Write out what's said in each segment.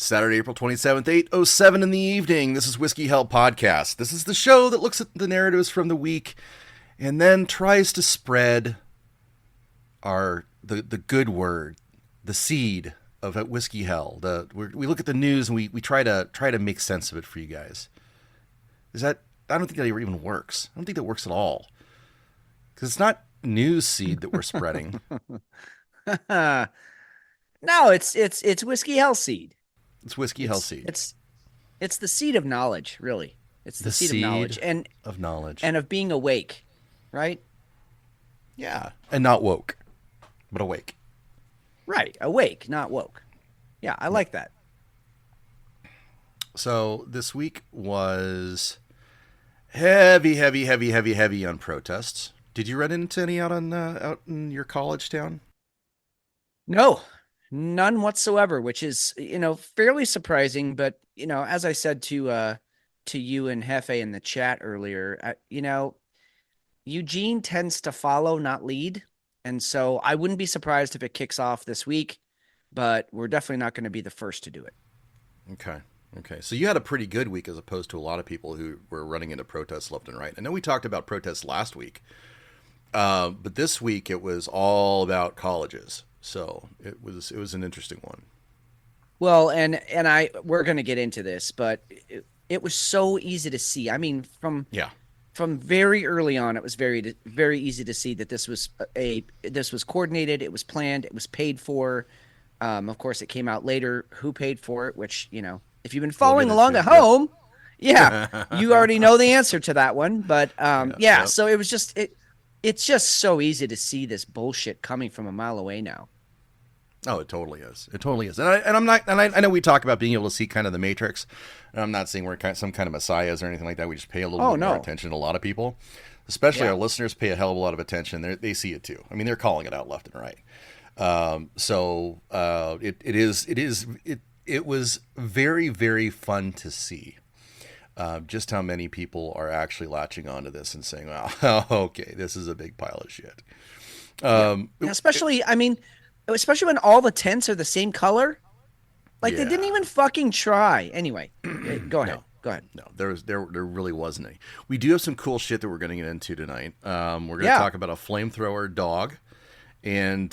Saturday, April 27th, 8:07 in the evening. This is Whiskey Hell Podcast. This is the show that looks at the narratives from the week and then tries to spread the good word, the seed of Whiskey Hell. We look at the news and we try to make sense of it for you guys. I don't think that even works. I don't think that works at all. Because it's not news seed that we're spreading. No, it's whiskey hell seed. It's Whiskey Hell seed. It's the seed of knowledge, really. It's the seed of knowledge and of being awake, right? Yeah, and not woke, but awake. Right, awake, not woke. Yeah, I like that. So this week was heavy on protests. Did you run into any out in your college town? No, none whatsoever, which is, fairly surprising. But, as I said to you and Hefe in the chat earlier, Eugene tends to follow, not lead. And so I wouldn't be surprised if it kicks off this week, but we're definitely not going to be the first to do it. Okay. So you had a pretty good week as opposed to a lot of people who were running into protests left and right. I know we talked about protests last week, but this week it was all about colleges. So it was an interesting one. Well, and we're going to get into this, but it was so easy to see. I mean, from very early on, it was very easy to see that this was coordinated, it was planned, it was paid for. Of course, it came out later who paid for it, which, if you've been following along at home, yeah, you already know the answer to that one. But so it was just it's just so easy to see this bullshit coming from a mile away now. Oh, it totally is. I know we talk about being able to see kind of the matrix, and I'm not saying we're some kind of messiahs or anything like that. We just pay a little bit more attention to a lot of people, especially our listeners pay a hell of a lot of attention. They see it too. I mean, they're calling it out left and right. It was very, very fun to see just how many people are actually latching onto this and saying, "Wow, okay, this is a big pile of shit." Especially when all the tents are the same color. Like they didn't even fucking try. Anyway, go ahead. Go ahead. No, there really wasn't any. We do have some cool shit that we're going to get into tonight. We're going to talk about a flamethrower dog. And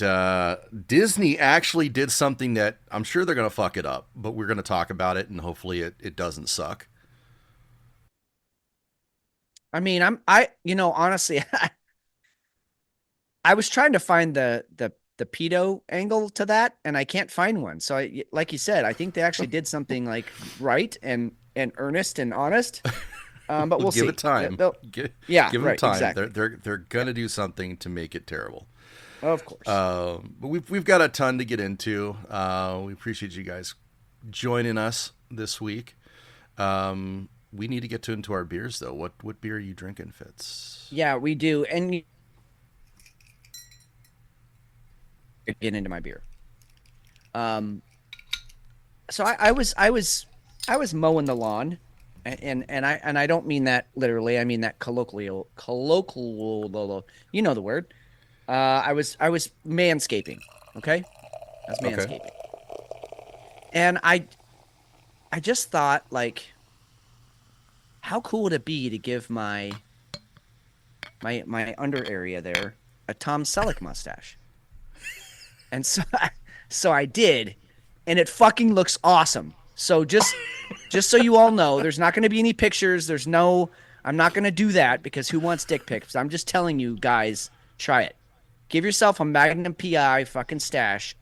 Disney actually did something that I'm sure they're going to fuck it up, but we're going to talk about it and hopefully it doesn't suck. I mean, honestly, I was trying to find the pedo angle to that, and I can't find one. So, like you said, I think they actually did something like right and earnest and honest. But we'll give see. It time. Give it time. Exactly. They're going to do something to make it terrible. Of course. But we've got a ton to get into. We appreciate you guys joining us this week. We need to get into our beers, though. What beer are you drinking, Fitz? Yeah, we do. And get into my beer. So I was mowing the lawn, and I don't mean that literally. I mean that colloquial. You know the word. I was manscaping. Okay, I was manscaping, and I just thought, like, how cool would it be to give my under area there a Tom Selleck mustache? And so I did, and it fucking looks awesome. So just so you all know, there's not going to be any pictures. I'm not going to do that because who wants dick pics? I'm just telling you guys, try it. Give yourself a Magnum PI fucking stash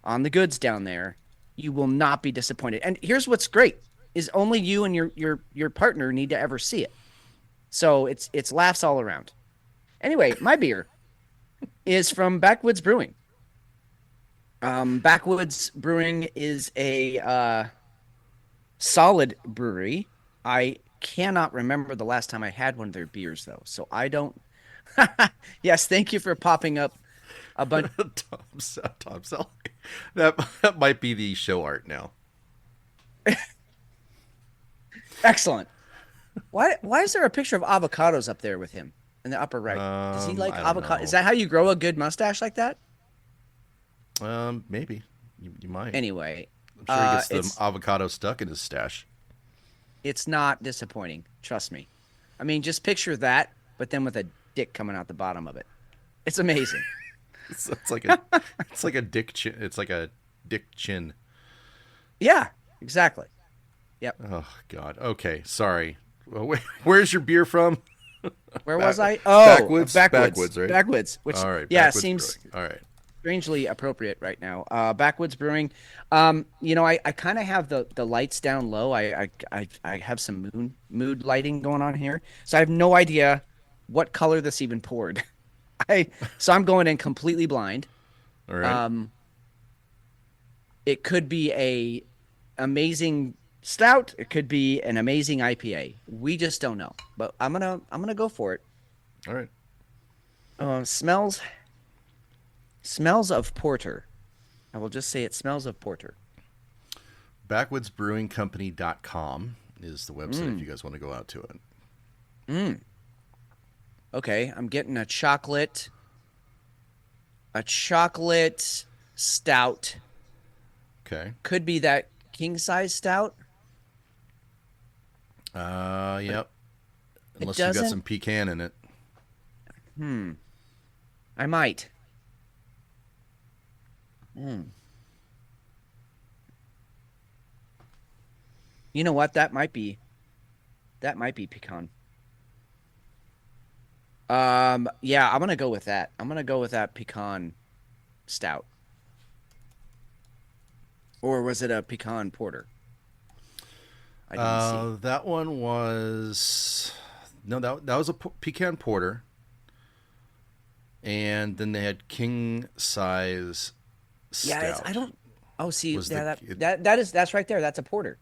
on the goods down there. You will not be disappointed. And here's what's great is only you and your partner need to ever see it. So it's laughs all around. Anyway, my beer is from Backwoods Brewing. Backwoods Brewing is a solid brewery. I cannot remember the last time I had one of their beers, though. So I don't. Yes, thank you for popping up a bunch. Tom Selleck. That might be the show art now. Excellent. Why is there a picture of avocados up there with him in the upper right? Does he like avocado? Is that how you grow a good mustache like that? Maybe you might. Anyway, I'm sure he gets the It's avocado stuck in his stash. it's not disappointing. Trust me. I mean, just picture that, but then with a dick coming out the bottom of it. It's amazing. It's like a it's like a dick chin. It's like a dick chin. Yeah, exactly. Yep. Oh God. Okay. Sorry. Well, where's your beer from? Where was Back, I? Oh, backwoods, right? Backwoods, which All right. yeah Backwoods seems Brewing. All right. strangely appropriate right now. Backwoods Brewing. I kind of have the lights down low. I have some mood lighting going on here, so I have no idea what color this even poured. So I'm going in completely blind. All right. Um, it could be a amazing stout. It could be an amazing IPA. We just don't know. But I'm gonna go for it. All right. Smells of porter. I will just say it smells of porter. Backwoodsbrewingcompany.com is the website if you guys want to go out to it. Okay, I'm getting a chocolate stout. Okay. Could be that king size stout. Yep. It Unless you got doesn't. some pecan in it. I might. Hmm. You know what? That might be pecan. Yeah, I'm gonna go with that. I'm gonna go with that pecan stout. Or was it a pecan porter? I didn't see. That one was no, that was a pecan porter, and then they had king size Yeah, I stout. don't. Oh, see, Was yeah, that's right there. That's a porter.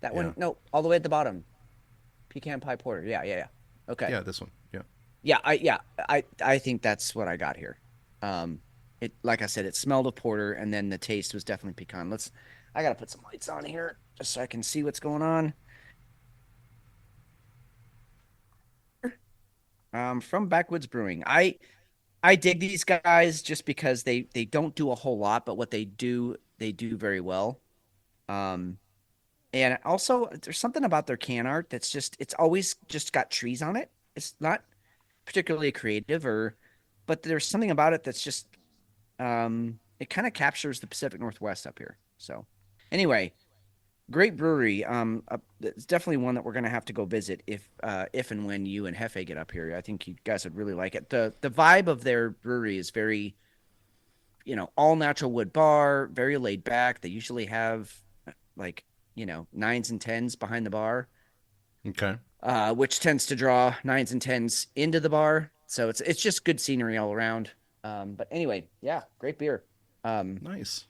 That yeah, one, no, all the way at the bottom. Pecan pie porter. Yeah, yeah, yeah. Okay. yeah, this one, yeah. Yeah, I think that's what I got here. It like I said, it smelled of porter, and then the taste was definitely pecan. I gotta put some lights on here just so I can see what's going on. From Backwoods Brewing. I dig these guys just because they don't do a whole lot, but what they do very well. Um, and also there's something about their can art that's it's always just got trees on it. It's not particularly creative but there's something about it that's just it kind of captures the Pacific Northwest up here. So anyway, great brewery. It's definitely one that we're gonna have to go visit if and when you and Hefe get up here. I think you guys would really like it. The vibe of their brewery is very, all natural wood bar, very laid back. They usually have like, nines and tens behind the bar, Okay, which tends to draw nines and tens into the bar. So it's just good scenery all around. But anyway, yeah, great beer. Um, nice.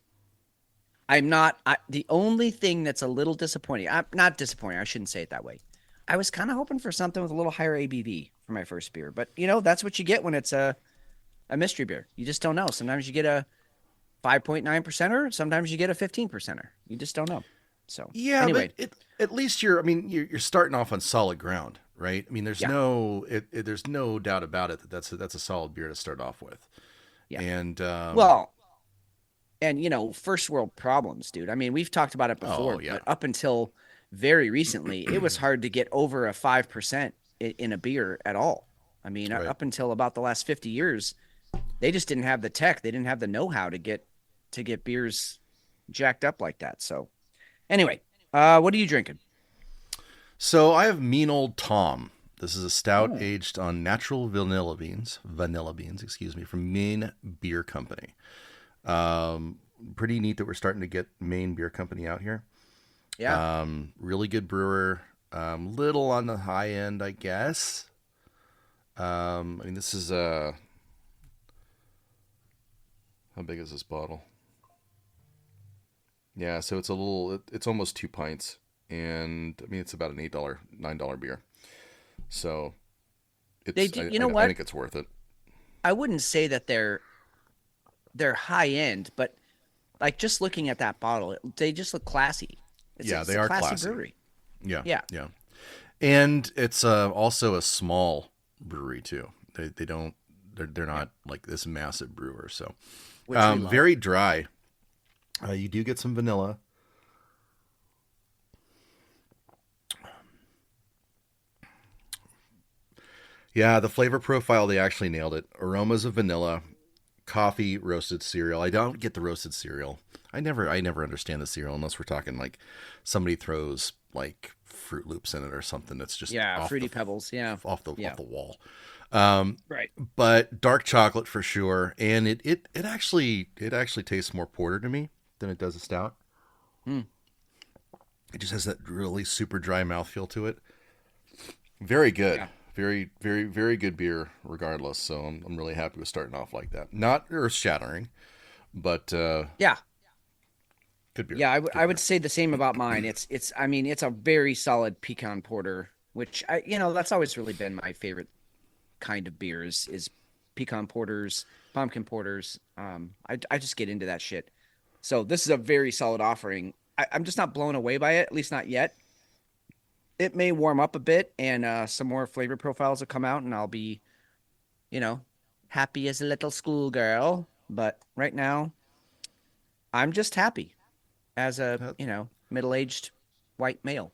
the only thing that's a little disappointing. I'm not disappointing. I shouldn't say it that way. I was kind of hoping for something with a little higher ABV for my first beer, but that's what you get when it's a mystery beer. You just don't know. Sometimes you get a 5.9 percenter. Sometimes you get a 15 percenter. You just don't know. So Yeah, but anyway, at least you're starting off on solid ground, right? I mean, yeah, there's no doubt about it that that's a solid beer to start off with. yeah. And Well, and first world problems, dude. I mean, we've talked about it oh before, yeah, but up until very recently, it was hard to get over a 5% in a beer at all. I mean, right. up until about the last 50 years, they just didn't have the tech. They didn't have the know-how to get beers jacked up like that. So anyway, what are you drinking? So I have Mean Old Tom. This is a stout Oh, aged on natural vanilla beans, excuse me, from Maine Beer Company. Pretty neat that we're starting to get Maine Beer Company out here. yeah. Really good brewer. Little on the high end, I guess. I mean, this is how big is this bottle? Yeah, so it's almost 2 pints, and I mean it's about an $8, $9 beer. So They it's do, I what? think it's worth it. I wouldn't say that they're high end, but like just looking at that bottle, they just look classy. It's a, Yeah, it's they a are classy classy. brewery. Yeah, Yeah, yeah, and it's also a small brewery too. They don't they're yeah, not like this massive brewer. So which we love. very dry. You do get some vanilla. Yeah, the flavor profile, they actually nailed it. Aromas of vanilla, coffee, roasted cereal. I don't get the roasted cereal. I never understand the cereal unless we're talking like somebody throws like Fruit Loops in it or something that's just Yeah, Fruity Pebbles. Yeah. off Yeah. the wall. Um, Right. but dark chocolate for sure, and it actually tastes more porter to me than it does a stout. Hmm. It just has that really super dry mouthfeel to it. Very good. Yeah. Very, very, very good beer, regardless. So I'm really happy with starting off like that. Not earth shattering, but Yeah. good beer. Yeah, Good I would beer. say the same about mine. It's I mean, it's a very solid pecan porter, which that's always really been my favorite kind of beers is pecan porters, pumpkin porters. I just get into that shit. So this is a very solid offering. I'm just not blown away by it, at least not yet. It may warm up a bit and some more flavor profiles will come out and I'll be, you know, happy as a little schoolgirl. But right now, I'm just happy as a, That, middle-aged white male.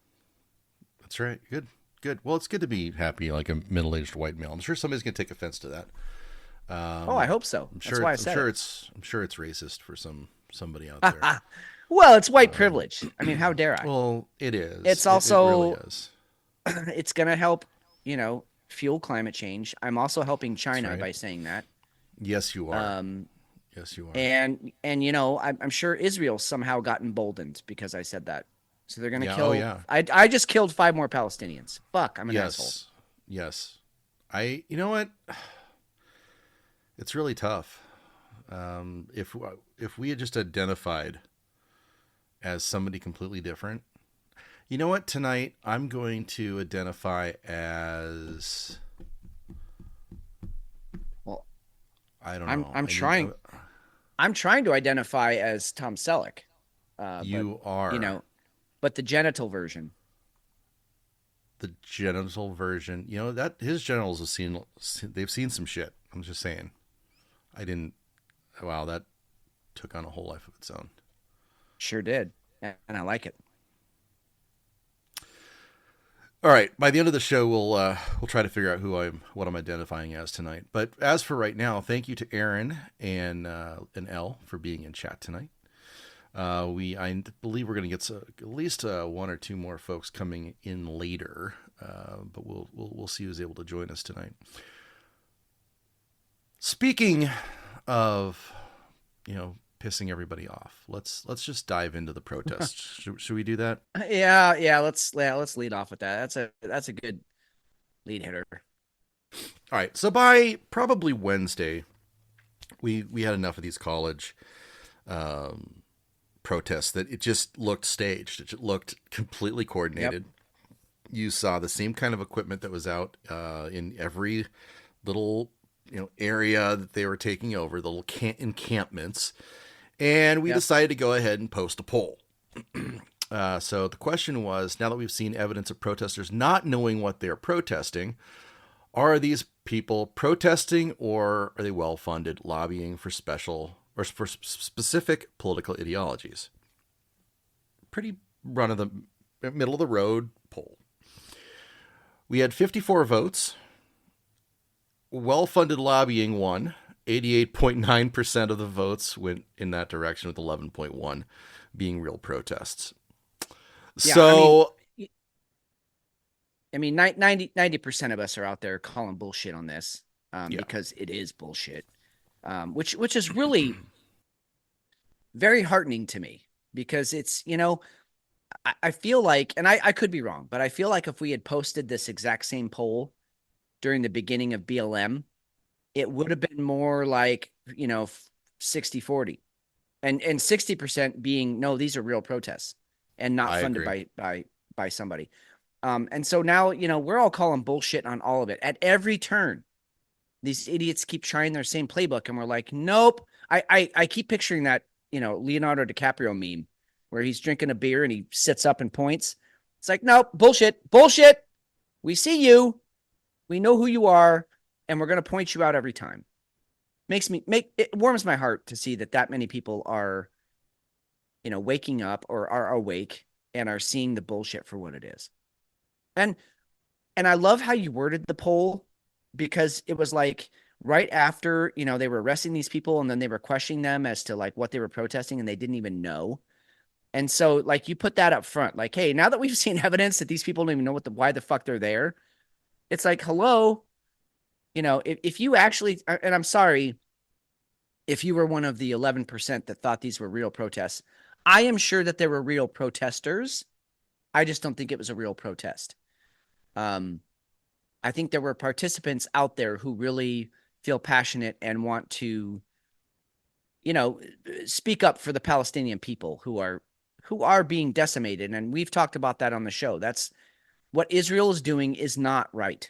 that's right. Good. Good. Well, it's good to be happy like a middle-aged white male. I'm sure somebody's gonna take offense to that. Oh, I hope so. I'm That's sure. why I I'm said sure it. it's racist for somebody out there. Well, it's white privilege. I mean, how dare I? Well, it is. It's It really also is. it's going to help, fuel climate change. I'm also helping That's China right. by saying that. Yes, you are. Um, Yes, you are. and I'm sure Israel somehow got emboldened because I said that. So they're going to Yeah. Oh, kill. yeah. I just killed 5 more Palestinians. Fuck, I'm an asshole. Yes. Yes. You know what? It's really tough. If we had just identified as somebody completely different, you know what? Tonight I'm going to identify as Well, I don't I'm know. I'm I need trying I'm trying to identify as Tom Selleck. But you are but the genital version. the genital version. You know that his genitals they've seen some shit. I'm just saying. I didn't. Wow, that took on a whole life of its own. Sure did. And I like it. All right. By the end of the show, we'll try to figure out what I'm identifying as tonight. But as for right now, thank you to Aaron and Elle for being in chat tonight. I believe we're going to get at least one or two more folks coming in later, but we'll see who's able to join us tonight. Speaking of, pissing everybody off, let's just dive into the protests. Should we do that? Yeah. Let's lead off with that. That's a good lead hitter. All right. So by probably Wednesday, we had enough of these college protests that it just looked staged. It just looked completely coordinated. Yep. You saw the same kind of equipment that was out in every little area that they were taking over, the little encampments, and we decided to go ahead and post a poll. So the question was, now that we've seen evidence of protesters not knowing what they're protesting, are these people protesting or are they well-funded lobbying for specific political ideologies? Pretty run of the middle of the road poll. We had 54 votes. Well-funded lobbying won. 88.9% of the votes went in that direction, with 11.1 being real protests. Yeah, So, I mean 90% of us are out there calling bullshit on this yeah. because it is bullshit, which is really very heartening to me because it's, I feel like, and I could be wrong, but I feel like if we had posted this exact same poll during the beginning of BLM, it would have been more like, 60-40 and 60% being, no, these are real protests and not I funded agree. by somebody. And so now, we're all calling bullshit on all of it at every turn. These idiots keep trying their same playbook and we're like, nope. I keep picturing that, Leonardo DiCaprio meme where he's drinking a beer and he sits up and points. It's like, nope, bullshit. We see you. We know who you are, and we're going to point you out every time. It warms my heart to see that many people are, waking up or are awake and are seeing the bullshit for what it is. And I love how you worded the poll because it was like right after, they were arresting these people and then they were questioning them as to like what they were protesting and they didn't even know. And so like you put that up front, like, hey, now that we've seen evidence that these people don't even know why the fuck they're there, it's like, hello, if you actually, and I'm sorry, if you were one of the 11% that thought these were real protests, I am sure that there were real protesters. I just don't think it was a real protest. Um, I think there were participants out there who really feel passionate and want to, speak up for the Palestinian people who are being decimated. And we've talked about that on the show. That's what Israel is doing is not right.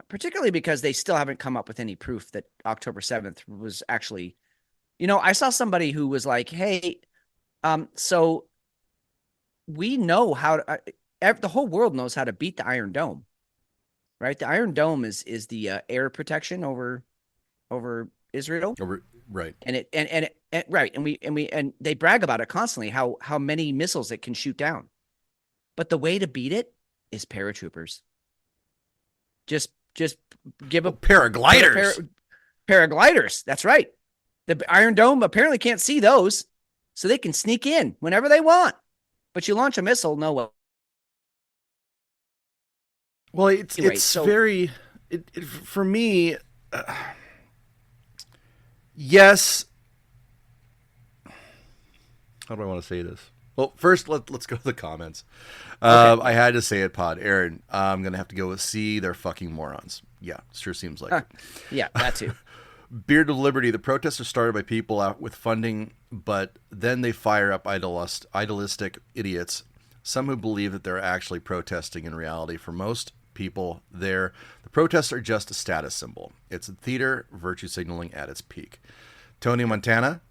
Particularly because they still haven't come up with any proof that October 7th was actually, I saw somebody who was like, hey, so we know how to, the whole world knows how to beat the Iron Dome, right? The Iron Dome is the air protection over Israel. Right. And right. And they brag about it constantly, how many missiles it can shoot down. But the way to beat it is paratroopers. Just give a paragliders. Paragliders. That's right. The Iron Dome apparently can't see those, so they can sneak in whenever they want. But you launch a missile, no way. Well, it's Anyway, it's so very for me. Yes. How do I want to say this? Well, first let's go to the comments. okay. I had to say it, Pod. Aaron, I'm gonna have to go with C. They're fucking morons. Yeah, sure seems like it. Yeah, that too. Beard of Liberty. The protests are started by people out with funding, but then they fire up idealistic idiots. Some who believe that they're actually protesting in reality. For most people there, the protests are just a status symbol. It's a theater, virtue signaling at its peak. Tony Montana.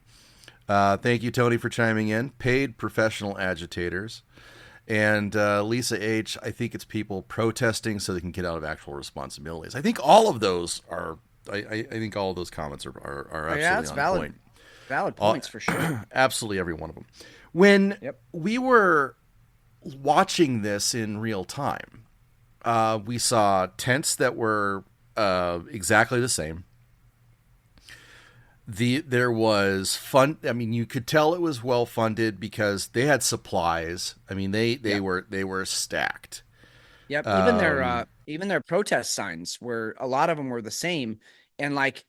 Thank you, Tony, for chiming in. Paid professional agitators. And Lisa H., I think it's people protesting so they can get out of actual responsibilities. I think all of those are, I think all of those comments are absolutely that's on valid. point. Valid points for sure. Absolutely every one of them. When Yep. we were watching this in real time, we saw tents that were exactly the same. There was fun. I mean, you could tell it was well funded because they had supplies. I mean, they Yep. were stacked. Yep. Um, Even their protest signs were, a lot of them were the same. And like,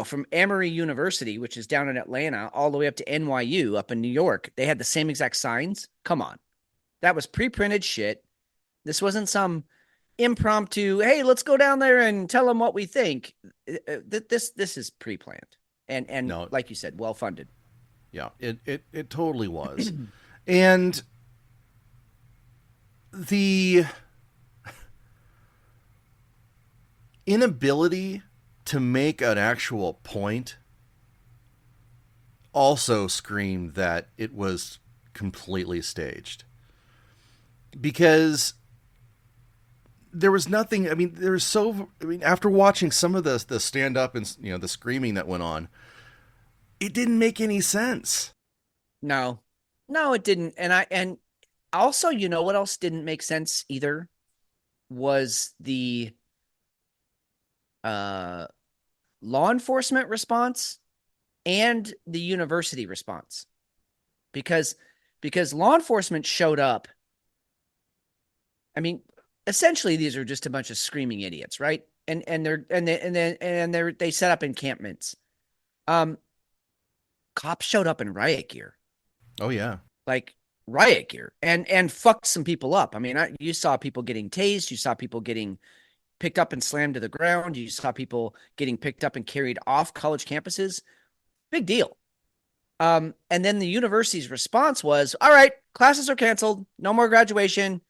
from Emory University, which is down in Atlanta, all the way up to NYU up in New York, they had the same exact signs. Come on. That was pre-printed shit. This wasn't some impromptu, hey, let's go down there and tell them what we think. This is pre-planned. And no, like you said, well funded. yeah, it totally was, and the inability to make an actual point also screamed that it was completely staged, because there was nothing. I mean, there was so. I mean, after watching some of the stand up and the screaming that went on, it didn't make any sense. No, no, it didn't. And also, what else didn't make sense either was the uh, law enforcement response and the university response, because law enforcement showed up. I mean, essentially, these are just a bunch of screaming idiots, right? They set up encampments. Um, Cops showed up in riot gear. Oh yeah. Like riot gear, and fucked some people up. I mean, you saw people getting tased, you saw people getting picked up and slammed to the ground, you saw people getting picked up and carried off college campuses. Big deal. And then the university's response was, all right, classes are canceled, no more graduation.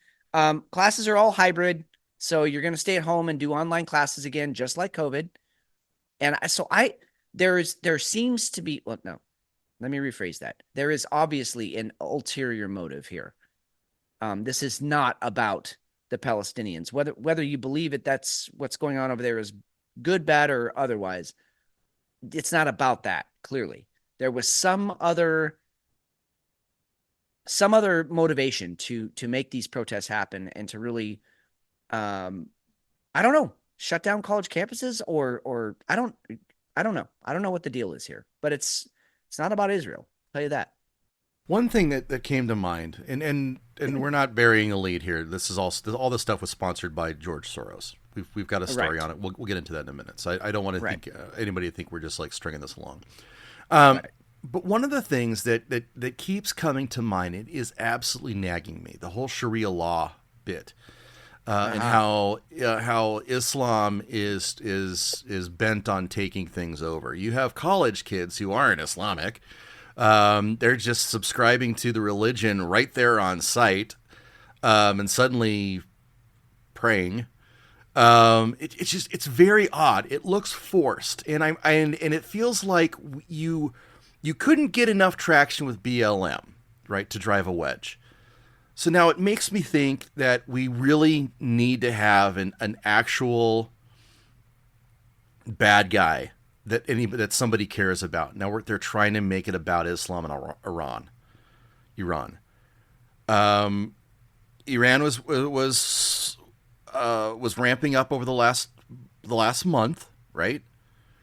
Classes are all hybrid, so you're going to stay at home and do online classes again, just like COVID. And there seems to be, well, no, let me rephrase that. There is obviously an ulterior motive here. This is not about the Palestinians. Whether you believe it, that's what's going on over there is good, bad, or otherwise. It's not about that. Clearly, there was some other motivation to make these protests happen and to really, I don't know, shut down college campuses, or I don't know. I don't know what the deal is here, but it's not about Israel. I'll tell you that. One thing that came to mind, and we're not burying a lead here. This is all this stuff was sponsored by George Soros. We've got a story Right. on it. We'll get into that in a minute. So I don't want to Right. think anybody to think we're just like stringing this along. Right. But one of the things that keeps coming to mind, it is absolutely nagging me, the whole Sharia law bit, and how Islam is bent on taking things over. You have college kids who aren't Islamic. They're just subscribing to the religion right there on site, and suddenly praying. It's very odd. It looks forced, and it feels like you couldn't get enough traction with BLM, right, to drive a wedge. So now it makes me think that we really need to have an actual bad guy that somebody cares about. Now they're trying to make it about Islam and Iran. Iran was ramping up over the last month, right?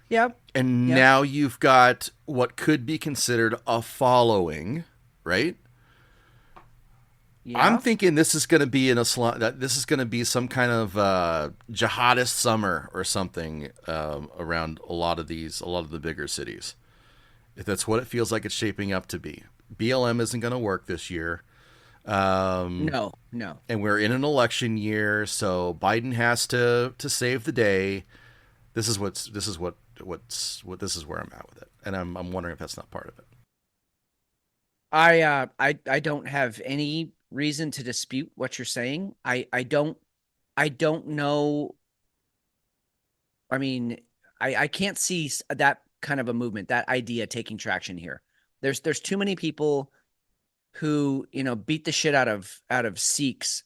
Yeah. And Yeah. now you've got what could be considered a following, right? I'm Yeah. thinking this is going to be that this is going to be some kind of jihadist summer or something around a lot of the bigger cities. If that's what it feels like it's shaping up to be. BLM isn't going to work this year. No. No. And we're in an election year, so Biden has to save the day. This is where I'm at with it, and I'm wondering if that's not part of it. I don't have any reason to dispute what you're saying. I don't know. I mean, I can't see that kind of a movement, that idea taking traction here. There's too many people who, beat the shit out of Sikhs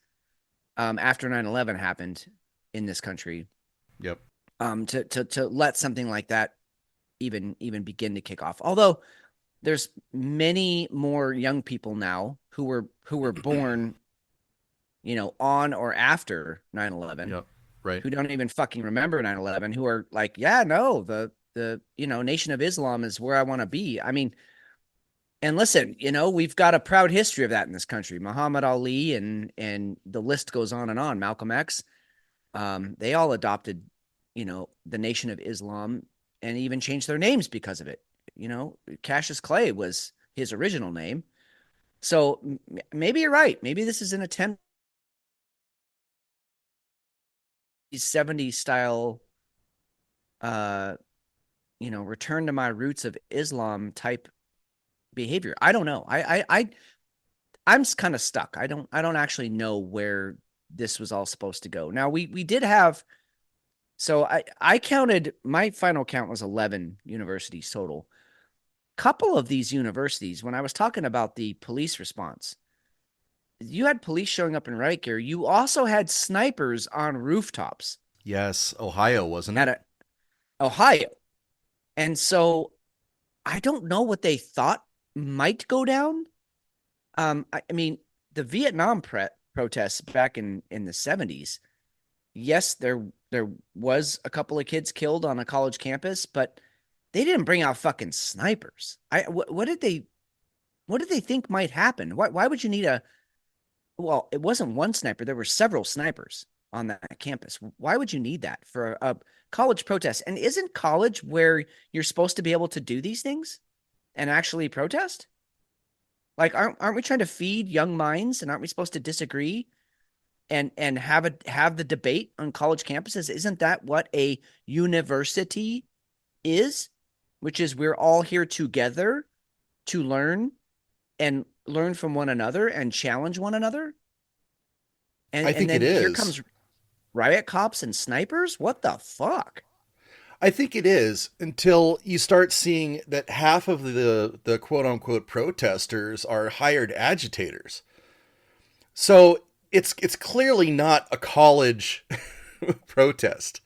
after 9/11 happened in this country. Yep. To let something like that even begin to kick off. Although there's many more young people now who were born, on or after 9/11, Yep. Right. who don't even fucking remember 9/11, who are like, yeah, no, the Nation of Islam is where I want to be. I mean, and listen, we've got a proud history of that in this country. Muhammad Ali and the list goes on and on. Malcolm X, they all adopted, the Nation of Islam and even changed their names because of it. Cassius Clay was his original name. So maybe you're right. Maybe this is an attempt 70s style, return to my roots of Islam type behavior. I don't know. I'm kind of stuck. I don't actually know where this was all supposed to go. Now we did have, so I counted, my final count was 11 universities total. Couple of these universities, when I was talking about the police response, you had police showing up in riot gear. You also had snipers on rooftops Yes, Ohio, wasn't at it? Ohio. And so I don't know what they thought might go down. I mean, the Vietnam protests back in the 70s. Yes, there was a couple of kids killed on a college campus, but they didn't bring out fucking snipers. What did they think might happen? Why would you need well, it wasn't one sniper. There were several snipers on that campus. Why would you need that for a college protest? And isn't college where you're supposed to be able to do these things and actually protest? Like, aren't we trying to feed young minds, and aren't we supposed to disagree and have the debate on college campuses? Isn't that what a university is? Which is, we're all here together to learn and learn from one another and challenge one another. And I and think it then here is. comes riot cops and snipers. What the fuck? I think it is until you start seeing that half of the quote unquote protesters are hired agitators. So it's clearly not a college protest.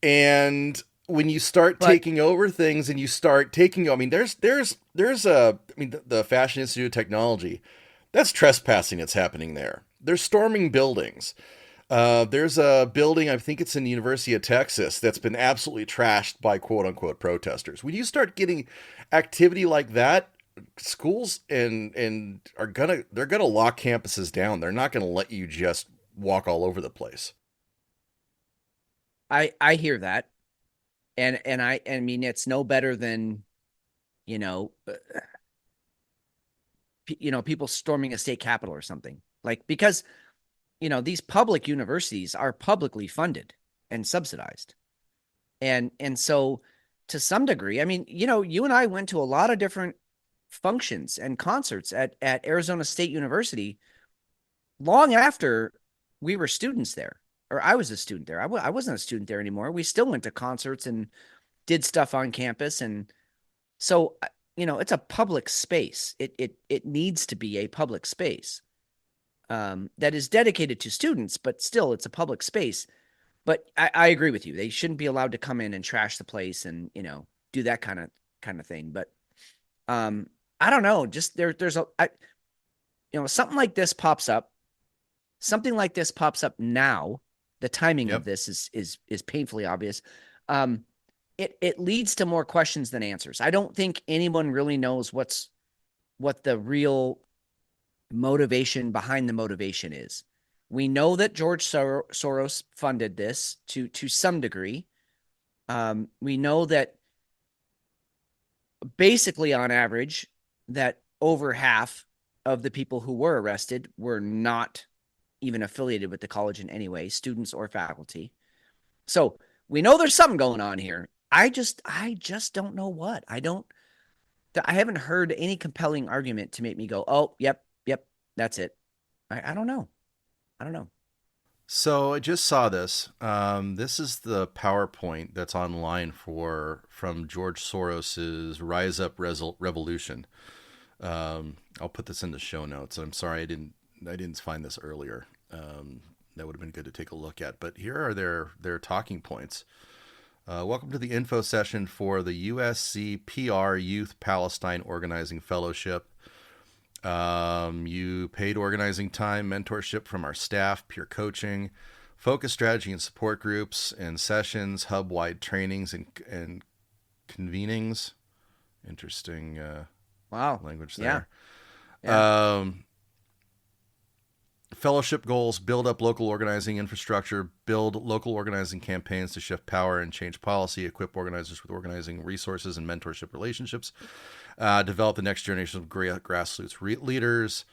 And when you start But taking over things and you start taking, I mean, the Fashion Institute of Technology, that's trespassing that's happening there. They're storming buildings. There's a building, I think it's in the University of Texas, that's been absolutely trashed by quote unquote protesters. When you start getting activity like that, schools and they're gonna lock campuses down. They're not gonna let you just walk all over the place. I hear that, and I mean it's no better than you know people storming a state capitol or something like because these public universities are publicly funded and subsidized. And so to some degree, I mean, you and I went to a lot of different functions and concerts at Arizona State University long after we were students there, or I was a student there. I wasn't a student there anymore. We still went to concerts and did stuff on campus. And so, it's a public space. It needs to be a public space that is dedicated to students, but still it's a public space. But I agree with you. They shouldn't be allowed to come in and trash the place and, do that kind of thing. But I don't know. Just something like this pops up. Something like this pops up now. The timing of this is painfully obvious. It leads to more questions than answers. I don't think anyone really knows what the real motivation behind the motivation is. We know that George Soros funded this to some degree. We know that basically on average that over half of the people who were arrested were not even affiliated with the college in any way, students or faculty. So we know there's something going on here. I just don't know what. I haven't heard any compelling argument to make me go, oh, yep, that's it. I don't know. I don't know. So I just saw this. This is the PowerPoint that's online from George Soros's Rise Up Revolution. I'll put this in the show notes. I'm sorry I didn't find this earlier. That would have been good to take a look at. But here are their talking points. Welcome to the info session for the USC PR Youth Palestine Organizing Fellowship. You paid organizing time, mentorship from our staff, peer coaching, focus strategy and support groups and sessions, hub-wide trainings and convenings. Interesting wow language there. Yeah. Fellowship goals: build up local organizing infrastructure, build local organizing campaigns to shift power and change policy, equip organizers with organizing resources and mentorship relationships, develop the next generation of grassroots leaders,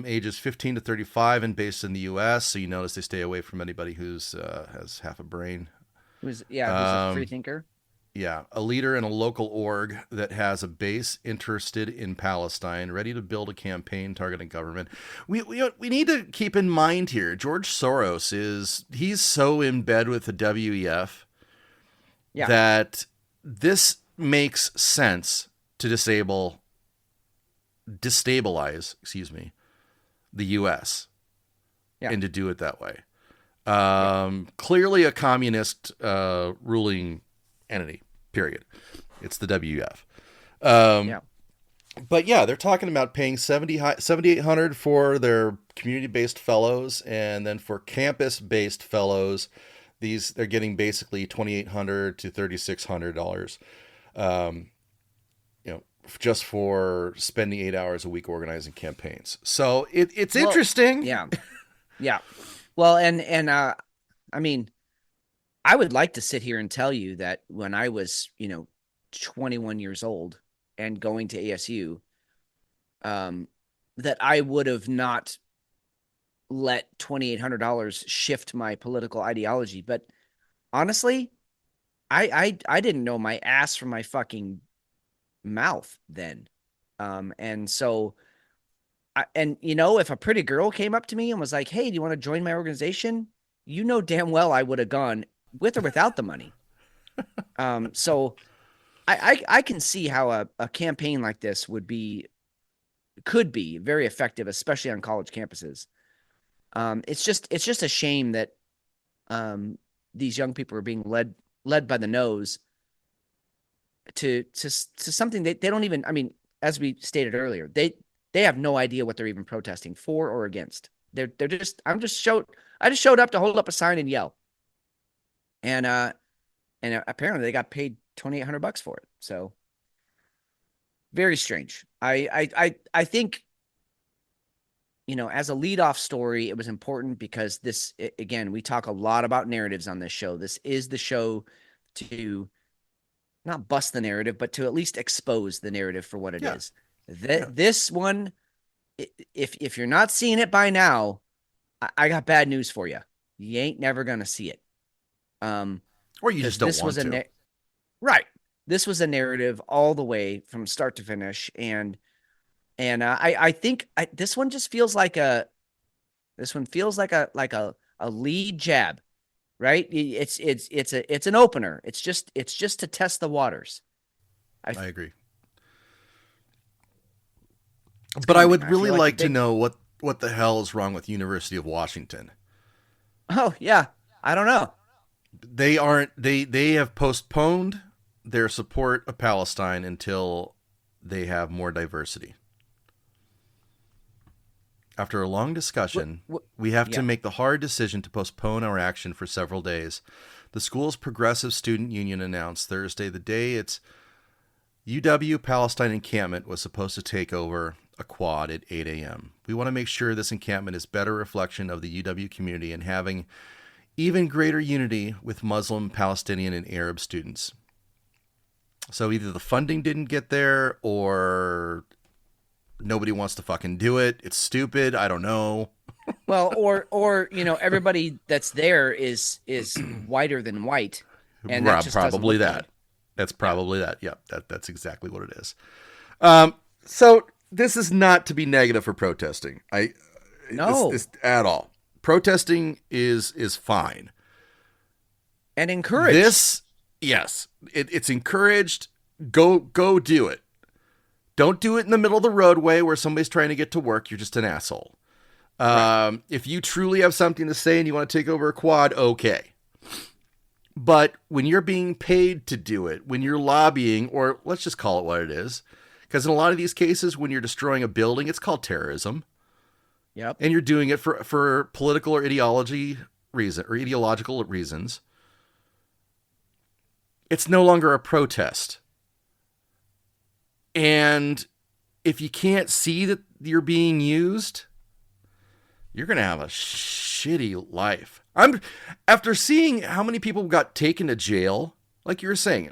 ages 15 to 35 and based in the U.S. So you notice they stay away from anybody who's has half a brain. Who's a free thinker. Yeah, a leader in a local org that has a base interested in Palestine, ready to build a campaign targeting government. We need to keep in mind here, George Soros he's so in bed with the WEF that this makes sense to destabilize, the U.S. and to do it that way. Clearly a communist ruling entity, period. It's the WF. But yeah, they're talking about paying $7,800 for their community-based fellows, and then for campus-based fellows, they're getting basically $2,800 to $3,600. Just for spending 8 hours a week organizing campaigns. So it's interesting. Yeah. Well, and I mean, I would like to sit here and tell you that when I was, 21 years old and going to ASU, that I would have not let $2,800 shift my political ideology. But honestly, I didn't know my ass from my fucking mouth then. And so, if a pretty girl came up to me and was like, hey, do you want to join my organization? Damn well I would have gone with or without the money. So I can see how a campaign like this could be very effective, especially on college campuses. It's just a shame that these young people are being led by the nose to something they don't even, I mean, as we stated earlier, they have no idea what they're even protesting for or against. They're just I just showed up to hold up a sign and yell. And apparently they got paid $2,800 for it. So very strange. I think, as a leadoff story, it was important because again, we talk a lot about narratives on this show. This is the show to not bust the narrative, but to at least expose the narrative for what it is. This one, if you're not seeing it by now, I got bad news for you. You ain't never gonna see it. Or you just don't want to. Right. This was a narrative all the way from start to finish, and I think this one just feels like a lead jab, right? It's an opener. It's just to test the waters. I agree. But I would really like to know what the hell is wrong with University of Washington. Oh yeah, I don't know. They have postponed their support of Palestine until they have more diversity. After a long discussion, we have to make the hard decision to postpone our action for several days. The school's Progressive Student Union announced Thursday, the day its UW Palestine encampment was supposed to take over a quad at 8 a.m. We want to make sure this encampment is better reflection of the UW community and having even greater unity with Muslim, Palestinian, and Arab students. So either the funding didn't get there or nobody wants to fucking do it. It's stupid. I don't know. Well, or everybody that's there is whiter than white, and that just probably that. Good. That's probably that. Yeah, that's exactly what it is. So this is not to be negative for protesting. No, at all. Protesting is fine and encouraged. Yes, it's encouraged. Go do it. Don't do it in the middle of the roadway where somebody's trying to get to work. You're just an asshole. Right. If you truly have something to say and you want to take over a quad, okay. But when you're being paid to do it, when you're lobbying, or let's just call it what it is, because in a lot of these cases, when you're destroying a building, it's called terrorism. Yep. And you're doing it for political or ideological reasons. It's no longer a protest. And if you can't see that you're being used, you're going to have a shitty life. After seeing how many people got taken to jail, like you were saying,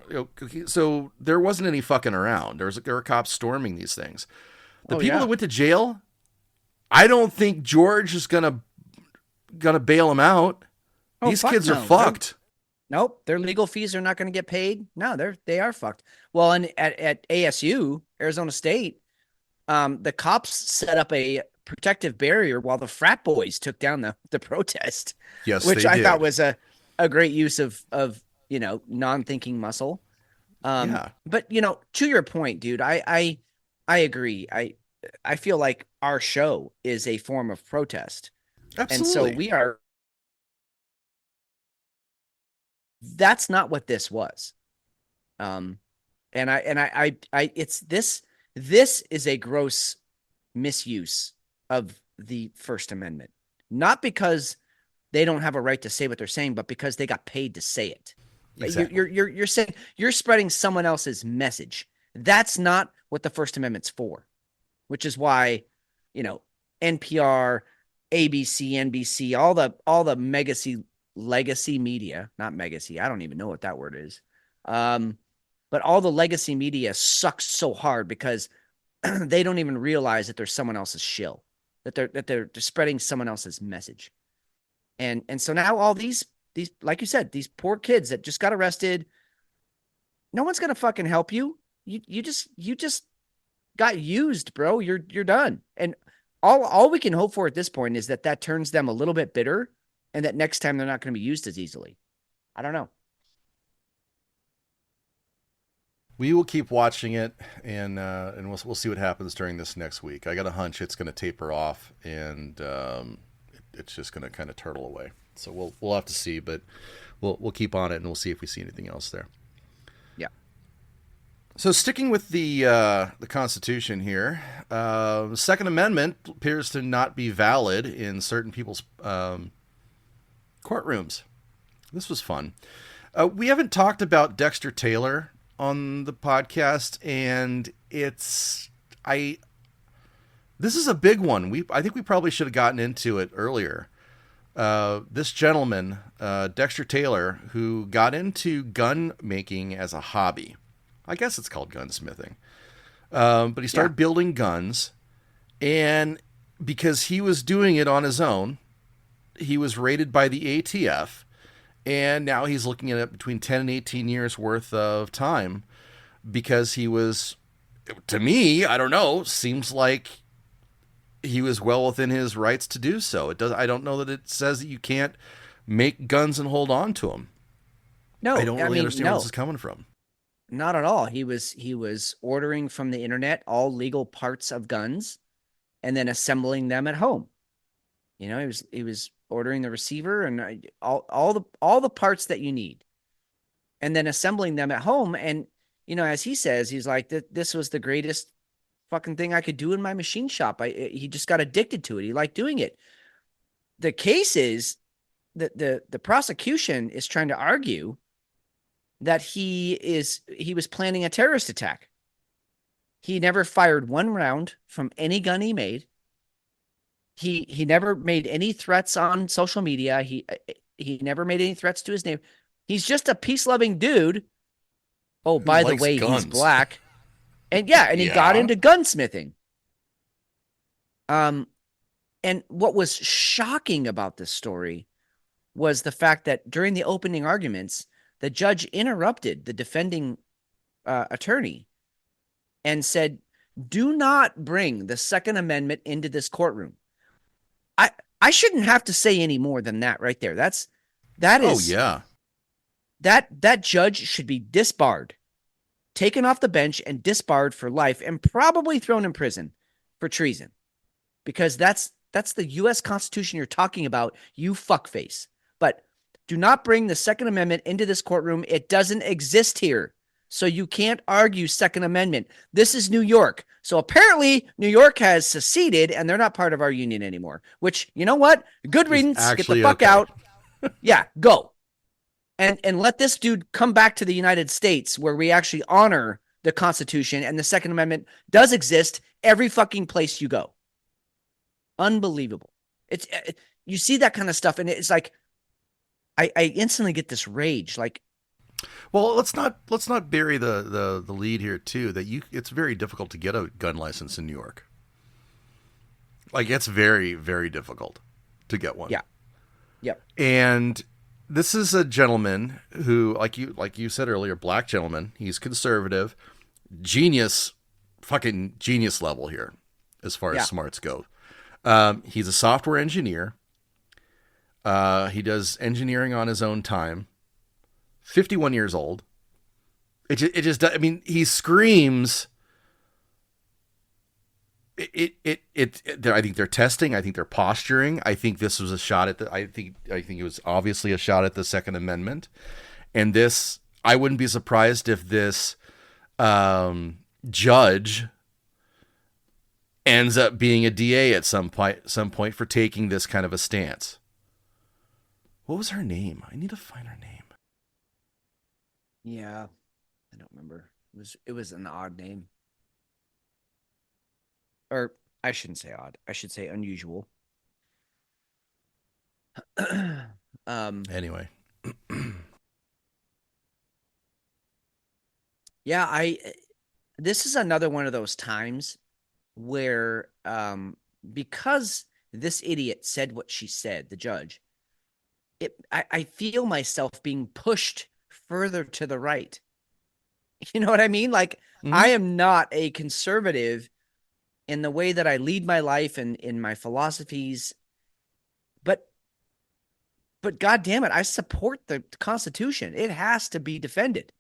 so there wasn't any fucking around. There were cops storming these things. The people that went to jail, I don't think George is gonna bail them out. These kids are fucked. Nope, their legal fees are not going to get paid. No, they are fucked. Well, and at ASU, Arizona State, the cops set up a protective barrier while the frat boys took down the protest. Yes, which I thought was a great use of non-thinking muscle. But to your point, dude, I agree. I feel like our show is a form of protest. Absolutely. And so we are. That's not what this was. And it's this is a gross misuse of the First Amendment. Not because they don't have a right to say what they're saying, but because they got paid to say it. Exactly. You're saying you're spreading someone else's message. That's not what the First Amendment's for. Which is why, NPR, ABC, NBC, all the legacy media, not megacy. I don't even know what that word is. But all the legacy media sucks so hard because they don't even realize that there's someone else's shill, that they're spreading someone else's message. And so now all these, like you said, these poor kids that just got arrested, no one's going to fucking help you. You just got used, bro. You're done. And all we can hope for at this point is that turns them a little bit bitter and that next time they're not going to be used as easily. I don't know. We will keep watching it, and we'll see what happens during this next week. I got a hunch it's going to taper off, and it's just going to kind of turtle away. So we'll have to see, but we'll keep on it, and we'll see if we see anything else there. Yeah. So sticking with the Constitution here, the Second Amendment appears to not be valid in certain people's courtrooms. This was fun. We haven't talked about Dexter Taylor on the podcast, and I. This is a big one. I think we probably should have gotten into it earlier. This gentleman, Dexter Taylor, who got into gun making as a hobby. I guess it's called gunsmithing. But he started building guns, and because he was doing it on his own, he was raided by the ATF, and now he's looking at between 10 and 18 years worth of time because he was, to me, I don't know, seems like he was well within his rights to do so. It does. I don't know that it says that you can't make guns and hold on to them. No, I don't really understand where this is coming from. Not at all. He was ordering from the internet all legal parts of guns and then assembling them at home. You know, he was ordering the receiver and all the parts that you need, and then assembling them at home. And you know, as he says, he's like, this was the greatest fucking thing I could do in my machine shop. He just got addicted to it. He liked doing it. The case is that the prosecution is trying to argue that he was planning a terrorist attack. He never fired one round from any gun he made. He never made any threats on social media. He never made any threats to his neighbor. He's just a peace-loving dude. Oh, by the way, guns. he's black. And he got into gunsmithing. And what was shocking about this story was the fact that during the opening arguments, the judge interrupted the defending attorney and said, "Do not bring the Second Amendment into this courtroom." I shouldn't have to say any more than that right there. That is. Oh yeah. That judge should be disbarred, taken off the bench and disbarred for life, and probably thrown in prison for treason, because that's the U.S. Constitution you're talking about, you fuckface. But do not bring the Second Amendment into this courtroom. It doesn't exist here. So you can't argue Second Amendment. This is New York. So apparently New York has seceded and they're not part of our union anymore, which, you know what? Good riddance. Get the fuck out. Yeah, go. And let this dude come back to the United States where we actually honor the Constitution and the Second Amendment does exist every fucking place you go. Unbelievable. It's you see that kind of stuff and it's like I instantly get this rage. Like, well, let's not bury the lead here too. That it's very difficult to get a gun license in New York. Like, it's very, very difficult to get one. Yeah. Yep. And this is a gentleman who, like you said earlier, black gentleman. He's conservative, genius, fucking genius level here as far as smarts go. He's a software engineer. He does engineering on his own time. 51 years old. It just, I mean, he screams. I think they're testing. I think they're posturing. I think this was a shot at I think it was obviously a shot at the Second Amendment. And this, I wouldn't be surprised if this judge ends up being a DA at some point for taking this kind of a stance. What was her name? I need to find her name. Yeah, I don't remember. It was an odd name. Or I shouldn't say odd. I should say unusual. Anyway. Yeah, this is another one of those times where because this idiot said what she said, the judge, I feel myself being pushed further to the right. You know what I mean? Like, I am not a conservative in the way that I lead my life and in my philosophies, but God damn it, I support the Constitution. It has to be defended.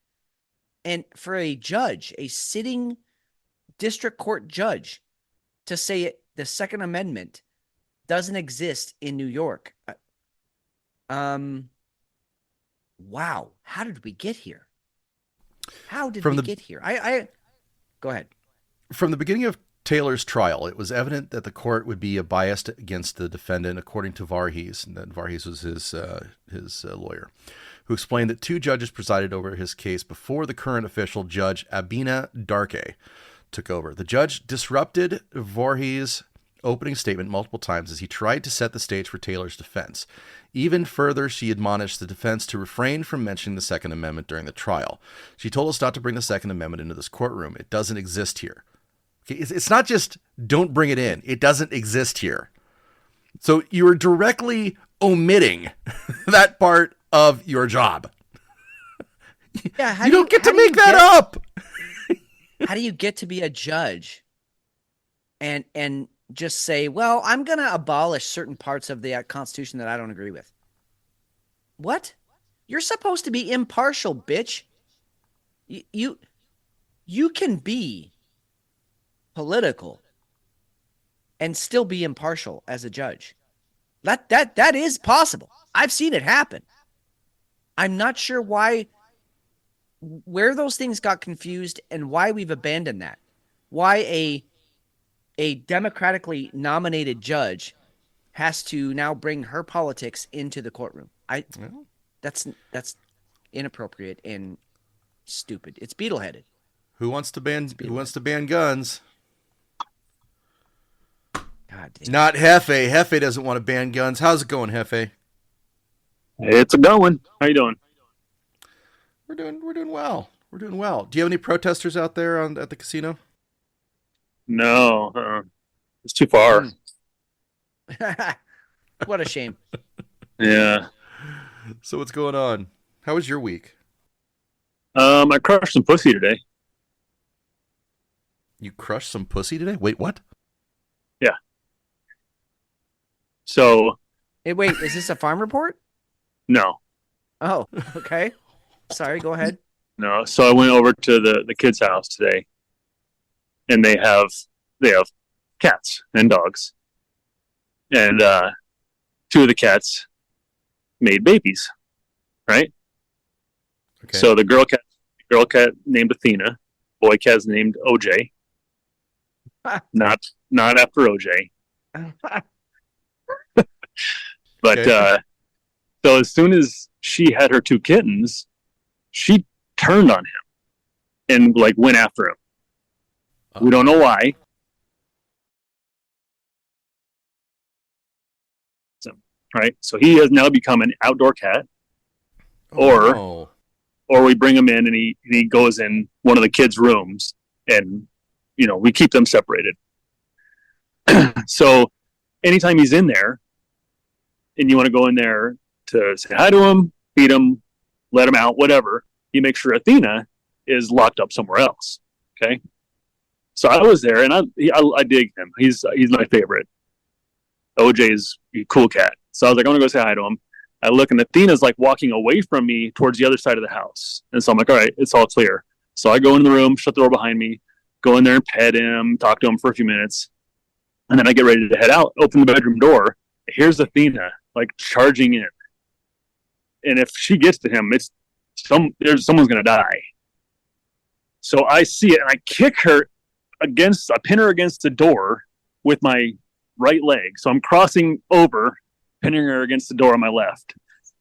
And for a judge, a sitting district court judge, to say the Second Amendment doesn't exist in New York. Wow. How did we get here? How did From we the get here? I go ahead. from the beginning of Taylor's trial, it was evident that the court would be biased against the defendant, according to Varghese, and that Varghese was his lawyer, who explained that 2 judges presided over his case before the current official, Judge Abina Darke, took over. The judge disrupted Varghese' opening statement multiple times as he tried to set the stage for Taylor's defense. Even further, she admonished the defense to refrain from mentioning the Second Amendment during the trial. She told us not to bring the Second Amendment into this courtroom. It doesn't exist here. Okay, it's not just don't bring it in. It doesn't exist here. So you're directly omitting that part of your job. Yeah, you don't get to make that up. How do you get to be a judge and just say, well, I'm going to abolish certain parts of the Constitution that I don't agree with? What? You're supposed to be impartial, bitch. You can be political and still be impartial as a judge. That is possible. I've seen it happen. I'm not sure where those things got confused and why we've abandoned that. Why a democratically nominated judge has to now bring her politics into the courtroom. That's inappropriate and stupid. It's beetle-headed. Who wants to ban guns? God damn. Not Hefe. Hefe doesn't want to ban guns. How's it going, Hefe? It's a going. How you doing? We're doing well. We're doing well. Do you have any protesters out there at the casino? No, it's too far. What a shame. Yeah. So what's going on? How was your week? I crushed some pussy today. You crushed some pussy today? Wait, what? Yeah. So. Hey, wait, is this a farm report? No. Oh, okay. Sorry, go ahead. No. So I went over to the kids' house today, and they have cats and dogs, and 2 of the cats made babies, right? Okay. So the girl cat named Athena, boy cat named OJ. not after OJ. But okay. So as soon as she had her 2 kittens, she turned on him and went after him. We don't know why. Right? So he has now become an outdoor cat. Or we bring him in and he goes in one of the kids' rooms and we keep them separated. So anytime he's in there and you want to go in there to say hi to him, feed him, let him out, whatever, you make sure Athena is locked up somewhere else. Okay. So I was there and I dig him. He's my favorite. OJ's a cool cat. So I was like, I'm going to go say hi to him. I look and Athena's walking away from me towards the other side of the house. And so I'm like, all right, it's all clear. So I go in the room, shut the door behind me, go in there and pet him, talk to him for a few minutes. And then I get ready to head out, open the bedroom door. Here's Athena, charging in. And if she gets to him, someone's going to die. So I see it and I kick her I pin her against the door with my right leg. So I'm crossing over, pinning her against the door on my left.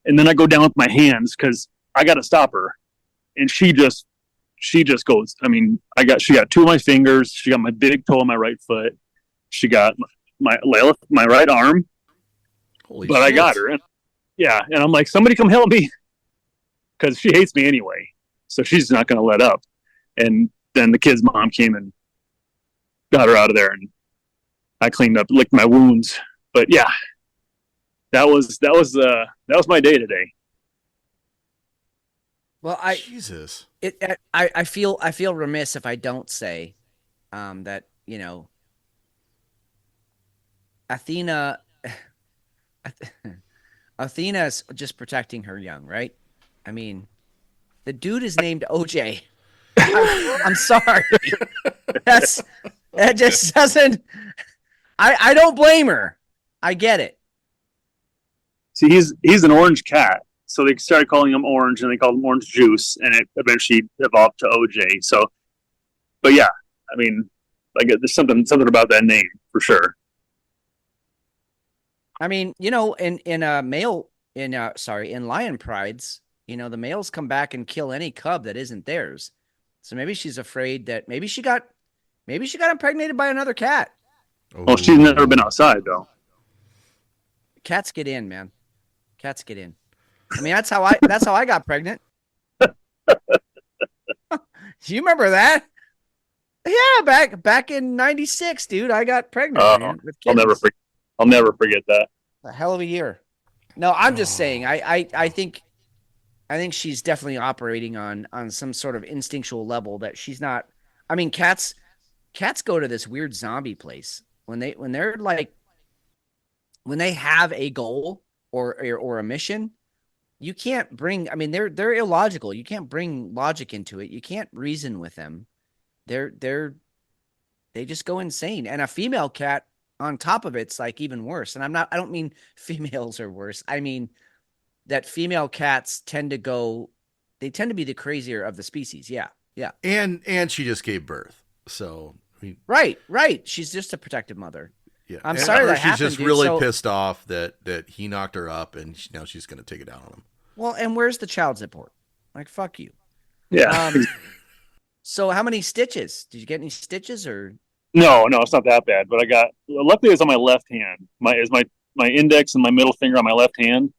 And then I go down with my hands because I got to stop her. And she just goes. I mean, she got 2 of my fingers. She got my big toe on my right foot. She got my right arm. Holy but shit. I got her. And I'm like, somebody come help me. Because she hates me anyway. So she's not going to let up. And then the kid's mom came and got her out of there. And I cleaned up, licked my wounds. But yeah, that was my day today. Well, Jesus. I feel remiss if I don't say that, Athena's just protecting her young, right? I mean, the dude is named OJ. I'm sorry. That just doesn't. I don't blame her. I get it. See, he's an orange cat, so they started calling him Orange, and they called him Orange Juice, and it eventually evolved to OJ. So, but yeah, I mean, like there's something about that name for sure. I mean, in lion prides, the males come back and kill any cub that isn't theirs. So maybe she's afraid that maybe she got impregnated by another cat. Well, she's never been outside though. Cats get in, man. Cats get in. I mean, that's how I got pregnant. Do you remember that? Yeah, back in '96, dude, I got pregnant. Man, with I'll never forget that. A hell of a year. No, I'm just saying. I think she's definitely operating on some sort of instinctual level that she's not. I mean, cats go to this weird zombie place when they're like when they have a goal or a mission. You can't bring. I mean, they're illogical. You can't bring logic into it. You can't reason with them. They just go insane. And a female cat on top of it's like even worse. And I don't mean females are worse. I mean that female cats tend to be the crazier of the species. Yeah. Yeah. And she just gave birth. So right. She's just a protective mother. Yeah. I'm sorry that happened. She's just really pissed off that he knocked her up, and now she's going to take it out on him. Well, and where's the child support? Like, fuck you. Yeah. So how many stitches? Did you get any stitches or? No, it's not that bad. But luckily it's on my left hand. My index and my middle finger on my left hand.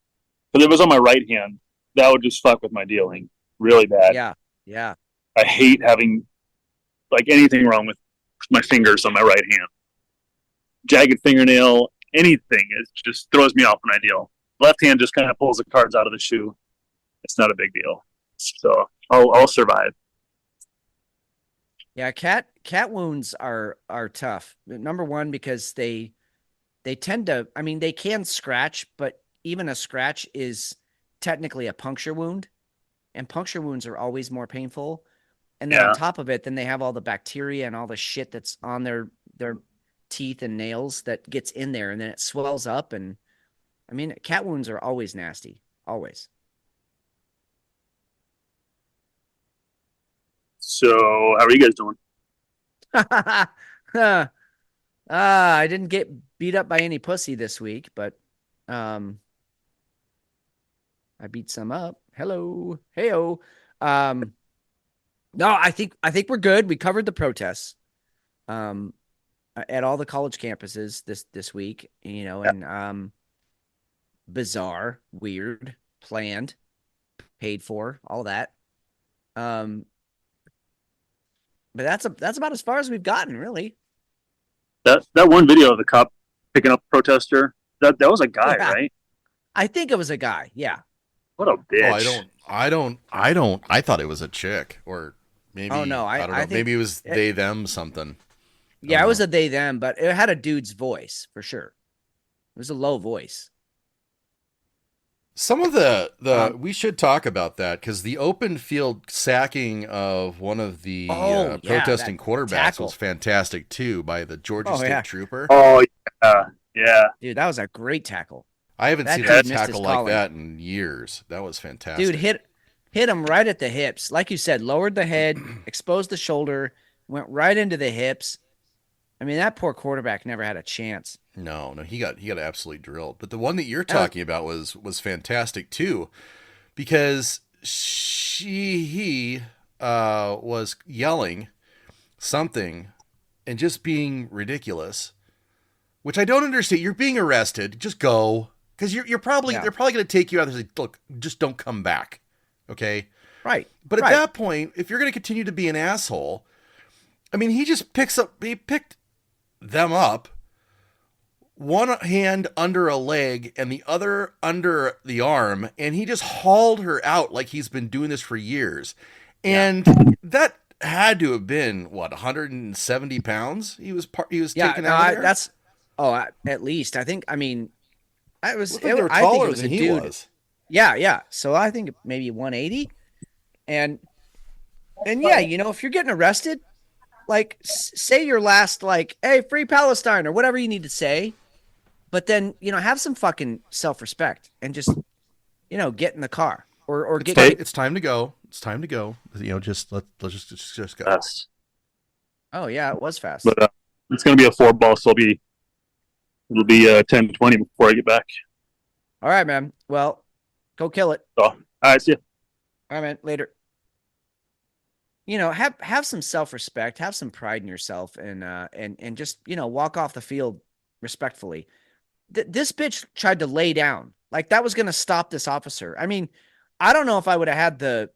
But if it was on my right hand, that would just fuck with my dealing really bad. Yeah. I hate having like anything wrong with my fingers on my right hand. Jagged fingernail, anything, it just throws me off when I deal. Left hand just kind of pulls the cards out of the shoe. It's not a big deal. So I'll survive. Yeah, cat wounds are tough. Number one, because they tend to. I mean, they can scratch, but even a scratch is technically a puncture wound, and puncture wounds are always more painful. And then on top of it, then they have all the bacteria and all the shit that's on their teeth and nails that gets in there, and then it swells up. And I mean, cat wounds are always nasty, always. So how are you guys doing? I didn't get beat up by any pussy this week, but I beat some up. Hello. Heyo. No, I think we're good. We covered the protests at all the college campuses this week, and bizarre, weird, planned, paid for, all that. But that's about as far as we've gotten, really. That one video of the cop picking up a protester, that was a guy, right? I think it was a guy. Yeah. What a bitch. Oh, I thought it was a chick, or maybe. Oh no, I don't know. Think maybe it was they them something. Yeah, it was a they them, but it had a dude's voice for sure. It was a low voice. Some of the we should talk about that, because the open field sacking of one of the protesting quarterbacks tackle was fantastic too, by the Georgia State trooper. Oh yeah, dude, that was a great tackle. I haven't seen a tackle like that in years. That was fantastic. Dude, hit him right at the hips, like you said, lowered the head, exposed the shoulder, went right into the hips. I mean, that poor quarterback never had a chance. No, he got absolutely drilled. But the one that you're talking about was fantastic too, because he was yelling something and just being ridiculous, which I don't understand. You're being arrested. Just go, because they're probably going to take you out there and say, look, just don't come back. Okay. Right. But at that point, if you're going to continue to be an asshole, I mean, he picked them up, one hand under a leg and the other under the arm, and he just hauled her out like he's been doing this for years. And that had to have been 170 pounds he was taken out of there? At least. I think, I mean, I was they were taller than he was. Yeah. So I think maybe 180. And yeah, if you're getting arrested, like, say your last, like, hey, free Palestine or whatever you need to say, but then, have some fucking self-respect and just get in the car or It's get time. kicked. It's time to go. It's time to go. Just let's just go. Yes. Oh yeah, it was fast. But it's going to be a 4 ball, so it'll be 10:20 before I get back. All right, man. Well, go kill it. So, all right, see ya. All right, man. Later. Have some self-respect, have some pride in yourself, and just walk off the field respectfully. This bitch tried to lay down like that was going to stop this officer. I mean, I don't know if I would have had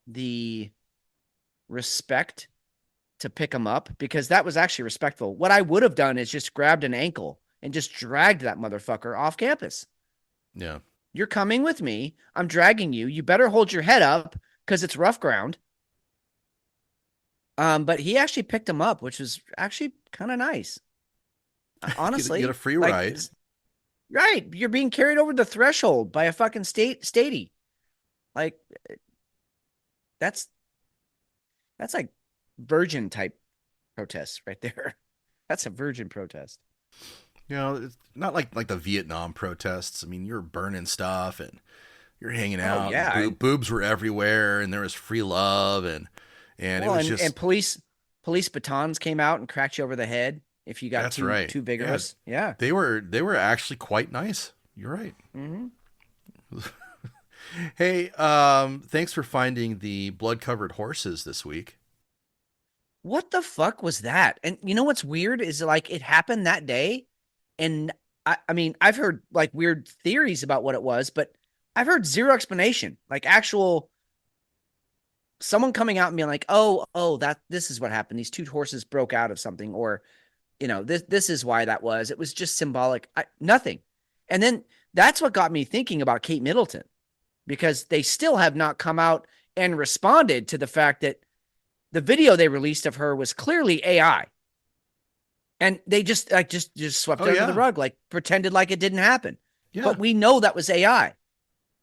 the respect to pick him up because that was actually respectful. What I would have done is just grabbed an ankle and just dragged that motherfucker off campus. Yeah. You're coming with me. I'm dragging you. You better hold your head up because it's rough ground. But he actually picked him up, which was actually kind of nice. Honestly, you get a free ride. Right. You're being carried over the threshold by a fucking statey. Like that's like virgin type protests right there. That's a virgin protest. It's not like the Vietnam protests. I mean, you're burning stuff and you're hanging out. Oh, yeah. Boobs were everywhere, and there was free love, and it was just. And police batons came out and cracked you over the head if you got too vigorous. Yeah. They were actually quite nice. You're right. Mm-hmm. Hey, thanks for finding the blood-covered horses this week. What the fuck was that? And you know what's weird is like it happened that day. And I mean, I've heard like weird theories about what it was, but I've heard zero explanation. Like actual someone coming out and being like, oh, this is what happened. These two horses broke out of something, or this is why that was. It was just symbolic. Nothing. And then that's what got me thinking about Kate Middleton, because they still have not come out and responded to the fact that the video they released of her was clearly AI. And they just swept it under the rug, like pretended like it didn't happen. Yeah. But we know that was AI.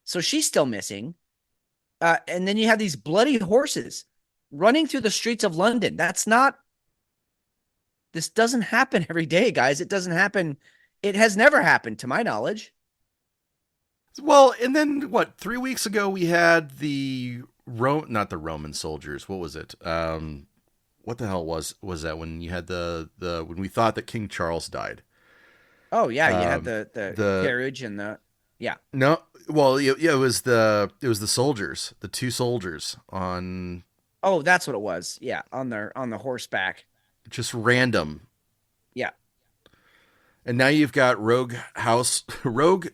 So she's still missing. And then you have these bloody horses running through the streets of London. This doesn't happen every day, guys. It doesn't happen. It has never happened to my knowledge. Well, and then 3 weeks ago we had not the Roman soldiers. What was it? What the hell was that when you had when we thought that King Charles died? Oh yeah, you had the carriage and No, well it was the soldiers, the two soldiers on. Oh, that's what it was. Yeah, on the horseback. Just random. Yeah. And now you've got rogue household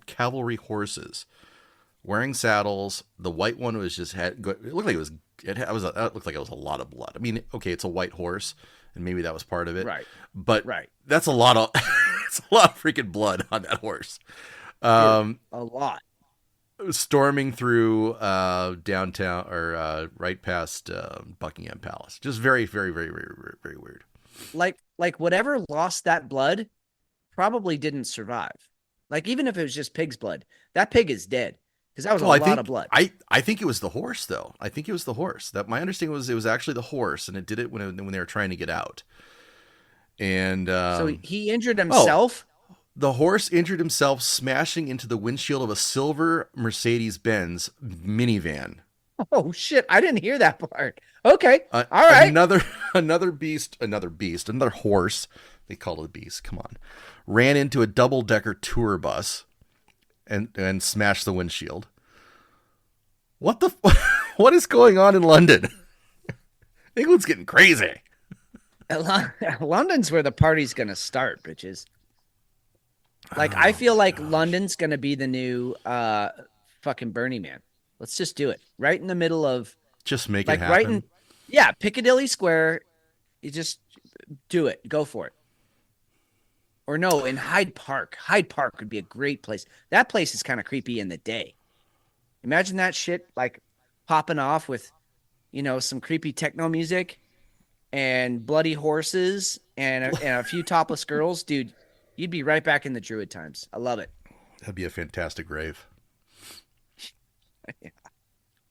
cavalry horses wearing saddles. The white one was just it looked like it looked like it was a lot of blood. I mean, okay, it's a white horse, and maybe that was part of it. Right. But that's a lot of it's a lot of freaking blood on that horse. A lot. Storming through downtown or right past Buckingham Palace. Just very, very, very, very, very, very weird. Like whatever lost that blood probably didn't survive. Like even if it was just pig's blood, that pig is dead. Because that was a lot of blood. I think it was the horse, though. I think it was the horse. That my understanding was it was actually the horse, and it did it when they were trying to get out. And so he injured himself. The horse injured himself smashing into the windshield of a silver Mercedes-Benz minivan. Oh shit! I didn't hear that part. Okay, all right. Another horse. They call it a beast. Come on, ran into a double-decker tour bus. And smash the windshield. What is going on in London? England's getting crazy. London's where the party's gonna start, bitches. Like I feel like London's gonna be the new fucking Burning Man. Let's just do it right in the middle of. Just make it happen. Piccadilly Square. You just do it. Go for it. Or no, in Hyde Park. Hyde Park would be a great place. That place is kind of creepy in the day. Imagine that shit like popping off with, some creepy techno music and bloody horses and a few topless girls. Dude, you'd be right back in the Druid times. I love it. That'd be a fantastic rave. Yeah.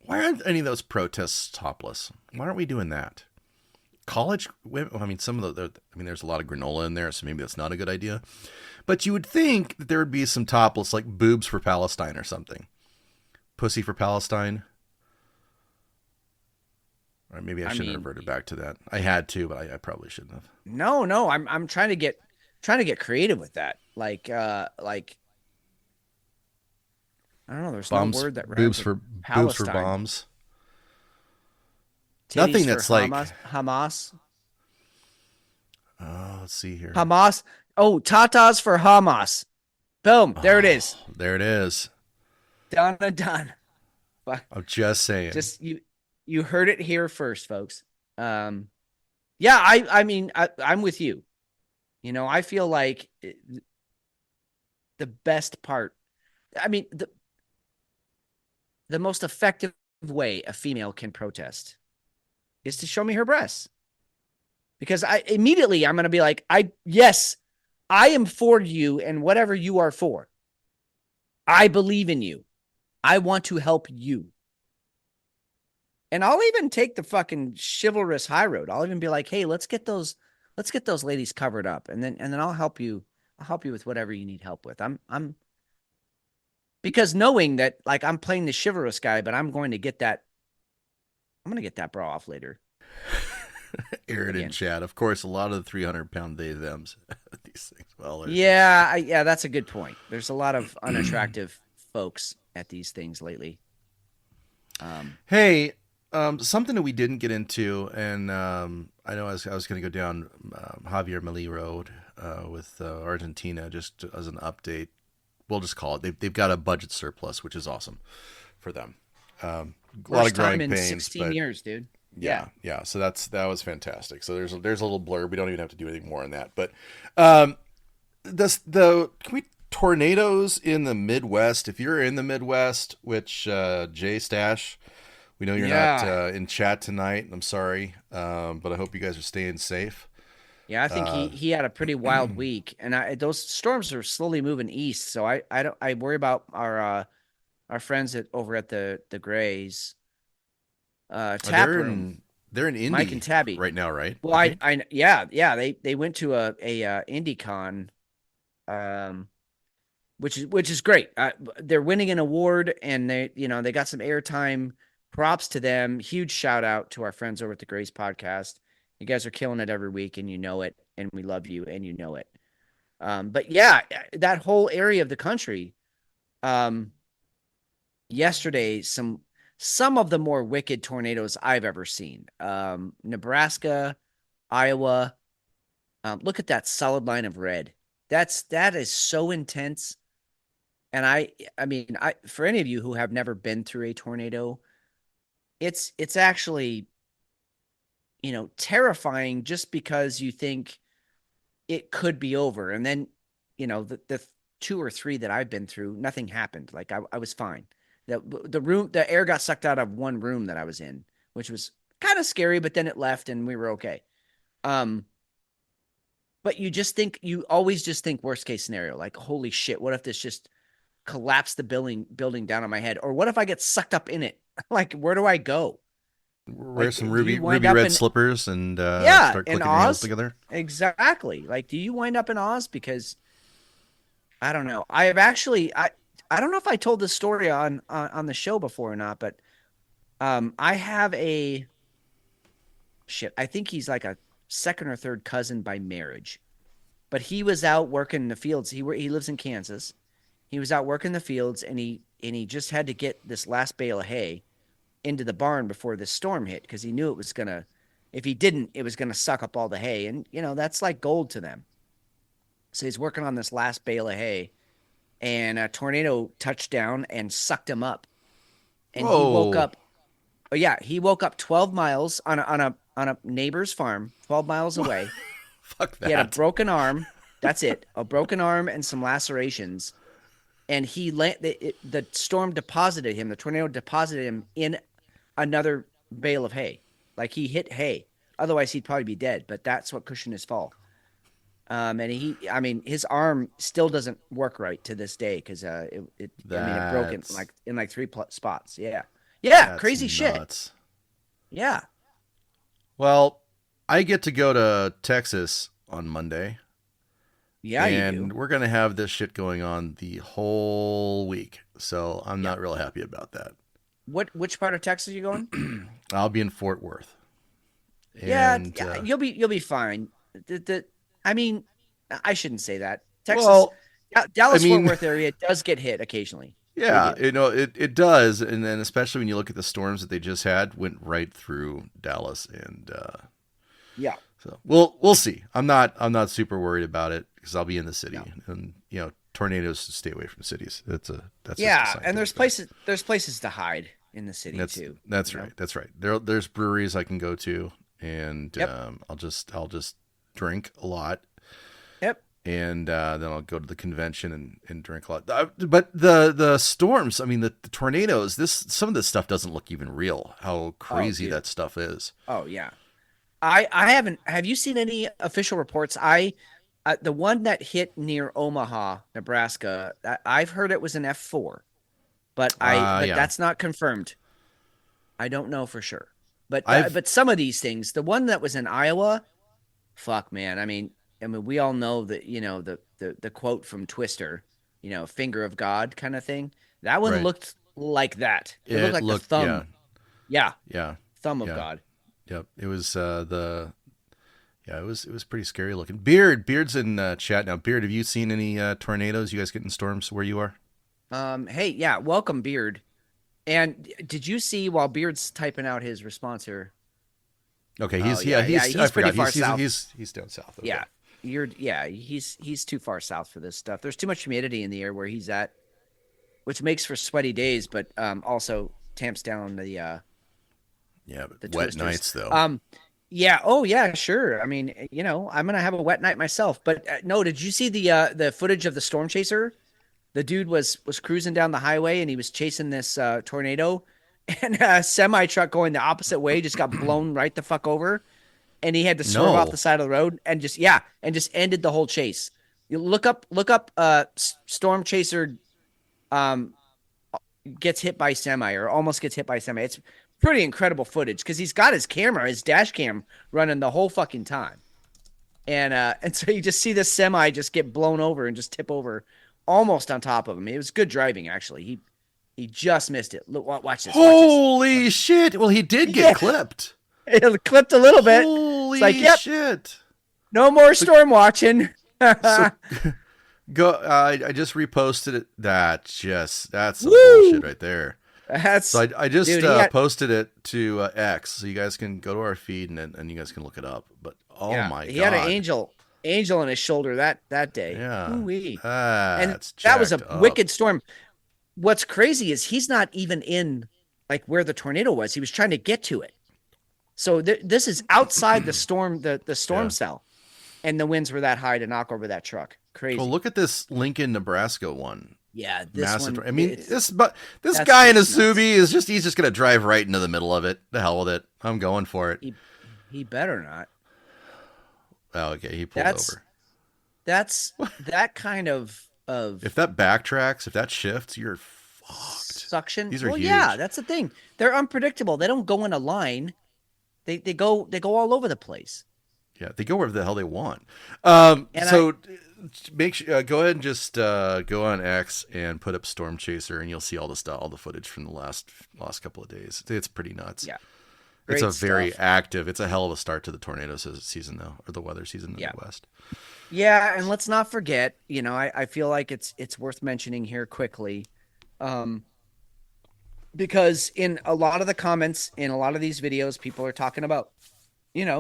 Why aren't any of those protests topless? Why aren't we doing that? college women. I mean, some of I mean, there's a lot of granola in there, so maybe that's not a good idea. But you would think that there would be some topless, like boobs for Palestine or something, pussy for Palestine. Or maybe I shouldn't have reverted back to that. I had to, but I probably shouldn't have. No, I'm trying to get creative with that. Like I don't know. There's Bombs, no word that boobs rhymes with for Palestine. bombs. Titties Nothing for that's like Hamas. let's see here. Hamas. Oh, tatas for Hamas. Boom. There it is. There it is. Done and done. I'm just saying. Just you heard it here first, folks. Yeah, I mean, I'm with you. You know, I feel like the best part, I mean, the most effective way a female can protest is to show me her breasts. Because I'm going to be like, yes, I am for you and whatever you are for. I believe in you. I want to help you. And I'll even take the fucking chivalrous high road. I'll even be like, hey, let's get those ladies covered up. And then I'll help you. I'll help you with whatever you need help with. I'm because knowing that, like, I'm playing the chivalrous guy, but I'm going to get that bra off later. Aaron in chat. Of course, a lot of the 300-pound they thems. These things. Well, yeah, that's a good point. There's a lot of unattractive folks at these things lately. Hey, something that we didn't get into, and I know I was going to go down Javier Milei road with Argentina just as an update. We'll just call it. They've got a budget surplus, which is awesome for them. A lot of growing pains. 16 years, dude. Yeah. So that was fantastic. So there's a little blurb. We don't even have to do anything more on that. But tornadoes in the Midwest? If you're in the Midwest, which Jay Stash, we know you're not in chat tonight. I'm sorry, but I hope you guys are staying safe. Yeah, I think he had a pretty wild week, and those storms are slowly moving east. So I worry about our friends over at the Grays. Tap room. They're in Indy, Mike and Tabby right now, right? Well, they went to a IndyCon, which is great. They're winning an award, and they got some airtime. Props to them. Huge shout out to our friends over at the Grace podcast. You guys are killing it every week, and you know it, and we love you, and you know it. But yeah, that whole area of the country. Yesterday, some of the more wicked tornadoes I've ever seen. Nebraska, Iowa. Look at that solid line of red. That is so intense. And I mean, for any of you who have never been through a tornado, it's actually, terrifying just because you think it could be over. And then, the 2 or 3 that I've been through, nothing happened. Like I was fine. The air got sucked out of one room that I was in, which was kind of scary, but then it left and we were okay. But you always just think worst case scenario, like, holy shit, what if this just collapsed the building down on my head? Or what if I get sucked up in it? Like, where do I go? Wear some ruby red slippers and start clicking your heels together. Exactly. Like, do you wind up in Oz? Because I don't know. I don't know if I told this story on the show before or not, but I have I think he's like a second or third cousin by marriage, but he was out working in the fields. He lives in Kansas. He was out working the fields, and he just had to get this last bale of hay into the barn before this storm hit, because he knew if he didn't, it was gonna suck up all the hay, and that's like gold to them. So he's working on this last bale of hay, and a tornado touched down and sucked him up. And Whoa. He woke up. Oh yeah, he woke up 12 miles on a neighbor's farm, 12 miles away. Fuck that. He had a broken arm. That's it. A broken arm and some lacerations. And the storm deposited him. The tornado deposited him in another bale of hay. Like, he hit hay. Otherwise, he'd probably be dead. But that's what cushioned his fall. And his arm still doesn't work right to this day, because it broke in like 3 spots. Yeah, crazy nuts. Shit. Yeah. Well, I get to go to Texas on Monday. Yeah, you And do. we're going to have this shit going on the whole week. So I'm Yeah. not real happy about that. Which part of Texas are you going? I'll be in Fort Worth. Yeah, And, yeah, you'll be fine. I mean, I shouldn't say that. Texas, well, I Dallas Fort mean, Worth area does get hit occasionally. They yeah, do. it does. And then especially when you look at the storms that they just had, went right through Dallas. And Yeah. so we'll see. I'm not super worried about it because I'll be in the city. Yeah. And, tornadoes stay away from cities. That's just a Yeah, and scientific there's fact. places to hide in the city too. That's you know? right. That's right. There's breweries I can go to, and Yep. I'll just drink a lot, Yep. and then I'll go to the convention and drink a lot. But the storms, I mean the tornadoes, some of this stuff doesn't look even real. How crazy Dude. that stuff is. Oh yeah. I haven't. Have you seen any official reports? The one that hit near Omaha, Nebraska. I've heard it was an F4, but Yeah. that's not confirmed. I don't know for sure. I've But some of these things, the one that was in Iowa, fuck man. I mean we all know that, the quote from Twister, finger of God kind of thing. That one right. looked like that. It looked It like the looked yeah thumb. Yeah, yeah thumb of yeah God. yep. It was it was pretty scary looking. Beard's in chat now. Beard, have you seen any tornadoes? You guys getting storms where you are? Hey, yeah, welcome, Beard. And did you see while Beard's typing out his response here? Okay, Oh yeah, yeah, I he's pretty forgot. far south. He's down south. Okay. Yeah, he's too far south for this stuff. There's too much humidity in the air where he's at, which makes for sweaty days, but also tamps down the Yeah, but the wet twisters. nights though. Yeah, oh yeah, sure. I mean, I'm gonna have a wet night myself. But no, did you see the footage of the storm chaser? The dude was cruising down the highway and he was chasing this tornado, and a semi truck going the opposite way just got blown right the fuck over, and he had to swerve off No. the side of the road and just ended the whole chase. You look up storm chaser um gets hit by semi or almost gets hit by semi. It's pretty incredible footage because he's got his dash cam running the whole fucking time. And so you just see this semi just get blown over and just tip over almost on top of him. It was good driving, actually. He just missed it. Look, watch this. Holy shit! Well, he did get Yeah. clipped. It clipped a little bit. Holy It's like, yep, shit! no more storm watching. So go. I just reposted it. That's some Woo! bullshit right there. That's So I just dude, he had- posted it to X, so you guys can go to our feed and you guys can look it up. But oh yeah, my god, he had an angel on his shoulder that day. Yeah, Ooh-wee. And that's that was a jacked up. wicked storm. What's crazy is he's not even in like where the tornado was. He was trying to get to it. So this is outside the storm, the storm Yeah. cell, and the winds were that high to knock over that truck. Crazy. Well, look at this Lincoln, Nebraska one. Yeah, this Massive. one. I mean, it's- this that's guy in a just nuts. Subi he's just gonna drive right into the middle of it. The hell with it. I'm going for it. he better not. Oh, okay, he pulled That's over. that's that kind of If that backtracks, if that shifts, you're fucked. suction. These are well, yeah, huge. that's the thing. They're unpredictable. They don't go in a line. They go all over the place. Yeah, they go wherever the hell they want. And So make sure go ahead and just go on X and put up Storm Chaser, and you'll see all the stuff, all the footage from the last couple of days. It's pretty nuts. Yeah, It's great a very stuff. active. It's a hell of a start to the tornado season, though, or the weather season in Yeah. the West. Yeah, and let's not forget. I feel like it's worth mentioning here quickly, because in a lot of the comments in a lot of these videos, people are talking about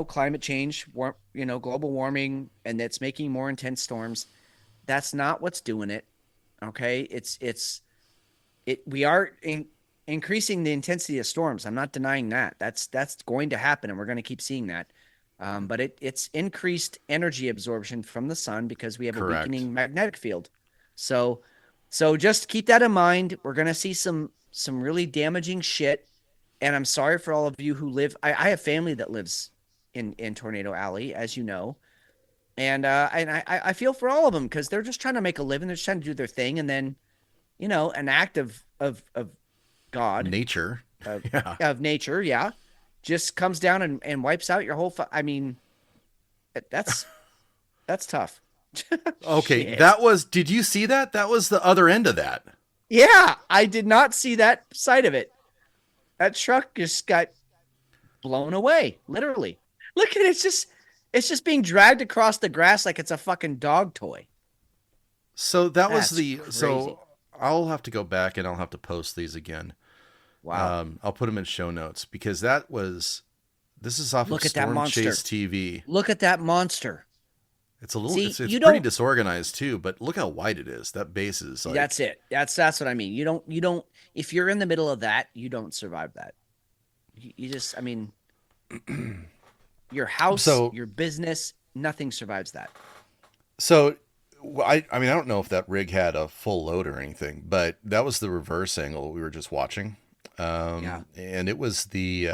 climate change, global warming, and it's making more intense storms. That's not what's doing it. Okay, we are increasing the intensity of storms. I'm not denying that. That's going to happen, and we're going to keep seeing that. But it's increased energy absorption from the sun because we have a Correct. weakening magnetic field. So just keep that in mind. We're going to see some really damaging shit. And I'm sorry for all of you who live. I have family that lives in Tornado Alley, as you know. And I feel for all of them because they're just trying to make a living. They're just trying to do their thing. And then, an act of God, Nature. of, Yeah. of nature, yeah, just comes down and wipes out your whole. I mean, that's tough. Okay, Shit. that was. Did you see that? That was the other end of that. Yeah, I did not see that side of it. That truck just got blown away, literally. Look at it, it's just being dragged across the grass like it's a fucking dog toy. So that was That's the. crazy. So I'll have to go back and I'll have to post these again. Wow. I'll put them in show notes because that was. This is off Look of at that Storm monster. Chase TV. Look at that monster. It's a little. See, It's you pretty don't. disorganized too, but look how wide it is. That base is like. That's it. That's what I mean. You don't. If you're in the middle of that, you don't survive that. You just. I mean, your house, So your business, nothing survives that. So, I mean, I don't know if that rig had a full load or anything, but that was the reverse angle we were just watching. Yeah. And it was the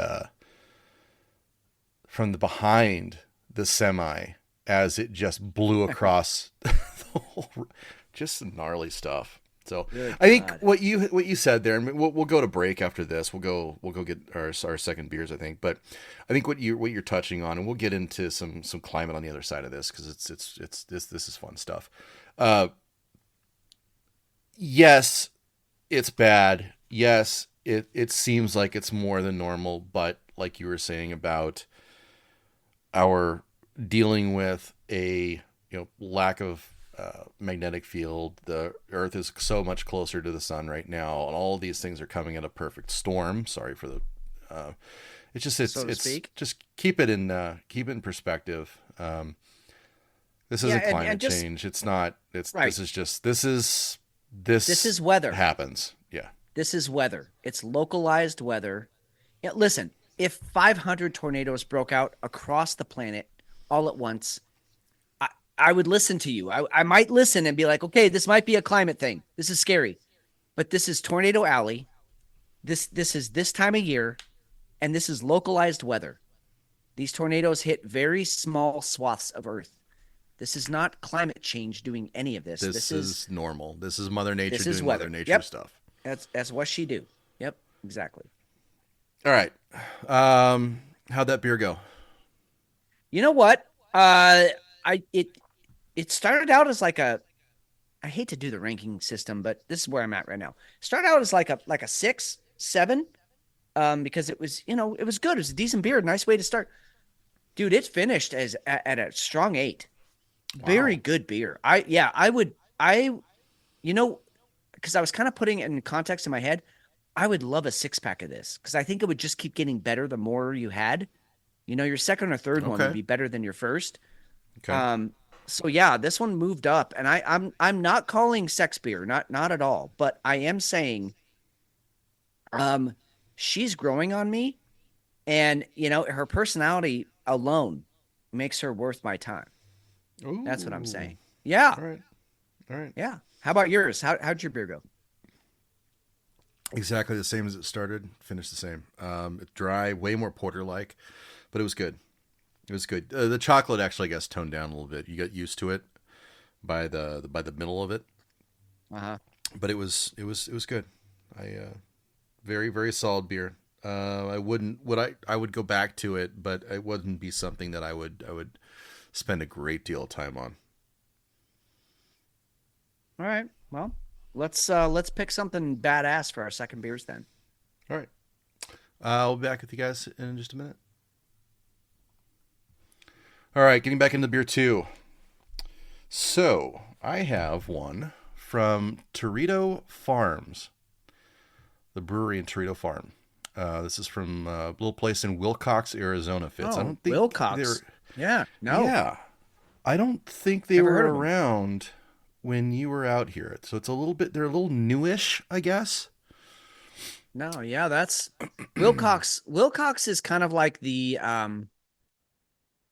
from the behind the semi as it just blew across the whole, just some gnarly stuff. So Good I think God. what you said there, and we'll go to break after this. We'll go get our second beers, I think. But I think what you're touching on, and we'll get into some climate on the other side of this because this is fun stuff. Yes, it's bad. Yes, it seems like it's more than normal, but like you were saying about our dealing with a lack of magnetic field. The Earth is so much closer to the sun right now, and all these things are coming at a perfect storm. Sorry for the. It's just So to speak. just keep it in perspective. This isn't Yeah, climate and just change. It's not. It's right. this is weather. happens. Yeah. This is weather. It's localized weather. Yeah, listen, if 500 tornadoes broke out across the planet all at once, I would listen to you. I might listen and be like, okay, this might be a climate thing. This is scary. But this is Tornado Alley. This is this time of year, and this is localized weather. These tornadoes hit very small swaths of Earth. This is not climate change doing any of this. This is normal. This is Mother Nature this is doing weather. Mother Nature Yep. stuff. That's what she do. Yep, exactly. All right. How'd that beer go? You know what? It started out as like a, I hate to do the ranking system, but this is where I'm at right now. Started out as like a 6, 7, because it was it was good. It was a decent beer, nice way to start. Dude, it finished at a strong 8. Very good beer. Because I was kind of putting it in context in my head. I would love a 6-pack of this because I think it would just keep getting better the more you had. Your second or third one would be better than your first. Okay. So yeah, this one moved up, and I'm not calling sex beer, not at all, but I am saying, she's growing on me, and her personality alone makes her worth my time. Ooh. That's what I'm saying. Yeah. All right. Yeah. How about yours? How'd your beer go? Exactly the same as it started. Finished the same. Dry, way more porter like, but it was good. It was good. The chocolate actually, I guess, toned down a little bit. You got used to it by the middle of it. But it was good. Very, very solid beer. I would go back to it, but it wouldn't be something that I would spend a great deal of time on. All right. Well, let's pick something badass for our second beers then. All right. I'll be back with you guys in just a minute. All right, getting back into beer 2. So I have one from Torito Farms, the brewery in Torito Farm. This is from a little place in Wilcox, Arizona. Fitz. I don't think Wilcox. Yeah. No. Yeah. I don't think they Never were heard of 'em. around when you were out here. So it's a little bit. They're a little newish, I guess. No. Yeah. That's Wilcox. Wilcox is kind of like the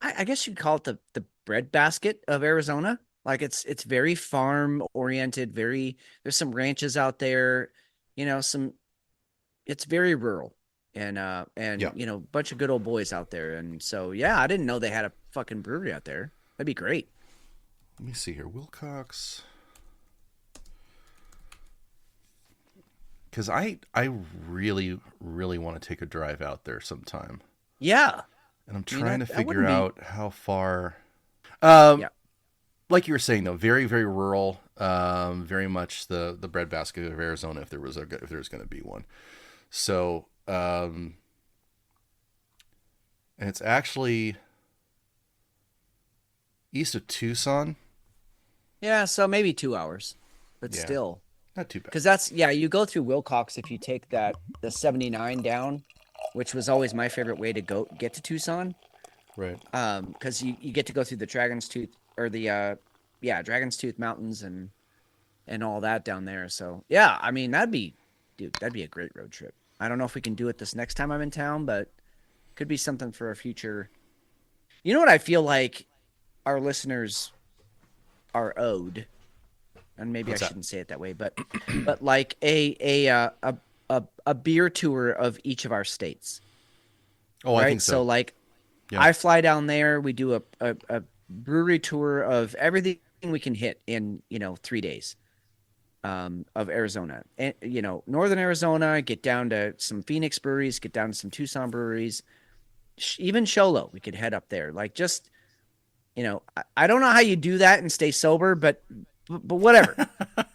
I guess you'd call it the breadbasket of Arizona. Like it's very farm oriented. There's some ranches out there. It's very rural, and Yeah. bunch of good old boys out there. And so yeah, I didn't know they had a fucking brewery out there. That'd be great. Let me see here. Wilcox. Because I really, really want to take a drive out there sometime. Yeah. And I'm I mean, trying to that figure wouldn't be. out how far. Um, Yeah. like you were saying though, very very rural. Very much the breadbasket of Arizona if there was going to be one. So, and it's actually east of Tucson. Yeah. So maybe 2 hours, but Yeah, still. not too bad. Because that's, yeah, you go through Wilcox if you take the 79 down, which was always my favorite way to get to Tucson. Right. Because you get to go through the Dragon's Tooth or yeah, Dragon's Tooth Mountains and all that down there. So yeah, I mean that'd be a great road trip. I don't know if we can do it this next time I'm in town, but could be something for a future. You know what I feel like our listeners are owed, and maybe I What's that? shouldn't say it that way, but like a beer tour of each of our states, Oh, I right? think So so. like Yeah. I fly down there, we do a brewery tour of everything we can hit in 3 days of Arizona, and northern Arizona, get down to some Phoenix breweries, get down to some Tucson breweries, even Sholo, we could head up there. Like just I don't know how you do that and stay sober, but whatever.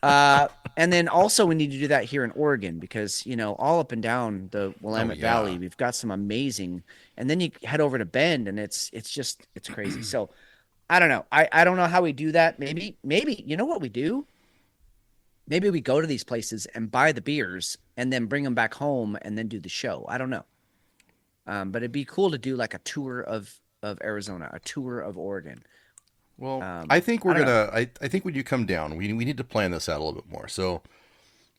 Uh, and then also we need to do that here in Oregon because all up and down the Oh Willamette yeah. Valley, we've got some amazing. And then you head over to Bend, and it's crazy. So I don't know. I don't know how we do that. Maybe you know what we do? Maybe we go to these places and buy the beers and then bring them back home and then do the show. I don't know. But it'd be cool to do like a tour of Arizona, a tour of Oregon. Well, I think I we're don't know. gonna. I think when you come down, we need to plan this out a little bit more. So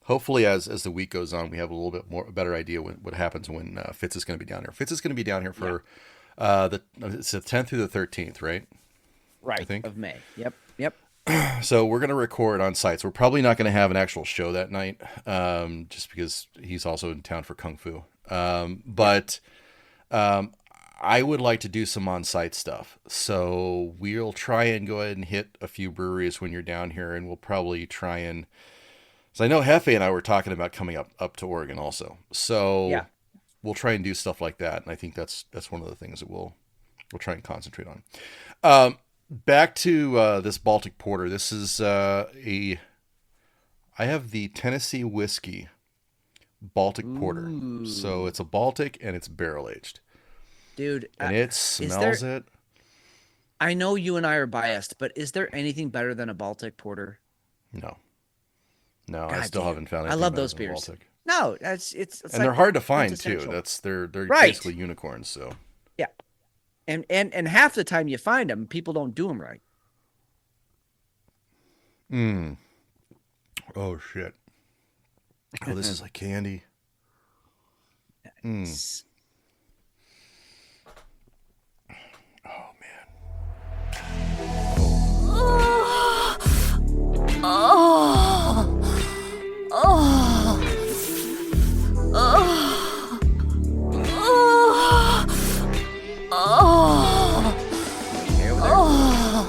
hopefully, as the week goes on, we have a little bit more a better idea what happens when Fitz is going to be down here. Fitz is going to be down here Yeah. for it's the 10th through the 13th, right? I Right. think. Of May. Yep. Yep. So we're going to record on site. So we're probably not going to have an actual show that night, just because he's also in town for Kung Fu. But um, I would like to do some on-site stuff. So we'll try and go ahead and hit a few breweries when you're down here, and we'll probably try and. So I know Hefe and I were talking about coming up to Oregon also. So Yeah. we'll try and do stuff like that, and I think that's one of the things that we'll try and concentrate on. Back to this Baltic Porter. This is I have the Tennessee Whiskey Baltic Porter. So Ooh. it's a Baltic and it's barrel aged. Dude, And it is there smells it. I know you and I are biased, but is there anything better than a Baltic Porter? No. No, I God still damn. haven't found I anything love better those than a beers. Baltic. No, it's And they're like hard to find too. quintessential. They're Right. basically unicorns, so. Yeah. And half the time you find them, people don't do them right. Mm. Oh shit. Oh, this is like candy. Mm. It's- Oh man. Okay, over there.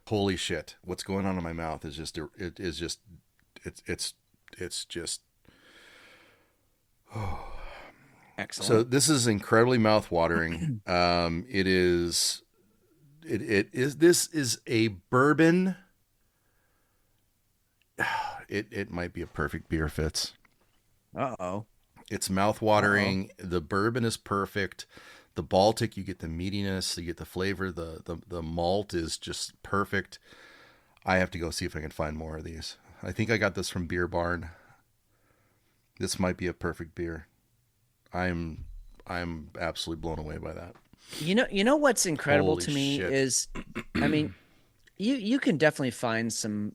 Holy shit. What's going on in my mouth is just it is just it's just so Excellent. this is incredibly mouth-watering. It is it is this is a bourbon. It might be a perfect beer, Fitz. Uh-oh. It's Uh-oh. mouth-watering. The bourbon is perfect. The Baltic, you get the meatiness, you get the flavor. The malt is just perfect. I have to go see if I can find more of these. I think I got this from Beer Barn. This might be a perfect beer. I'm absolutely blown away by that. You know what's incredible Holy to me shit. is, I mean, you can definitely find some,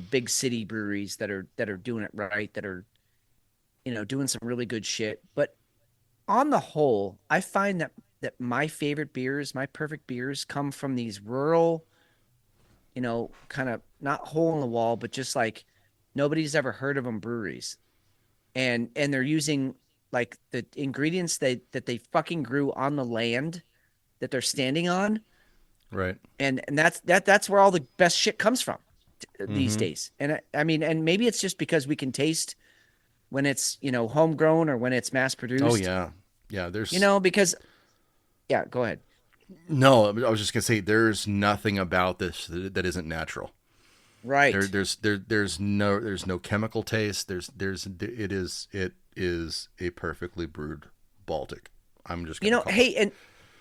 big city breweries that are doing it right, that are, doing some really good shit. But on the whole, I find that my favorite beers, my perfect beers, come from these rural, kind of not hole in the wall, but just like nobody's ever heard of them breweries. And they're using like the ingredients that they fucking grew on the land that they're standing on, Right. and that's where all the best shit comes from. these Mm-hmm. days. And I mean, and maybe it's just because we can taste when it's, homegrown or when it's mass Oh produced, yeah, yeah. There's because yeah, go ahead. no. I was just gonna say there's nothing about this that isn't natural. Right. There's no chemical taste. It is a perfectly brewed Baltic. I'm just gonna call it. Hey,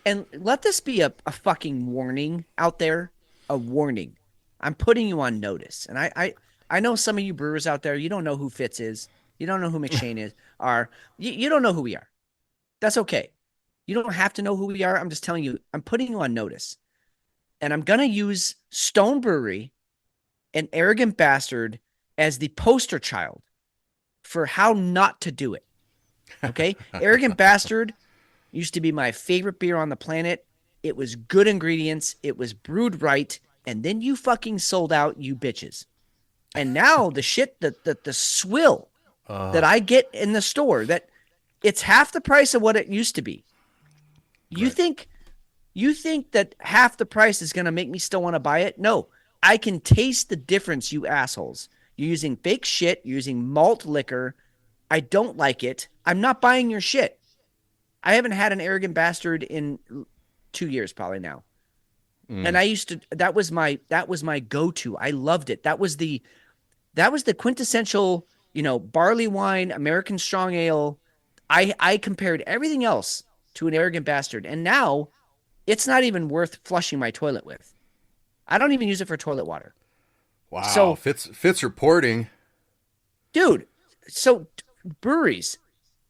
and let this be a fucking warning out there, a warning. I'm putting you on notice. And I know some of you brewers out there, you don't know who Fitz is. You don't know who McShane is, are. You don't know who we are. That's okay. You don't have to know who we are. I'm just telling you, I'm putting you on notice. And I'm going to use Stone Brewery, an arrogant bastard, as the poster child for how not to do it. Okay? Arrogant bastard used to be my favorite beer on the planet. It was good ingredients, it was brewed right, and then you fucking sold out, you bitches. And now the shit that the swill that I get in the store, that it's half the price of what it used to be. You Right. think that half the price is going to make me still want to buy it? No. I can taste the difference, you assholes. You're using fake shit, you're using malt liquor. I don't like it. I'm not buying your shit. I haven't had an arrogant bastard in 2 years probably now. And Mm. I used to that was my go-to. I loved it. That was the quintessential, barley wine, American strong ale. I compared everything else to an arrogant bastard. And now it's not even worth flushing my toilet with. I don't even use it for toilet water. Wow. So, Fitz reporting. dude, so breweries,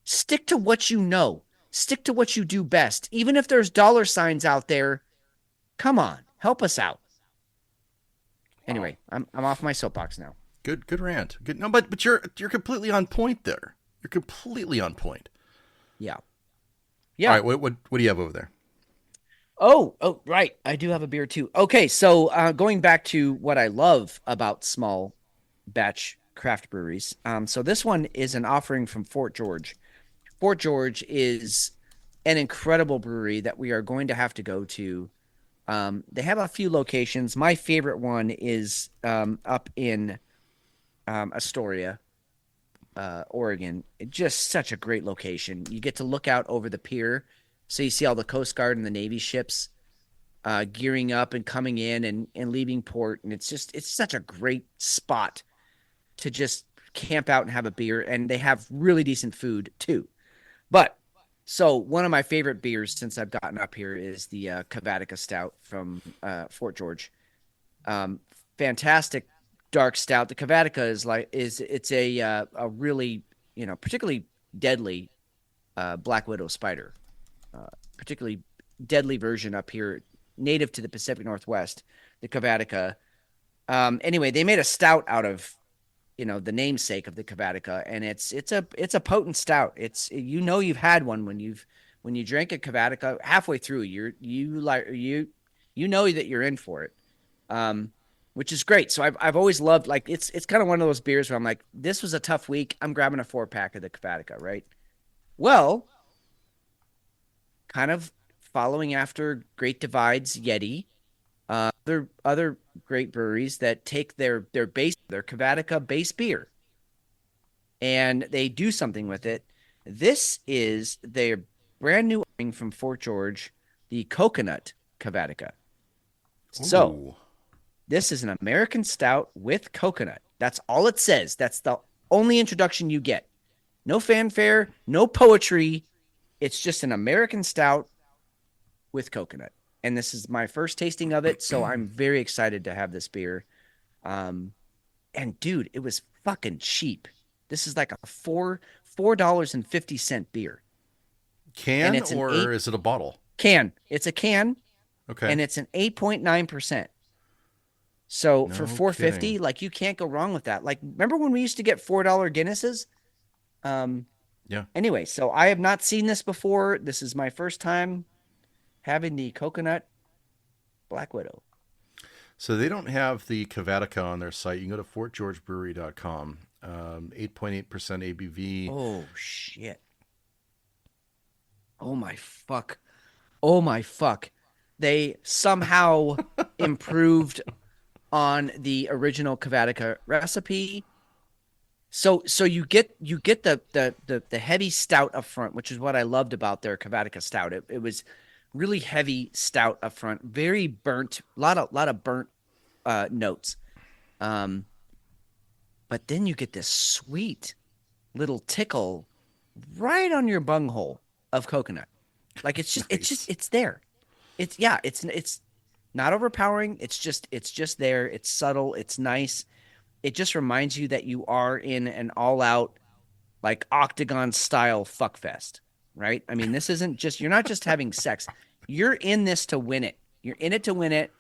stick to what you know. Stick to what you do best. Even if there's dollar signs out there, come on, help us out. Wow. Anyway, I'm off my soapbox now. Good rant. Good. No, but you're completely on point there. You're completely on point. Yeah. All Yeah. right. What do you have over there? Oh, right. I do have a beer too. Okay, so going back to what I love about small batch craft breweries. So this one is an offering from Fort George. Fort George is an incredible brewery that we are going to have to go to. They have a few locations. My favorite one is up in Astoria, Oregon. Just such a great location. You get to look out over the pier, so you see all the Coast Guard and the Navy ships gearing up and coming in and leaving port, and it's such a great spot to just camp out and have a beer. And they have really decent food too. But so one of my favorite beers since I've gotten up here is the Cavatica Stout from Fort George. Um, Fantastic dark stout. The Cavatica it's a really, particularly deadly Black Widow spider, particularly deadly version up here, native to the Pacific Northwest. The Cavatica. Anyway, they made a stout out of the namesake of the Cavatica, and it's a potent stout. You've had one when you drink a Cavatica halfway through, you know that you're in for it. Which is great. So I've always loved, like, it's kind of one of those beers where I'm like, this was a tough week, I'm grabbing a 4-pack of the Cavatica, right? Well, kind of following after Great Divides, Yeti, other great breweries that take their Cavatica base beer and they do something with it. This is their brand new thing from Fort George, the coconut Cavatica. So Ooh. this is an American stout with coconut. That's all it says. That's the only introduction you get. No fanfare, no poetry. It's just an American stout with coconut. And this is my first tasting of it, so I'm very excited to have this beer. And dude, it was fucking cheap. This is like a $4.50 beer. And Can it's an or eight is it a bottle? can. It's a can, Okay. and it's an 8.9%. So for No 450, kidding. like, you can't go wrong with that. Like, remember when we used to get $4 Guinnesses? Um Yeah. anyway, so I have not seen this before. This is my first time having the coconut Black Widow. So they don't have the Cavatica on their site. You can go to fortgeorgebrewery.com. 8.8% ABV. Oh shit. Oh my fuck. Oh my fuck. They somehow improved on the original Cavatica recipe. So you get the heavy stout up front, which is what I loved about their Cavatica stout. It was really heavy stout up front, very burnt, a lot of burnt notes. But then you get this sweet little tickle right on your bunghole of coconut. Like it's there. It's not overpowering. It's just there. It's subtle. It's nice. It just reminds you that you are in an all-out, like, octagon style fuck fest, right? I mean, this isn't just, you're not just having sex. You're in this to win it. You're in it to win it.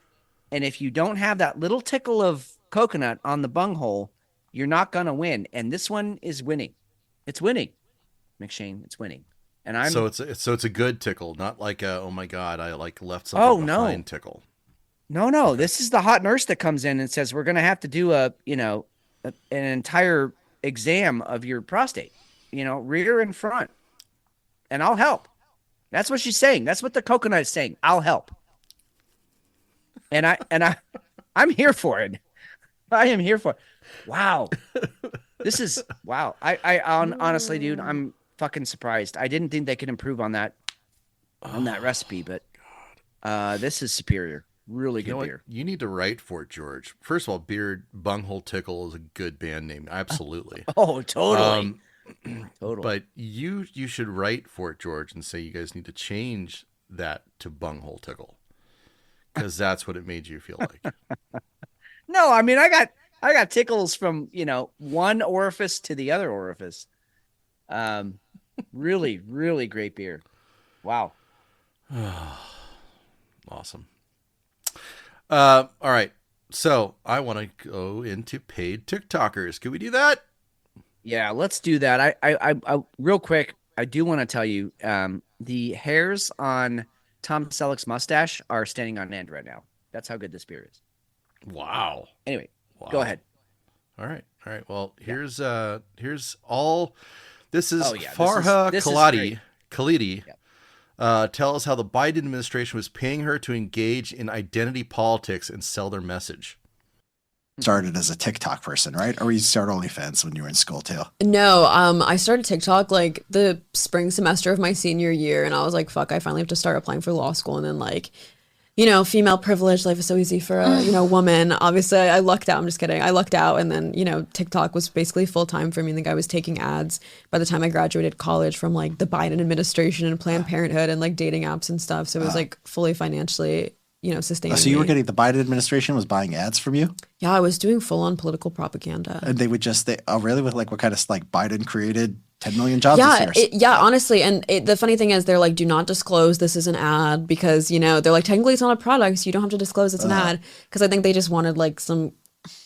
And if you don't have that little tickle of coconut on the bunghole, you're not gonna win. And this one is winning. It's winning, McShane. It's winning. And I'm so it's a good tickle, not like a, oh my god, I like left something behind tickle. No. Okay. This is the hot nurse that comes in and says, we're going to have to do an entire exam of your prostate, rear and front, and I'll help. That's what she's saying. That's what the coconut is saying. I'll help. I'm here for it. I am here for it. Wow. Wow. Honestly, dude, I'm fucking surprised. I didn't think they could improve on that recipe, but this is superior. Really good beer. You need to write for it, George. First of all, Beard Bunghole Tickle is a good band name. Absolutely. Oh, totally. Totally. But you should write for it, George, and say you guys need to change that to Bunghole Tickle, because that's what it made you feel like. No, I mean, I got tickles from one orifice to the other orifice. Really, really great beer. Wow. Awesome. All right. So I want to go into paid TikTokers. Can we do that? Yeah, let's do that. I real quick, I do want to tell you, the hairs on Tom Selleck's mustache are standing on end right now. That's how good this beer is. Wow. Anyway, Go ahead. All right. Well, here's all. This is Farha Khalidi. Tell us how the Biden administration was paying her to engage in identity politics and sell their message. Started as a TikTok person, right? Or you started OnlyFans when you were in school too? No, I started TikTok like the spring semester of my senior year, and I was like, fuck, I finally have to start applying for law school. And then like, female privilege, life is so easy for a, woman. Obviously, I lucked out. I'm just kidding. I lucked out. And then, TikTok was basically full time for me. I think I was taking ads by the time I graduated college from like the Biden administration and Planned Parenthood and like dating apps and stuff. So it was like fully financially, sustaining. So you were getting, the Biden administration was buying ads from you? Yeah, I was doing full on political propaganda. And they would really with like what kind of like Biden created 10 million jobs this year. Honestly. And the funny thing is they're like, do not disclose this is an ad because, they're like, technically it's not a product. So you don't have to disclose it's an ad. Because I think they just wanted like some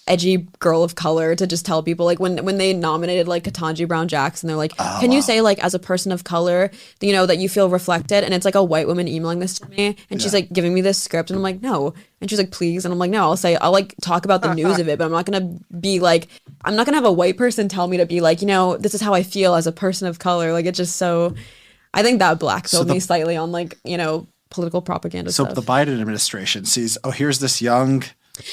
edgy girl of color to just tell people, like when they nominated like Ketanji Brown Jackson, they're like, can you say like as a person of color, that you feel reflected? And it's like a white woman emailing this to me, and she's like giving me this script, and I'm like, no. And she's like, please. And I'm like, no, I'll like talk about the news of it, but I'm not gonna be like, I'm not gonna have a white person tell me to be like, this is how I feel as a person of color. Like it's just so, I think that blackpilled me slightly on like, political propaganda stuff. So the Biden administration sees, here's this young,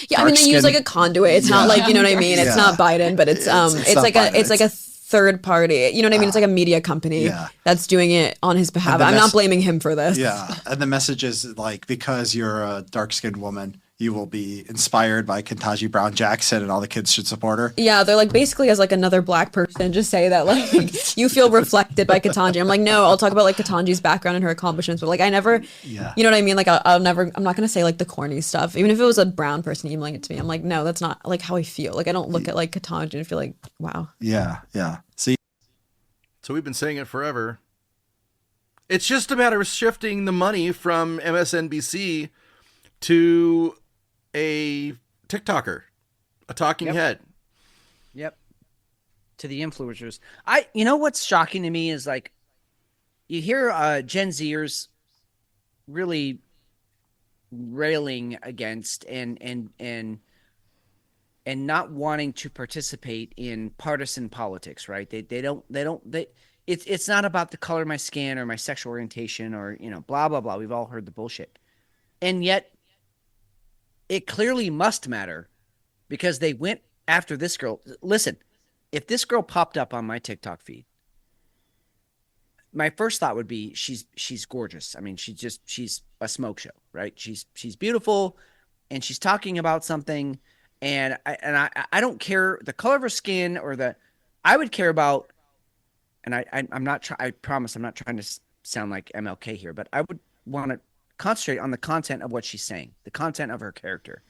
yeah, I mean they use like a conduit. It's not like, you know what I mean? It's not Biden, but it's like a third party. You know what I mean? It's like a media company that's doing it on his behalf. I'm not blaming him for this. Yeah. And the message is like, because you're a dark-skinned woman, you will be inspired by Ketanji Brown Jackson and all the kids should support her. Yeah, they're like, basically as like another black person, just say that like you feel reflected by Ketanji. I'm like, no, I'll talk about like Ketanji's background and her accomplishments, but like I never, you know what I mean? Like I'm not going to say like the corny stuff. Even if it was a brown person emailing it to me, I'm like, no, that's not like how I feel. Like I don't look at like Ketanji and feel like, wow. Yeah. See? So we've been saying it forever. It's just a matter of shifting the money from MSNBC to a TikToker, a talking head. Yep. To the influencers. What's shocking to me is like, you hear Gen Zers really railing against and not wanting to participate in partisan politics, right? It's not about the color of my skin or my sexual orientation or, blah, blah, blah. We've all heard the bullshit. And yet it clearly must matter because they went after this girl. Listen, if this girl popped up on my TikTok feed, my first thought would be she's gorgeous. I mean, she's a smoke show, right? She's beautiful, and she's talking about something, and I don't care the color of her skin I would care about, and I'm not I promise I'm not trying to sound like MLK here, but I would want to concentrate on the content of what she's saying, the content of her character,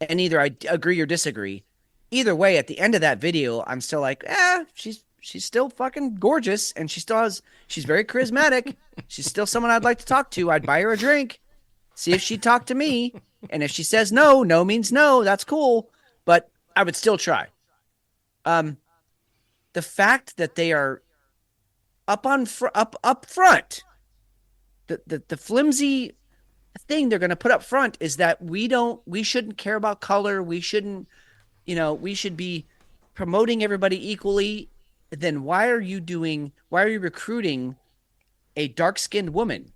and either I agree or disagree. Either way, at the end of that video, I'm still like, she's still fucking gorgeous, and she's very charismatic. She's still someone I'd like to talk to. I'd buy her a drink, see if she'd talk to me. And if she says no means no, that's cool. But I would still try. The fact that they are up front, the flimsy thing they're going to put up front is that we shouldn't care about color. We shouldn't, we should be promoting everybody equally. Then why are you recruiting a dark-skinned woman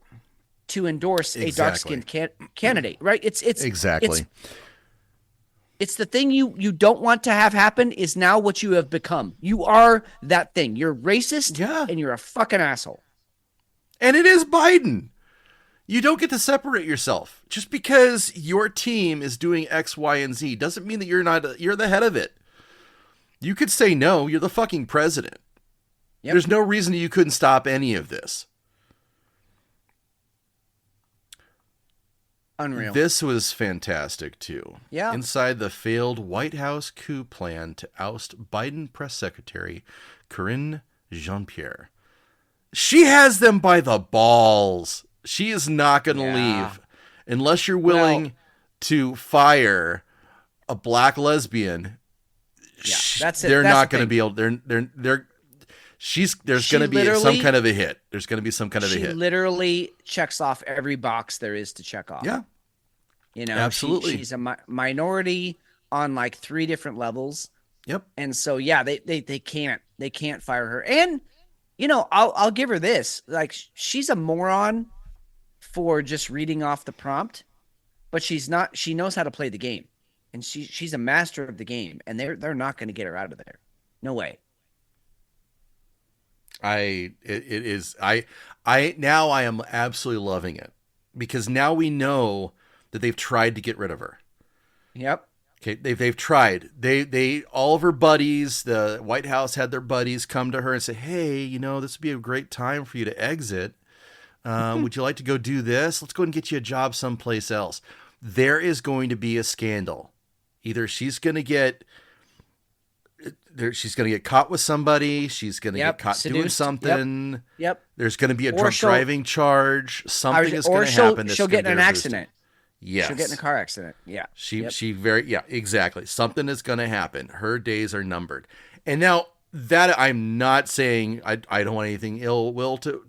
to endorse a dark-skinned candidate, right? It's exactly. It's the thing you don't want to have happen is now what you have become. You are that thing. You're racist, and you're a fucking asshole. And it is Biden. You don't get to separate yourself. Just because your team is doing X, Y, and Z doesn't mean that you're the head of it. You could say no. You're the fucking president. Yep. There's no reason you couldn't stop any of this. Unreal. This was fantastic, too. Yeah. Inside the failed White House coup plan to oust Biden press secretary Karine Jean-Pierre. She has them by the balls. She is not going to leave unless you're willing to fire a black lesbian. Yeah, that's it. They're that's not the going to be able. There's going to be some kind of a hit. There's going to be some kind of a hit. She literally checks off every box there is to check off. Yeah, absolutely. She's a minority on like 3 different levels. Yep. And so they can't fire her. And I'll give her this. Like, she's a moron for just reading off the prompt, but she's not. She knows how to play the game. And she's a master of the game, and they're not going to get her out of there. No way. I am absolutely loving it, because now we know that they've tried to get rid of her. Yep. Okay, they've tried. They all of her buddies, the White House had their buddies come to her and say, "Hey, this would be a great time for you to exit. Would you like to go do this? Let's go and get you a job someplace else." There is going to be a scandal. Either she's going to get caught with somebody. She's going to get caught doing something. Yep. There's going to be a drunk driving charge. Something is going to happen. She'll get in an accident. Yes. She'll get in a car accident. Yeah. Exactly. Something is going to happen. Her days are numbered. And now that I'm not saying I don't want anything ill will to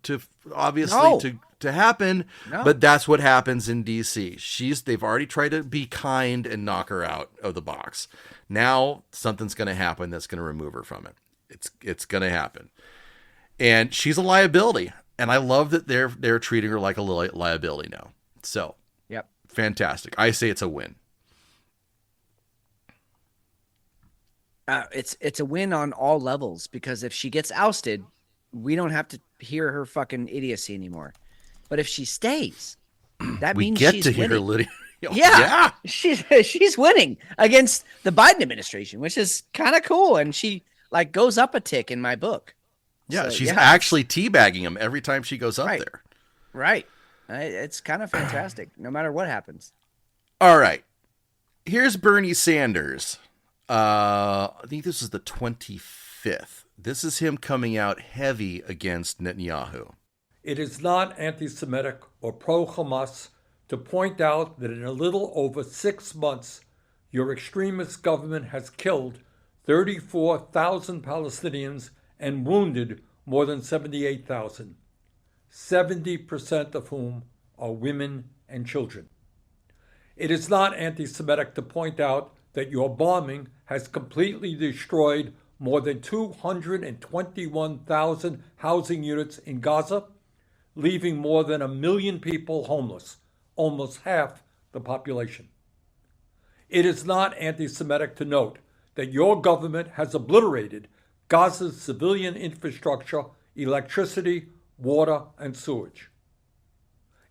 obviously to happen, but that's what happens in DC. They've already tried to be kind and knock her out of the box. Now something's going to happen that's going to remove her from it. It's going to happen. And she's a liability, and I love that they're treating her like a liability now. So, fantastic. I say it's a win. It's a win on all levels, because if she gets ousted, we don't have to hear her fucking idiocy anymore. But if she stays, that means she's winning. We get to hear Lydia. Yeah. She's winning against the Biden administration, which is kind of cool, and she goes up a tick in my book. Yeah, so, she's actually teabagging him every time she goes up there. Right. It's kind of fantastic, no matter what happens. All right. Here's Bernie Sanders. I think this is the 25th. This is him coming out heavy against Netanyahu. It is not anti-Semitic or pro-Hamas to point out that in a little over 6 months, your extremist government has killed 34,000 Palestinians and wounded more than 78,000, 70% of whom are women and children. It is not anti-Semitic to point out that your bombing has completely destroyed more than 221,000 housing units in Gaza, leaving more than 1 million people homeless, almost half the population. It is not anti-Semitic to note that your government has obliterated Gaza's civilian infrastructure, electricity, water, and sewage.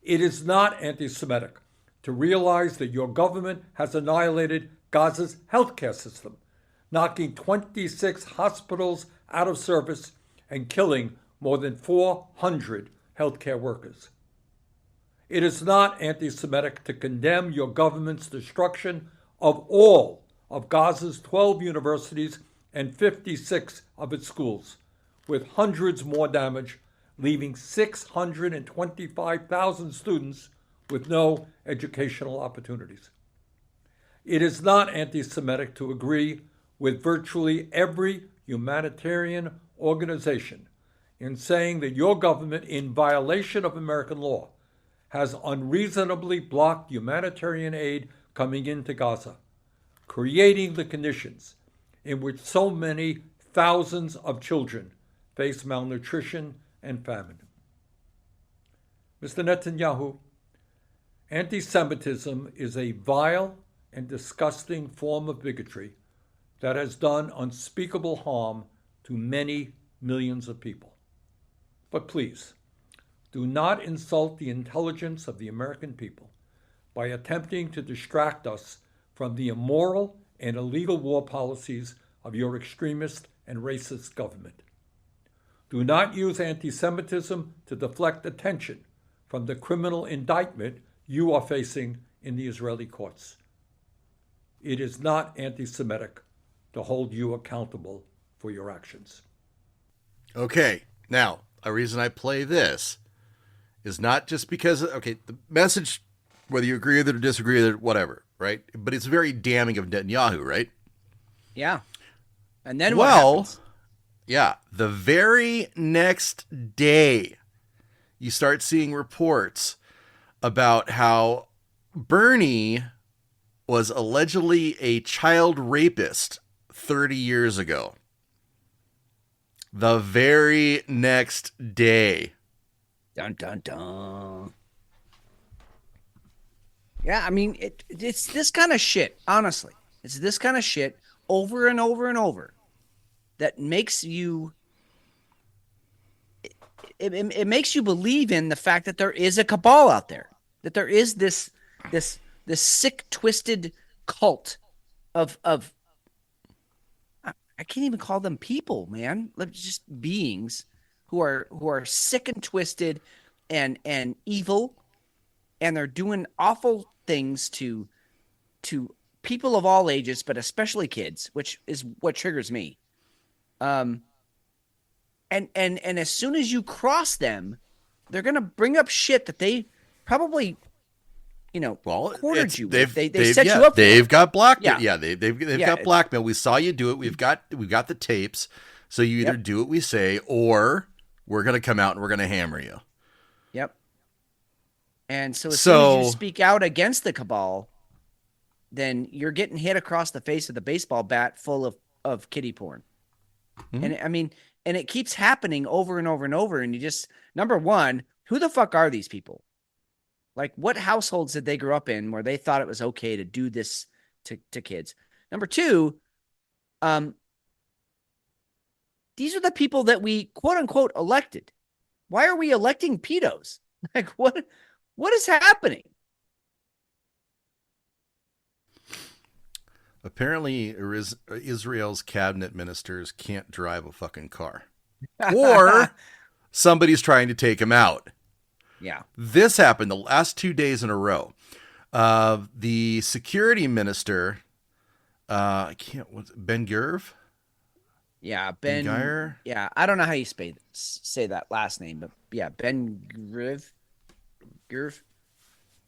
It is not anti-Semitic to realize that your government has annihilated Gaza's healthcare system, knocking 26 hospitals out of service and killing more than 400 healthcare workers. It is not anti-Semitic to condemn your government's destruction of all of Gaza's 12 universities and 56 of its schools, with hundreds more damaged, leaving 625,000 students with no educational opportunities. It is not anti-Semitic to agree with virtually every humanitarian organization in saying that your government, in violation of American law, has unreasonably blocked humanitarian aid coming into Gaza, creating the conditions in which so many thousands of children face malnutrition and famine. Mr. Netanyahu, anti-Semitism is a vile and disgusting form of bigotry that has done unspeakable harm to many millions of people. But please, do not insult the intelligence of the American people by attempting to distract us from the immoral and illegal war policies of your extremist and racist government. Do not use anti-Semitism to deflect attention from the criminal indictment you are facing in the Israeli courts. It is not anti-Semitic to hold you accountable for your actions. Okay, now, a reason I play this is not just because, okay, the message, whether you agree with it or disagree with it, whatever, right? But it's very damning of Netanyahu, right? Yeah. And then what happens? Yeah, the very next day, you start seeing reports about how Bernie was allegedly a child rapist 30 years ago. The very next day. Dun, dun, dun. Yeah, I mean, it's this kind of shit, honestly. It's this kind of shit over and over and over that makes you... It makes you believe in the fact that there is a cabal out there, that there is this sick, twisted cult of I can't even call them people, man. Just beings who are sick and twisted and evil, and they're doing awful things to people of all ages, but especially kids, which is what triggers me. And as soon as you cross them, they're gonna bring up shit that they probably, cornered you with. They set you up. They've got blackmail. Yeah, they've got blackmail. We saw you do it. We've got the tapes. So you either do what we say, or we're gonna come out and we're gonna hammer you. Yep. And so as soon as you speak out against the cabal, then you're getting hit across the face with a baseball bat full of kiddie porn. Mm-hmm. And I mean, and it keeps happening over and over and over. And you just, number one, who the fuck are these people? Like, what households did they grow up in where they thought it was okay to do this to kids? Number two, these are the people that we quote unquote elected. Why are we electing pedos? Like, what is happening? Apparently, Israel's cabinet ministers can't drive a fucking car. Or somebody's trying to take him out. Yeah. This happened the last 2 days in a row. The security minister, Ben Gurv? Yeah, Ben Geir? Yeah, I don't know how you say that last name, but yeah, Ben Gurv.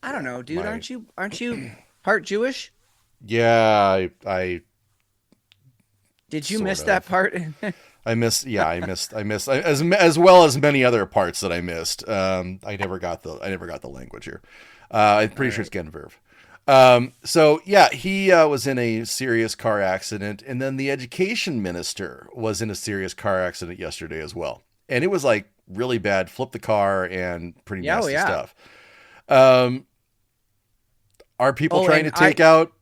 I don't know, dude. Aren't you part Jewish? Yeah, I did you miss that part? I missed as well as many other parts that I missed. I never got the language here. I'm pretty sure it's Genverv. So yeah, he was in a serious car accident, and then the education minister was in a serious car accident yesterday as well. And it was like really bad, flipped the car and pretty nasty stuff. Are people trying to take out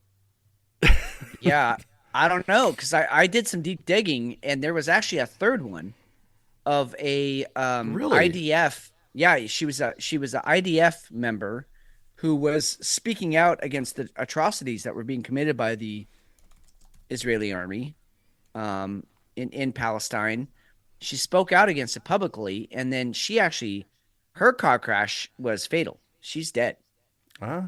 Yeah, I don't know because I did some deep digging and there was actually a third one of a Really? IDF. Yeah, she was a IDF member who was speaking out against the atrocities that were being committed by the Israeli army in Palestine. She spoke out against it publicly, and then her car crash was fatal. She's dead. Huh?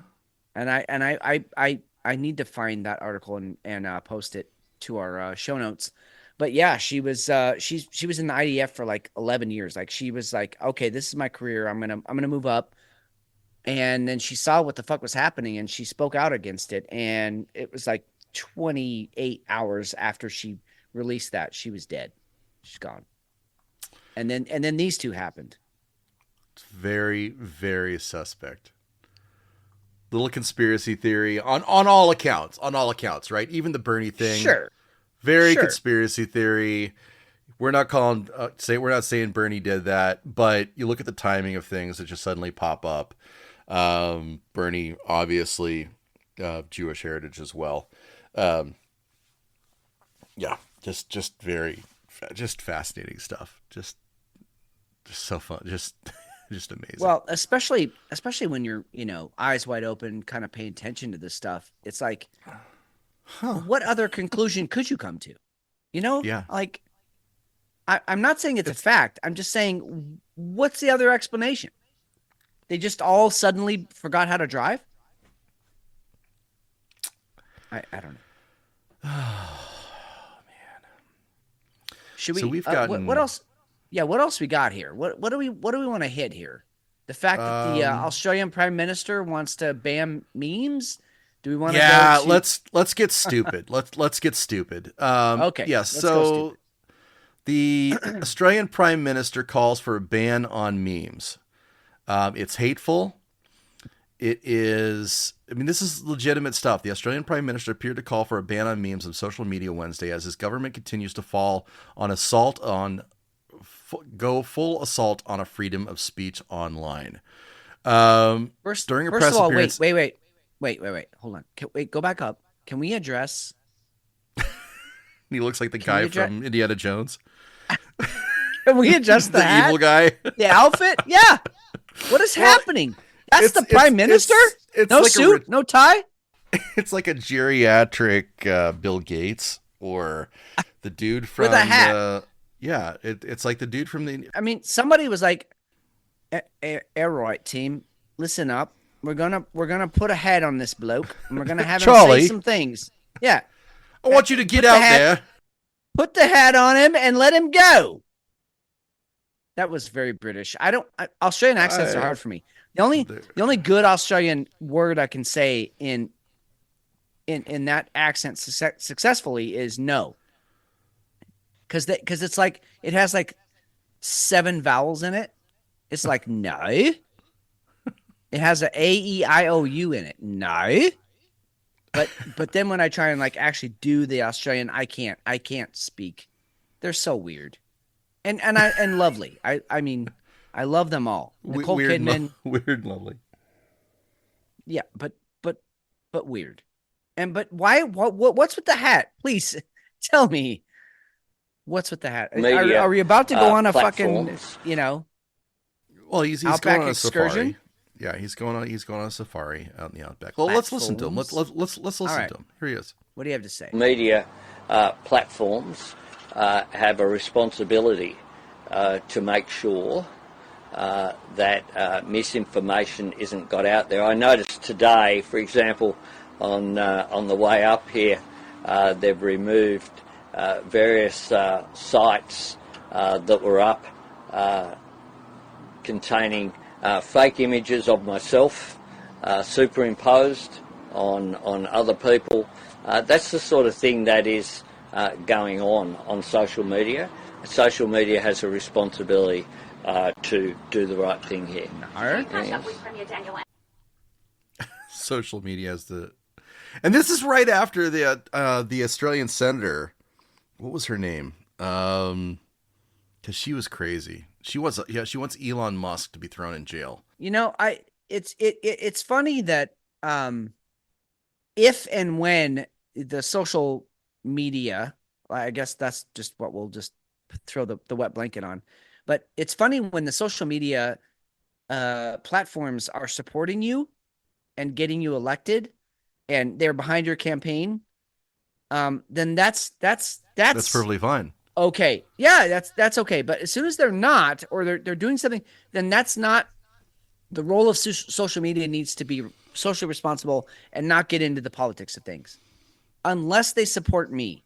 And I need to find that article and post it to our show notes. But yeah, she was she was in the IDF for like 11 years. Like she was like, okay, this is my career. I'm gonna move up. And then she saw what the fuck was happening, and she spoke out against it. And it was like 28 hours after she released that, she was dead. She's gone. And then these two happened. It's very, very suspect. Little conspiracy theory on all accounts. On all accounts, right? Even the Bernie thing. Sure. Very Sure. conspiracy theory. We're not we're not saying Bernie did that, but you look at the timing of things that just suddenly pop up. Bernie, obviously, Jewish heritage as well. Yeah, just very, just fascinating stuff. Just so fun. Just amazing. Well, especially when you're, eyes wide open, kind of paying attention to this stuff. It's like, what other conclusion could you come to? Yeah. Like, I'm not saying it's a fact. I'm just saying, what's the other explanation? They just all suddenly forgot how to drive? I don't know. Oh man. Should we? So we've gotten what else? Yeah, what else we got here? What do we want to hit here? The fact that the Australian Prime Minister wants to ban memes. Do we want to? Yeah, let's get stupid. let's get stupid. Okay. Yeah. Let's go So stupid. the Australian Prime Minister calls for a ban on memes. It's hateful. It is. I mean, this is legitimate stuff. The Australian Prime Minister appeared to call for a ban on memes on social media Wednesday as his government continues to go full assault on a freedom of speech online. During a press of all, appearance, wait. Hold on. Go back up. Can we address? he looks like the guy from Indiana Jones. Can we adjust the hat? Evil guy. The outfit? Yeah. What is happening? That's the Prime Minister? It's no like suit? No tie? It's like a geriatric Bill Gates or the dude from with a hat. It's like the dude from the. I mean, somebody was like, "Airright team, listen up. We're gonna put a hat on this bloke, and we're gonna have him say some things. Yeah, I want you to get out there. Put the hat on him and let him go." That was very British. Australian accents are hard for me. The only good Australian word I can say in that accent successfully is no. Because it's like it has like 7 vowels in it. It's like no. It has a A-E-I-O-U in it. No. But then when I try and like actually do the Australian, I can't speak. They're so weird. And lovely. I mean, I love them all. Nicole Kidman. Weird and lovely. Yeah, but weird. But why? What's with the hat? Please tell me. What's with the hat? Are we about to go on a platforms. fucking, Well, he's Outback going on a excursion? safari. Yeah, he's going on a safari out in the outback. Well, let's listen to him. Let's listen right. to him. Here he is. What do you have to say? Media platforms have a responsibility to make sure that misinformation isn't got out there. I noticed today, for example, on the way up here, they've removed various sites that were up containing fake images of myself superimposed on other people. That's the sort of thing that is going on social media. Social media has a responsibility to do the right thing here. Social media has and this is right after the Australian senator. What was her name? Because she was crazy. She wants Elon Musk to be thrown in jail. It's funny that if and when the social media, I guess that's just what we'll just throw the wet blanket on. But it's funny when the social media platforms are supporting you and getting you elected and they're behind your campaign, then that's perfectly fine. okay. Yeah, that's okay. But as soon as they're not, or they're doing something, then that's not the role of social media. Needs to be socially responsible and not get into the politics of things, unless they support me.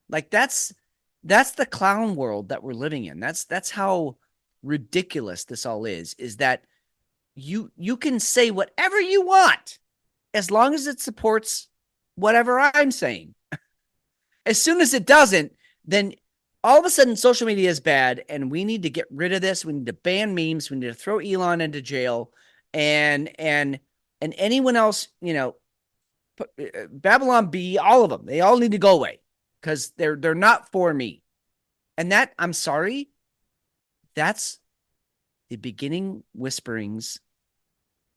Like that's the clown world that we're living in. That's how ridiculous this all is. Is that you can say whatever you want as long as it supports whatever I'm saying. As soon as it doesn't, then all of a sudden social media is bad and we need to get rid of this. We need to ban memes. We need to throw Elon into jail and anyone else, Babylon B, all of them, they all need to go away because they're not for me. And that, I'm sorry, that's the beginning whisperings.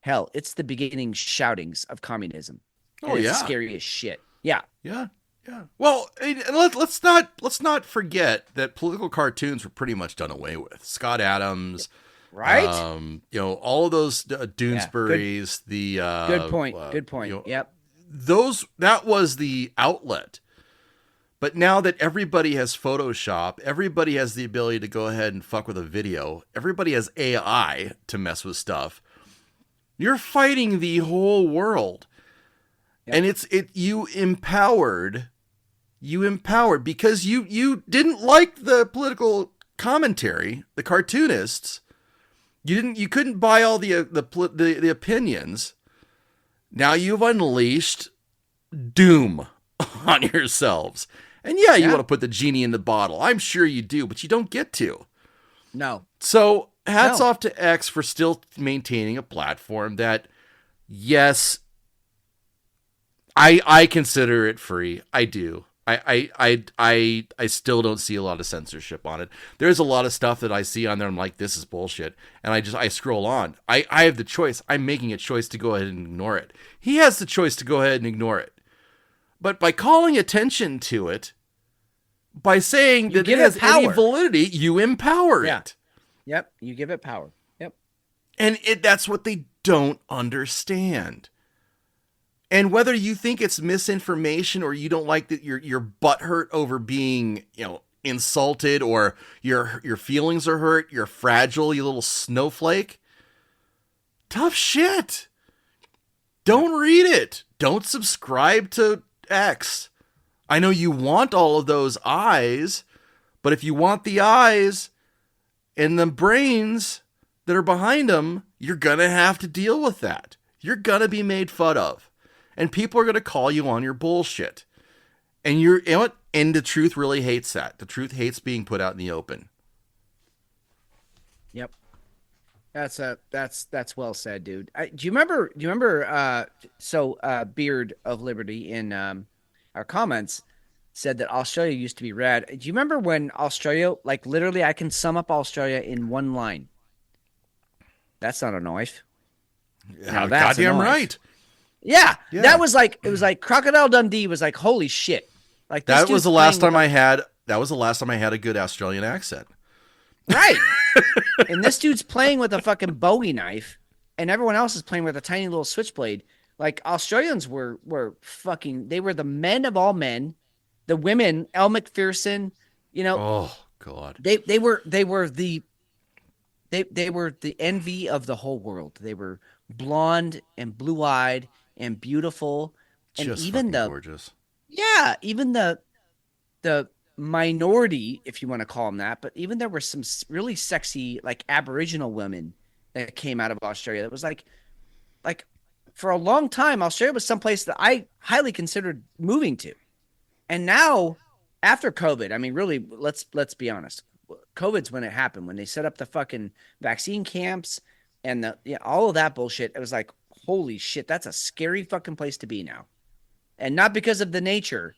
Hell, it's the beginning shoutings of communism. Oh, yeah. It's scary as shit. Yeah. Yeah. Yeah. Well, let's not forget that political cartoons were pretty much done away with. Scott Adams, right? All of those Doonesburys. Good point. Good point. Yep. That was the outlet. But now that everybody has Photoshop, everybody has the ability to go ahead and fuck with a video. Everybody has AI to mess with stuff. You're fighting the whole world. Yep. And you empowered because you didn't like the political commentary, the cartoonists. You couldn't buy all the opinions. Now you've unleashed doom on yourselves. And you want to put the genie in the bottle. I'm sure you do, but you don't get to. No. So hats off to X for still maintaining a platform that, yes, I consider it free. I do. I still don't see a lot of censorship on it. There's a lot of stuff that I see on there. I'm like, this is bullshit. And I scroll on. I have the choice. I'm making a choice to go ahead and ignore it. He has the choice to go ahead and ignore it. But by calling attention to it, by saying that it has any validity, you empower it. Yep. You give it power. Yep. And that's what they don't understand. And whether you think it's misinformation or you don't like that your butt hurt over being, insulted, or your feelings are hurt, you're fragile, you little snowflake. Tough shit. Don't read it. Don't subscribe to X. I know you want all of those eyes, but if you want the eyes and the brains that are behind them, you're going to have to deal with that. You're going to be made fun of. And people are going to call you on your bullshit. And and the truth really hates that. The truth hates being put out in the open. Yep. That's well said, dude. Do you remember Beard of Liberty in our comments said that Australia used to be red. Do you remember when Australia, like literally I can sum up Australia in one line? That's not a knife. Yeah, goddamn right. Yeah, that was like, it was like Crocodile Dundee was like, holy shit. Like that was the last time I had a good Australian accent. Right. And this dude's playing with a fucking Bowie knife and everyone else is playing with a tiny little switchblade. Like Australians were fucking, they were the men of all men. The women, Elle Macpherson, oh God. They were the envy of the whole world. They were blonde and blue-eyed and beautiful, and just even gorgeous. Yeah, even the minority, if you want to call them that, but even there were some really sexy, like Aboriginal women that came out of Australia. That was like for a long time, Australia was someplace that I highly considered moving to. And now, after COVID, I mean, really, let's be honest. COVID's when it happened, when they set up the fucking vaccine camps and all of that bullshit. It was like, holy shit, that's a scary fucking place to be now. And not because of the nature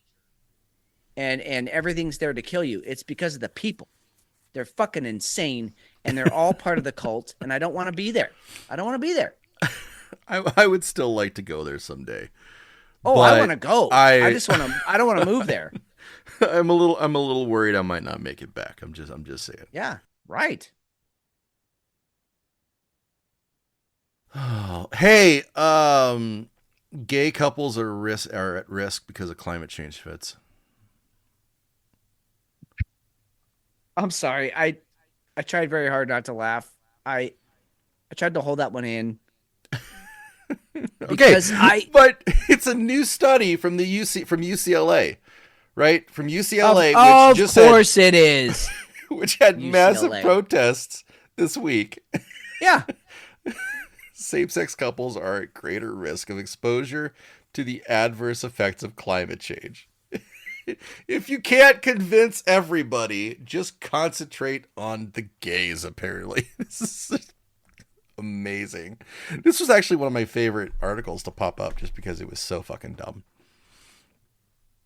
and everything's there to kill you. It's because of the people. They're fucking insane and they're all part of the cult. And I don't want to be there. I don't want to be there. I would still like to go there someday. Oh, I want to go. I just want to. I don't want to move there. I'm a little worried I might not make it back. I'm just saying. Yeah, right. Oh, hey, gay couples are at risk because of climate change, Fitz. I'm sorry. I tried very hard not to laugh. I tried to hold that one in. Okay, but it's a new study from UCLA, right? From UCLA, Of course it is. Which had UCLA. massive protests this week. Yeah. Same-sex couples are at greater risk of exposure to the adverse effects of climate change. If you can't convince everybody, just concentrate on the gays, apparently. This is amazing. This was actually one of my favorite articles to pop up just because it was so fucking dumb.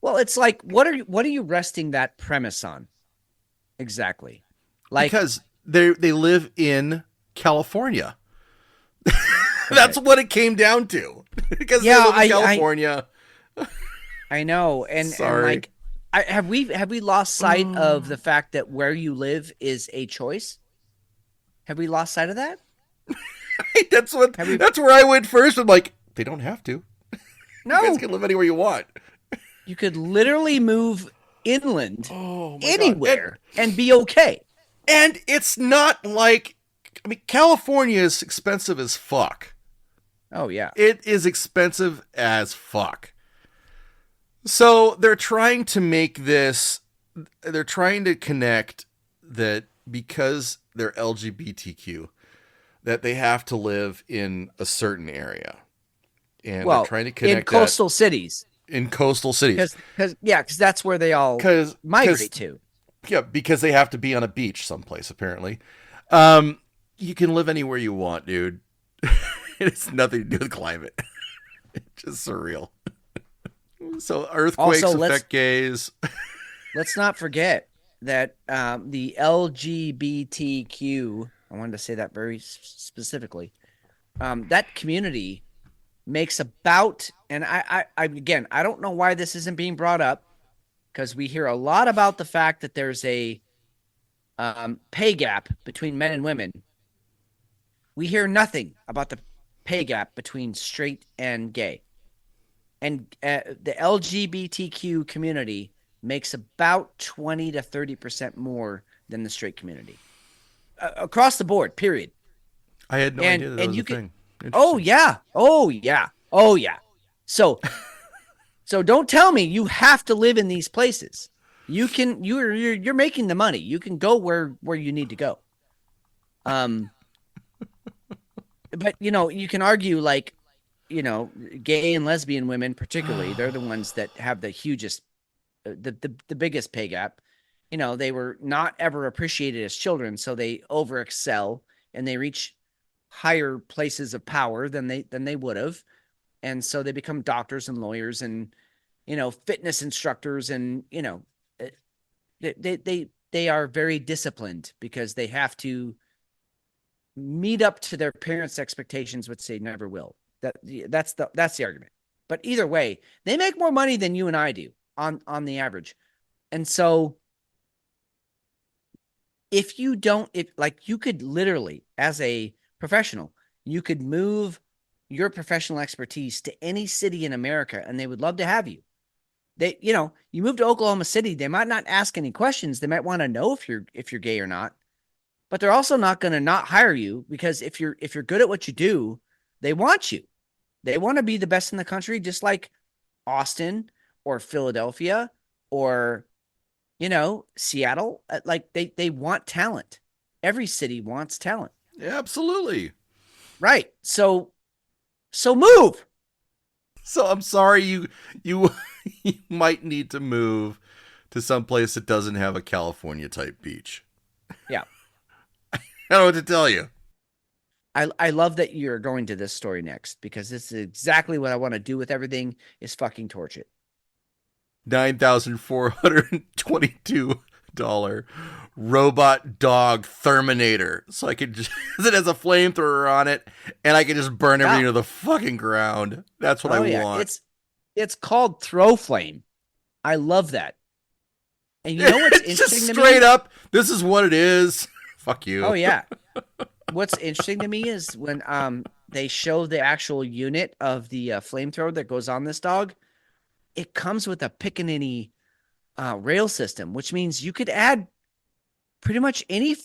Well, it's like, what are you resting that premise on? Exactly. Like, because they live in California. That's what it came down to. Because they live in California. I know. And like, have we lost sight of the fact that where you live is a choice? Have we lost sight of that? That's where I went first. I'm like, they don't have to. No. You guys can live anywhere you want. You could literally move inland anywhere and be okay. And it's not like, I mean, California is expensive as fuck. Oh, yeah. It is expensive as fuck. So they're trying to connect that because they're LGBTQ, that they have to live in a certain area. And they're trying to connect in coastal cities. In coastal cities. Because that's where they all migrate to. Yeah, because they have to be on a beach someplace, apparently. You can live anywhere you want, dude. It's nothing to do with climate. It's just surreal. So earthquakes affect gays. Let's not forget that the LGBTQ, I wanted to say that very specifically, that community makes about, and I don't know why this isn't being brought up, because we hear a lot about the fact that there's a pay gap between men and women. We hear nothing about the pay gap between straight and gay. And the LGBTQ community makes about 20 to 30% more than the straight community. Across the board, period. I had no idea that was a thing. Oh, yeah. Oh, yeah. Oh, yeah. So don't tell me you have to live in these places. You're making the money. You can go where you need to go. But, you can argue, like, gay and lesbian women, particularly, they're the ones that have the hugest, the biggest pay gap. They were not ever appreciated as children, so they over excel and they reach higher places of power than they would have. And so they become doctors and lawyers and, fitness instructors. And, they are very disciplined because they have to meet up to their parents' expectations, which they never will. That's the argument. But either way, they make more money than you and I do on the average. And so if you could literally, as a professional, you could move your professional expertise to any city in America and they would love to have you. You move to Oklahoma City, they might not ask any questions. They might want to know if you're gay or not, but they're also not going to not hire you, because if you're good at what you do, they want you. They want to be the best in the country, just like Austin or Philadelphia or, Seattle. Like they want talent. Every city wants talent. Yeah, absolutely. Right. So move. So I'm sorry you might need to move to some place that doesn't have a California type beach. Yeah. I don't know what to tell you. I love that you're going to this story next, because this is exactly what I want to do with everything, is fucking torch it. $9,422 robot dog Terminator. So I could just, it has a flamethrower on it, and I can just burn everything to the fucking ground. That's what I want. It's called Throw Flame. I love that. And you know what's It's interesting just to me? straight up, this is what it is. Fuck you. Oh yeah. What's interesting to me is when they show the actual unit of the flamethrower that goes on this dog, it comes with a Pickaninny rail system, which means you could add pretty much any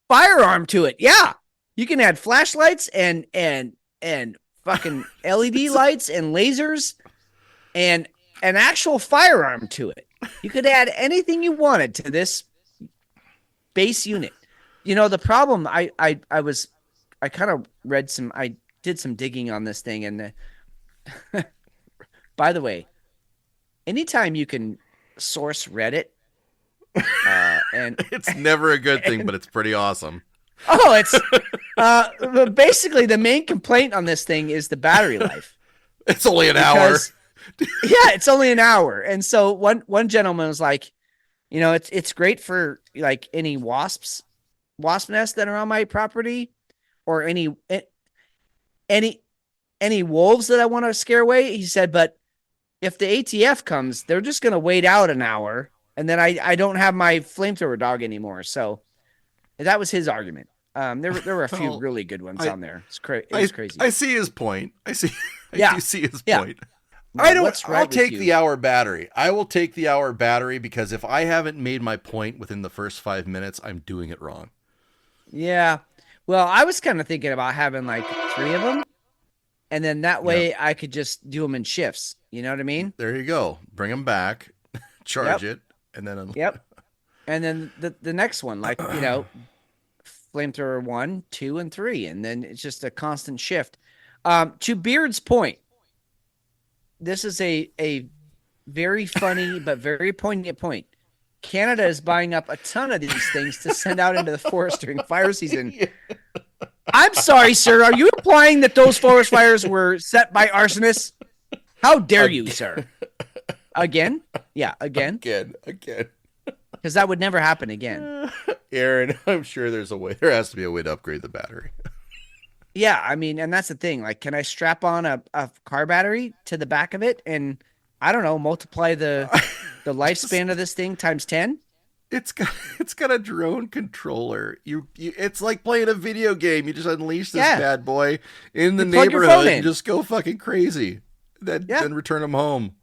firearm to it. Yeah. You can add flashlights and fucking LED lights and lasers and an actual firearm to it. You could add anything you wanted to this base unit. You know, the problem I kind of I did some digging on this thing, and by the way, anytime you can source Reddit, and it's never a good thing, but it's pretty awesome. Oh, it's basically the main complaint on this thing is the battery life. It's only an hour. Yeah, it's only an hour. And so one gentleman was like, you know, it's great for like any wasp nests that are on my property, or any wolves that I want to scare away. He said, but if the ATF comes, they're just going to wait out an hour, and then I don't have my flamethrower dog anymore. So that was his argument. There were a few really good ones on there. It was crazy. I see his point. I do see his point. I'll take the hour battery. I will take the hour battery, because if I haven't made my point within the first 5 minutes, I'm doing it wrong. Yeah. Well, I was kind of thinking about having like 3 of them, and then that way I could just do them in shifts. You know what I mean? There you go. Bring them back, charge it, and then And then the next one, like, you know, flamethrower 1, 2, and 3, and then it's just a constant shift. To Beard's point, this is a very funny but very poignant point. Canada is buying up a ton of these things to send out into the forest during fire season. Yeah. I'm sorry, sir. Are you implying that those forest fires were set by arsonists? How dare you, sir? Again? Yeah, again. Again. Because that would never happen again. Aaron, I'm sure there's a way. There has to be a way to upgrade the battery. Yeah, I mean, and that's the thing. Like, can I strap on a car battery to the back of it and, I don't know, multiply the lifespan of this thing times 10? It's got a drone controller. It's like playing a video game. You just unleash this bad boy in the neighborhood and just go fucking crazy. Then return them home.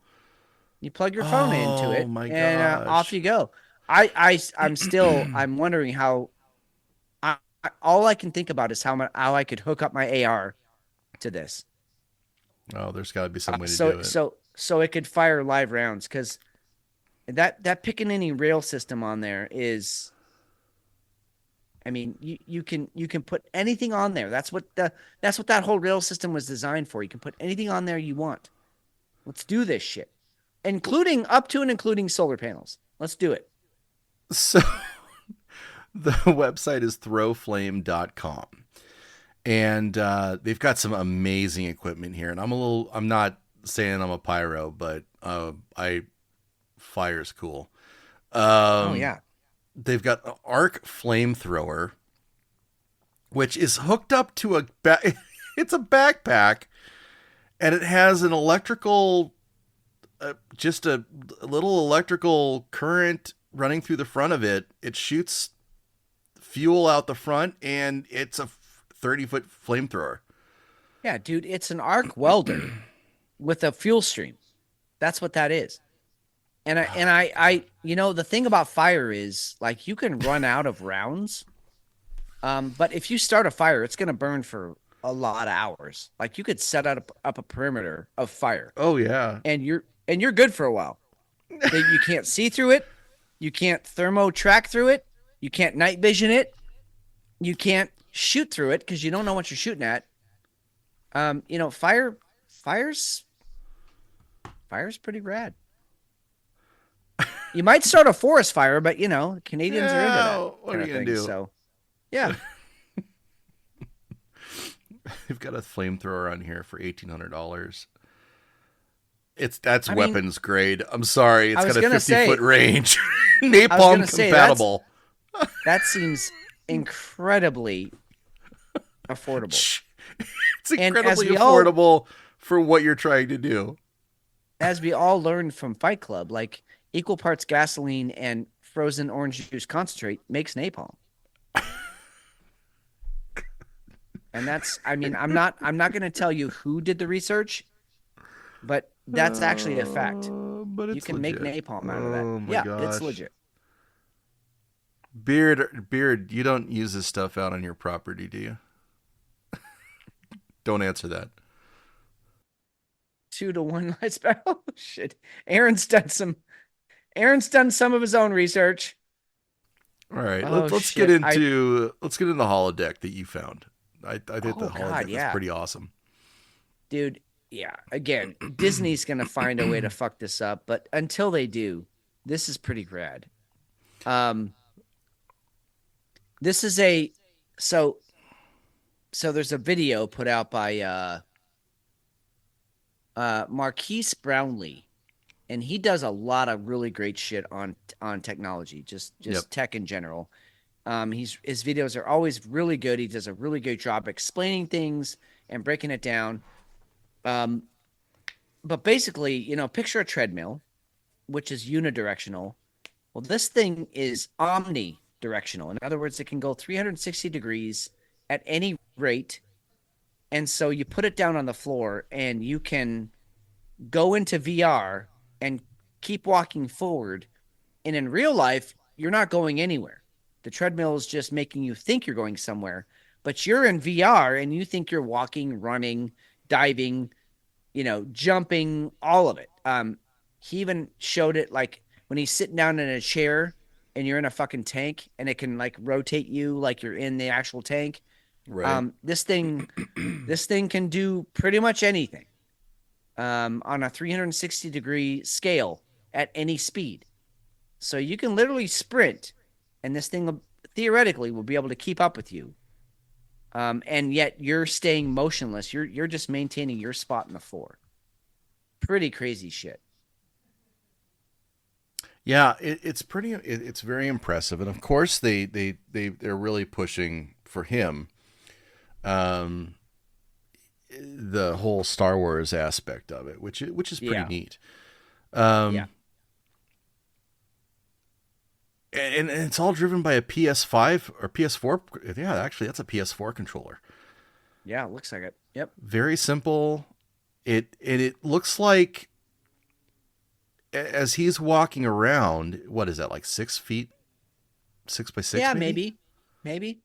You plug your phone into it, and off you go. I'm wondering how. All I can think about is how I could hook up my AR to this. Oh, there's got to be some way to do it. So it could fire live rounds, because that Pickaninny rail system on there is. I mean, you can put anything on there. That's what that whole rail system was designed for. You can put anything on there you want. Let's do this shit, including and including solar panels. Let's do it. So the website is throwflame.com, and they've got some amazing equipment here. And I'm not saying I'm a pyro, but fire's cool. They've got an arc flamethrower, which is hooked up to it's a backpack, and it has an electrical, just a little electrical current running through the front of it. It shoots fuel out the front, and it's a 30-foot flamethrower. Yeah, dude, it's an arc welder with a fuel stream. That's what that is. And I you know, the thing about fire is, like, you can run out of rounds, but if you start a fire, it's going to burn for a lot of hours. Like, you could set up a perimeter of fire. Oh yeah, and you're good for a while. You can't see through it. You can't thermo track through it. You can't night vision it. You can't shoot through it because you don't know what you're shooting at. You know, fire's pretty rad. You might start a forest fire, but you know, Canadians are into that. What are you gonna do? So, yeah. They've got a flamethrower on here for $1,800. That's weapons grade. I'm sorry, it's got a 50-foot range. Napalm compatible. That seems incredibly affordable. It's incredibly affordable for what you're trying to do. as we all learned from Fight Club, like equal parts gasoline and frozen orange juice concentrate makes napalm. And that's, I mean, I'm not going to tell you who did the research, but that's actually a fact. But You it's can make legit. napalm out of that. Oh my Yeah, it's gosh. legit. Beard, you don't use this stuff out on your property, do you? Don't answer that. 2-to-1 light sparrow. Oh, shit. Aaron's done some of his own research. All right, Oh let's get shit. into the holodeck that you found. I think the Oh god, holodeck is yeah. pretty awesome. Dude, yeah. Again, Disney's going to find a way to fuck this up, but until they do, this is pretty rad. This is a so there's a video put out by Marquise Brownlee, and he does a lot of really great shit on technology, just Yep. tech in general. His videos are always really good. He does a really good job explaining things and breaking it down. But basically, picture a treadmill, which is unidirectional. Well, this thing is omnidirectional. In other words, it can go 360 degrees at any rate. And so you put it down on the floor and you can go into VR and keep walking forward. And in real life, you're not going anywhere. The treadmill is just making you think you're going somewhere, but you're in VR and you think you're walking, running, diving, jumping, all of it. He even showed it like when he's sitting down in a chair and you're in a fucking tank and it can like rotate you like you're in the actual tank. Right. This thing can do pretty much anything on a 360-degree scale at any speed. So you can literally sprint, and this thing theoretically will be able to keep up with you. And yet you're staying motionless. You're just maintaining your spot in the floor. Pretty crazy shit. Yeah, it's pretty. It's very impressive, and of course they're really pushing for him. The whole Star Wars aspect of it, which is pretty neat. Yeah. And it's all driven by a PS5 or PS4. Yeah, actually, that's a PS4 controller. Yeah, it looks like it. Yep. Very simple. It looks like as he's walking around, what is that, like 6 feet, 6x6? Yeah, maybe. Maybe.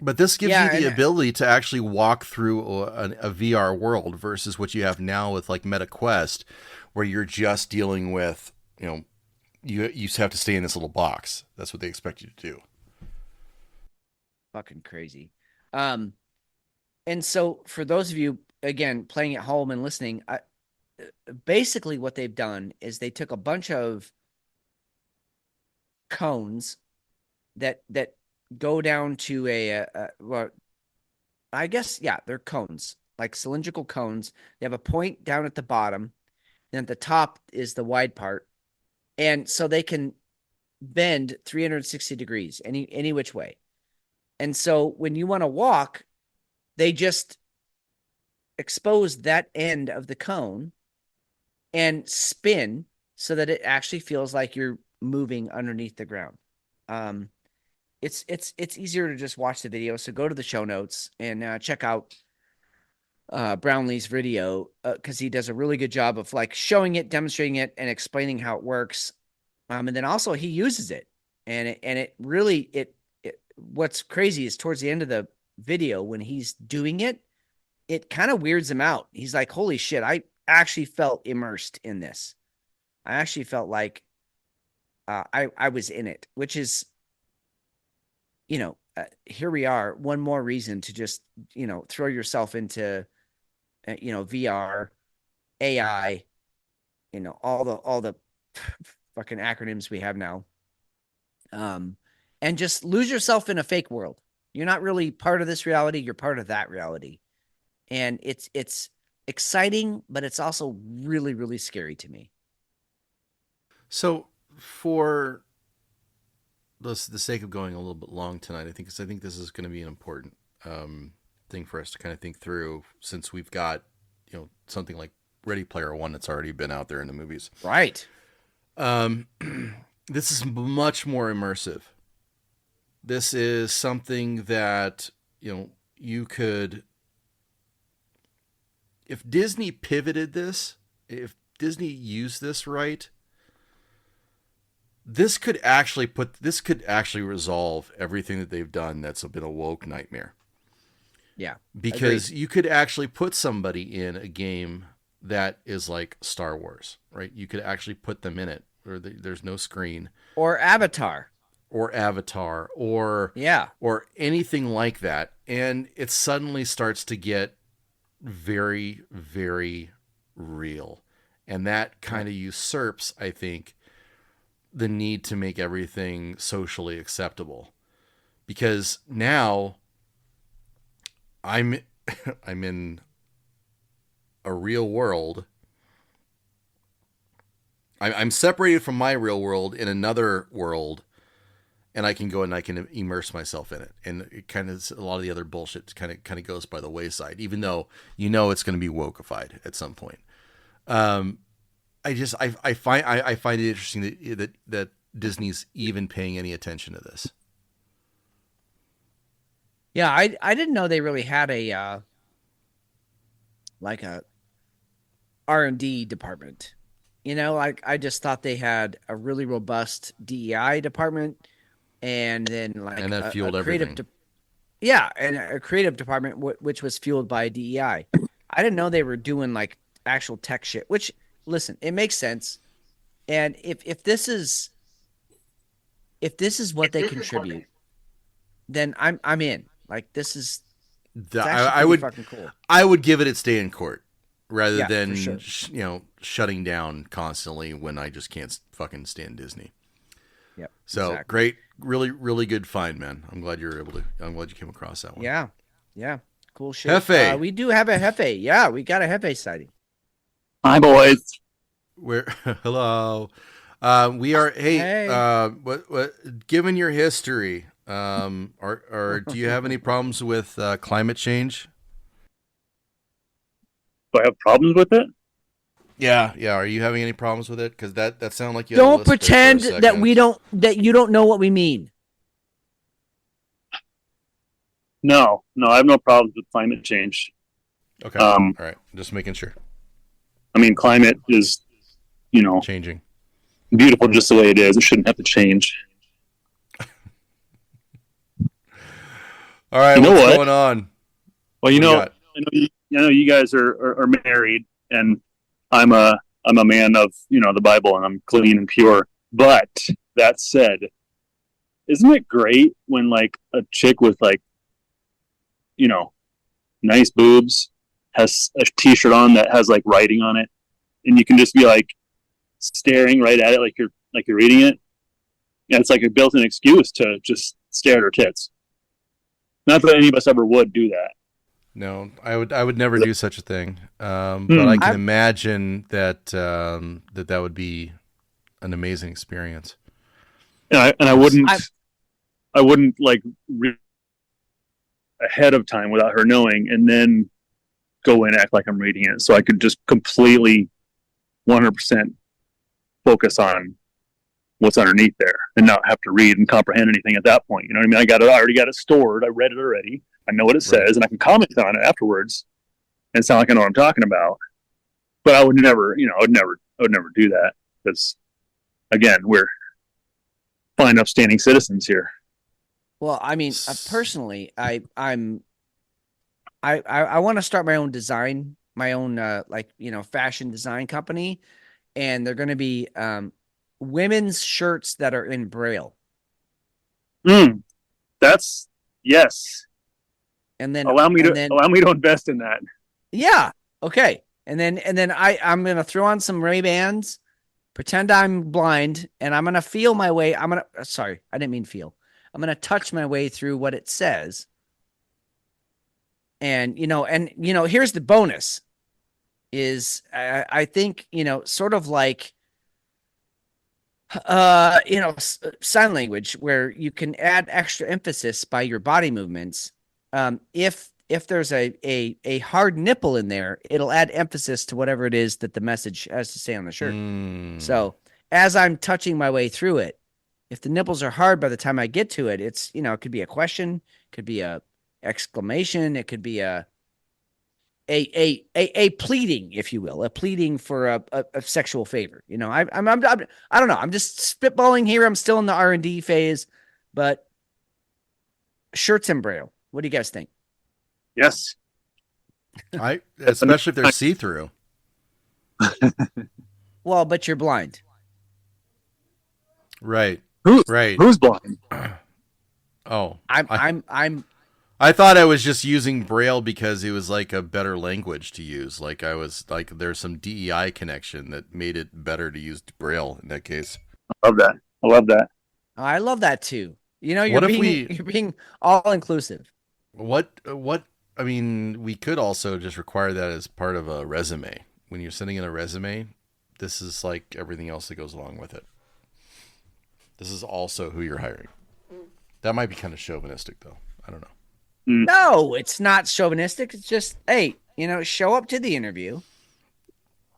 But this gives Yeah, you the and- ability to actually walk through a VR world versus what you have now with like Meta Quest, where you're just dealing with, you have to stay in this little box. That's what they expect you to do. Fucking crazy. And so for those of you, again, playing at home and listening, basically what they've done is they took a bunch of cones that go down to well, I guess, yeah, they're cones, like cylindrical cones. They have a point down at the bottom. Then at the top is the wide part. And so they can bend 360 degrees any which way. And so when you want to walk, they just expose that end of the cone and spin so that it actually feels like you're moving underneath the ground. It's easier to just watch the video. So go to the show notes and check out Brownlee's video because he does a really good job of like showing it, demonstrating it, and explaining how it works. And then also he uses it, and it really what's crazy is towards the end of the video when he's doing it, it kind of weirds him out. He's like, "Holy shit! I actually felt immersed in this. I actually felt like I was in it," which is, here we are. One more reason to just throw yourself into VR, AI, all the fucking acronyms we have now. And just lose yourself in a fake world. You're not really part of this reality. You're part of that reality. And it's exciting, but it's also really, really scary to me. So for the sake of going a little bit long tonight, I think this is going to be an important thing for us to kind of think through, since we've got something like Ready Player One that's already been out there in the movies. Right. This is much more immersive. This is something that, you could, if Disney pivoted this, if Disney used this right, this could actually resolve everything that they've done that's been a woke nightmare. Yeah. Because agreed. you could actually put somebody in a game that is like Star Wars, right? You could actually put them in it, or there's no screen. Or Avatar. Or anything like that. And it suddenly starts to get very, very real. And that kind of usurps, I think, the need to make everything socially acceptable. Because now I'm in a real world. I'm separated from my real world in another world, and I can go and I can immerse myself in it. And it kind of, a lot of the other bullshit kind of goes by the wayside, even though it's going to be wokeified at some point. I find it interesting that Disney's even paying any attention to this. Yeah, I didn't know they really had a R&D department. I just thought they had a really robust DEI department, and then and that fueled everything. And a creative department which was fueled by DEI. I didn't know they were doing like actual tech shit. Which, listen, it makes sense. And if this is what they contribute, then I'm in. Like, this is I would fucking cool. I would give it its day in court rather than sure. shutting down constantly when I just can't fucking stand Disney. Yep. So exactly. Great, really, really good find, man. I'm glad you came across that one. Yeah, cool shit. Hefe. We do have a Hefe. Yeah, we got a Hefe sighting. Hi, boys. Hello. We are. Hey. What? Given your history, or do you have any problems with climate change? Do I have problems with it? Yeah. Are you having any problems with it? Because that sounded like you. Don't pretend that you don't know what we mean. No, I have no problems with climate change. Okay. All right. Just making sure. I mean, climate is, changing. Beautiful just the way it is. It shouldn't have to change. All right. What's going on? Well, I know you guys are married, and I'm a man of the Bible, and I'm clean and pure. But that said, isn't it great when like a chick with like nice boobs has a t-shirt on that has like writing on it, and you can just be like staring right at it like you're reading it? Yeah, it's like a built-in excuse to just stare at her tits. Not that any of us ever would do that. No, I would never do such a thing. But I can imagine that that would be an amazing experience. And I wouldn't like read ahead of time without her knowing, and then go and act like I'm reading it, so I could just completely 100% focus on what's underneath there and not have to read and comprehend anything at that point. You know what I mean? I already got it stored. I read it already. I know what it says, and I can comment on it afterwards and sound like I know what I'm talking about. But I would never, I would never do that, because again, we're fine, upstanding citizens here. Well, I mean, personally, I want to start my own design, my own fashion design company, and they're going to be women's shirts that are in Braille. That's yes. And then allow me to invest in that. Yeah. Okay. And then I'm gonna throw on some Ray-Bans, pretend I'm blind, and I'm gonna feel my way. Sorry, I didn't mean feel. I'm gonna touch my way through what it says. And here's the bonus: is I think sort of like sign language, where you can add extra emphasis by your body movements. If if there's a hard nipple in there, it'll add emphasis to whatever it is that the message has to say on the shirt. So as I'm touching my way through it, if the nipples are hard by the time I get to it, it's, it could be a question, could be a exclamation, it could be a pleading, if you will, a pleading for a sexual favor. I don't know. I'm just spitballing here. I'm still in the R&D phase, but shirts and Braille. What do you guys think? Yes. Especially if they're see-through. Well, but you're blind. Right. Who's blind? Oh, I I thought I was just using Braille because it was like a better language to use. Like there's some DEI connection that made it better to use Braille in that case. I love that. I love that too. You're being all inclusive. I mean, we could also just require that as part of a resume. When you're sending in a resume, this is like everything else that goes along with it. This is also who you're hiring. That might be kind of chauvinistic, though. I don't know. No, it's not chauvinistic. It's just, hey, show up to the interview.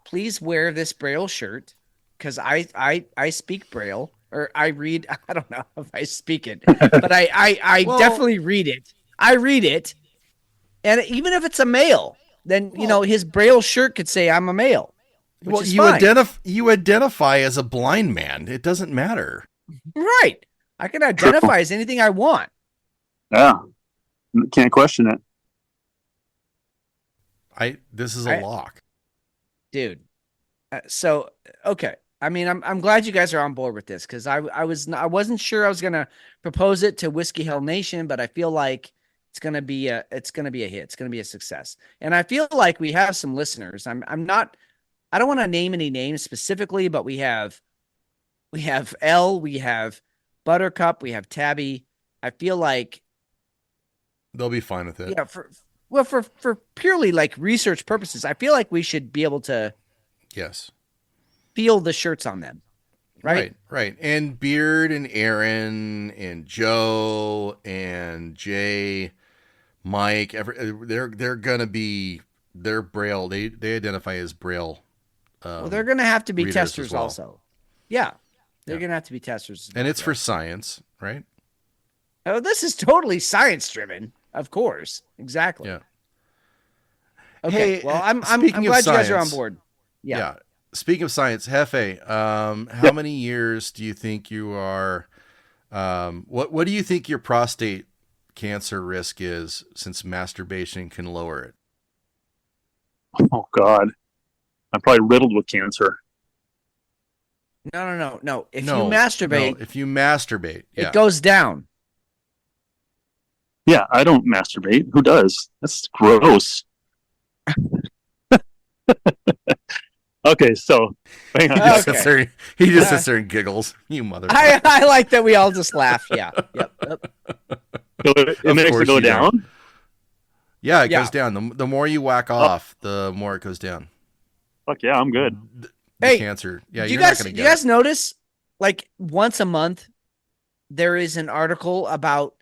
Please wear this Braille shirt because I speak Braille, or I read. I don't know if I speak it, but I definitely read it. I read it, and even if it's a male, then his Braille shirt could say I'm a male. Well, you identify as a blind man. It doesn't matter. Right. I can identify as anything I want. Yeah. Can't question it. This is a lock. Dude. So, okay. I mean, I'm glad you guys are on board with this because I wasn't sure I was going to propose it to Whiskey Hell Nation, but I feel like it's going to be a hit. It's going to be a success. And I feel like we have some listeners. I don't want to name any names specifically, but we have Elle, we have Buttercup, we have Tabby. I feel like they'll be fine with it. Yeah, for purely like research purposes, I feel like we should be able to feel the shirts on them. Right. And Beard and Aaron and Joe and Jay, Mike, they're gonna be Braille. They identify as Braille. Well, they're gonna have to be testers well. also. Yeah. They're going to have to be testers. And it's for science, right? Oh, this is totally science driven. Of course. Exactly. Yeah. Okay. Hey, well, I'm speaking glad of you guys are on science, board. Yeah. Speaking of science, Hefe, how many years do you think you are, what do you think your prostate cancer risk is since masturbation can lower it? Oh God. I'm probably riddled with cancer. No. If you masturbate, yeah. It goes down. Yeah, I don't masturbate. Who does? That's gross. Okay, so hang on. He just sits there and giggles. You mother. I like that we all just laugh. Yeah. Yep. So it makes it go down? Yeah, it goes down. The more you whack off, the more it goes down. Fuck yeah, I'm good. Hey, cancer. Yeah, you guys notice, like once a month, there is an article about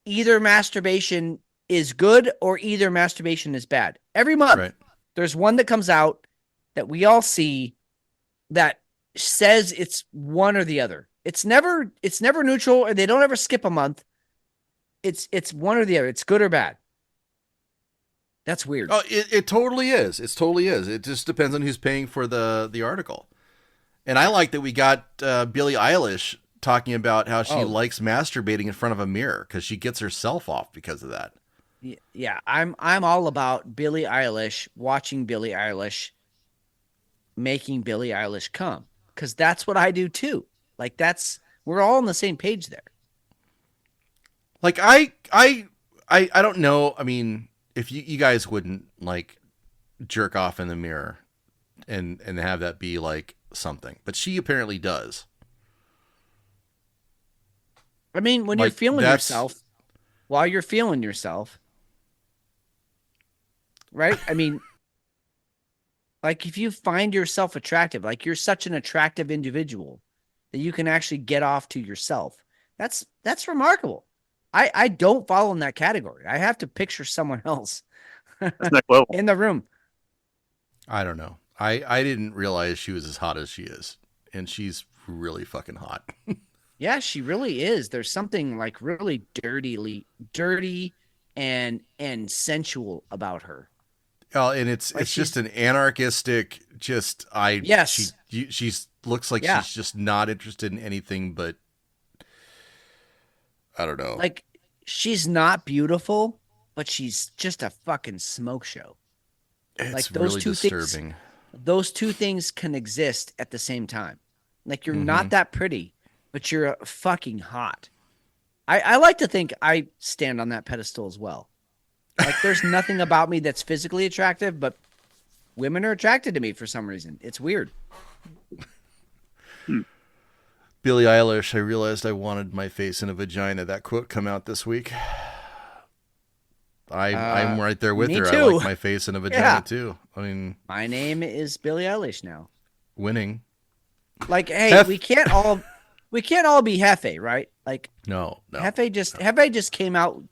either masturbation is good or either masturbation is bad. Every month, there's one that comes out that we all see that says it's one or the other. It's never neutral, or they don't ever skip a month. It's one or the other. It's good or bad. That's weird. Oh, it totally is. It totally is. It just depends on who's paying for the article. And I like that we got Billie Eilish talking about how she likes masturbating in front of a mirror because she gets herself off because of that. Yeah, I'm all about Billie Eilish, watching Billie Eilish, making Billie Eilish come, because that's what I do too. Like we're all on the same page there. Like I don't know. I mean, if you guys wouldn't like jerk off in the mirror and have that be like something, but she apparently does. I mean, when you're feeling yourself, while you're feeling yourself, right? I mean, like if you find yourself attractive, like you're such an attractive individual that you can actually get off to yourself. That's remarkable. I don't fall in that category. I have to picture someone else That's next level. in the room. I don't know. I didn't realize she was as hot as she is, and she's really fucking hot. Yeah, she really is. There's something like really dirty and sensual about her. Oh, and it's Like just an anarchistic. Yes. She looks like Yeah. she's just not interested in anything but. I don't know. Like she's not beautiful, but she's just a fucking smoke show. It's like those really two disturbing. Those two things can exist at the same time. Like you're Mm-hmm. not that pretty, but you're fucking hot. I like to think I stand on that pedestal as well. Like there's nothing about me that's physically attractive, but women are attracted to me for some reason. It's weird. Billie Eilish, I realized I wanted my face in a vagina. That quote come out this week. I'm right there with me her. I too. like my face in a vagina Yeah. too. I mean, My name is Billie Eilish now. winning. Like, hey, Hef- we can't all be Hefe, right? Like No. Hefe just came out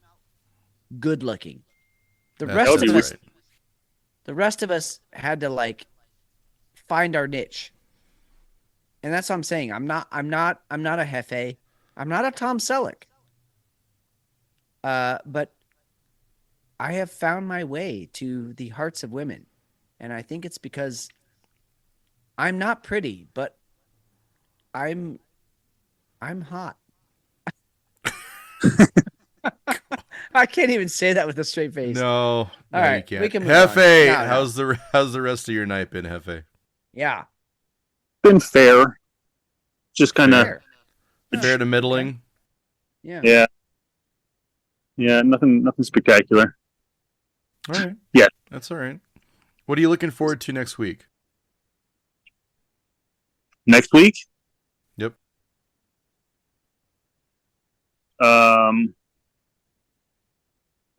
good looking. The That's rest of right. us the rest of us had to like find our niche. And that's what I'm saying. I'm not a Hefe. I'm not a Tom Selleck. But I have found my way to the hearts of women. And I think it's because I'm not pretty, but I'm hot. I can't even say that with a straight face. No. All no, right, you can't. we can move on. Hefe, No, no. how's the rest of your night been, Hefe? Yeah. Been fair. Just kind of, Fair. Fair to middling. Yeah. yeah, nothing spectacular. All right. Yeah. That's all right. What are you looking forward to next week? Next week, Yep.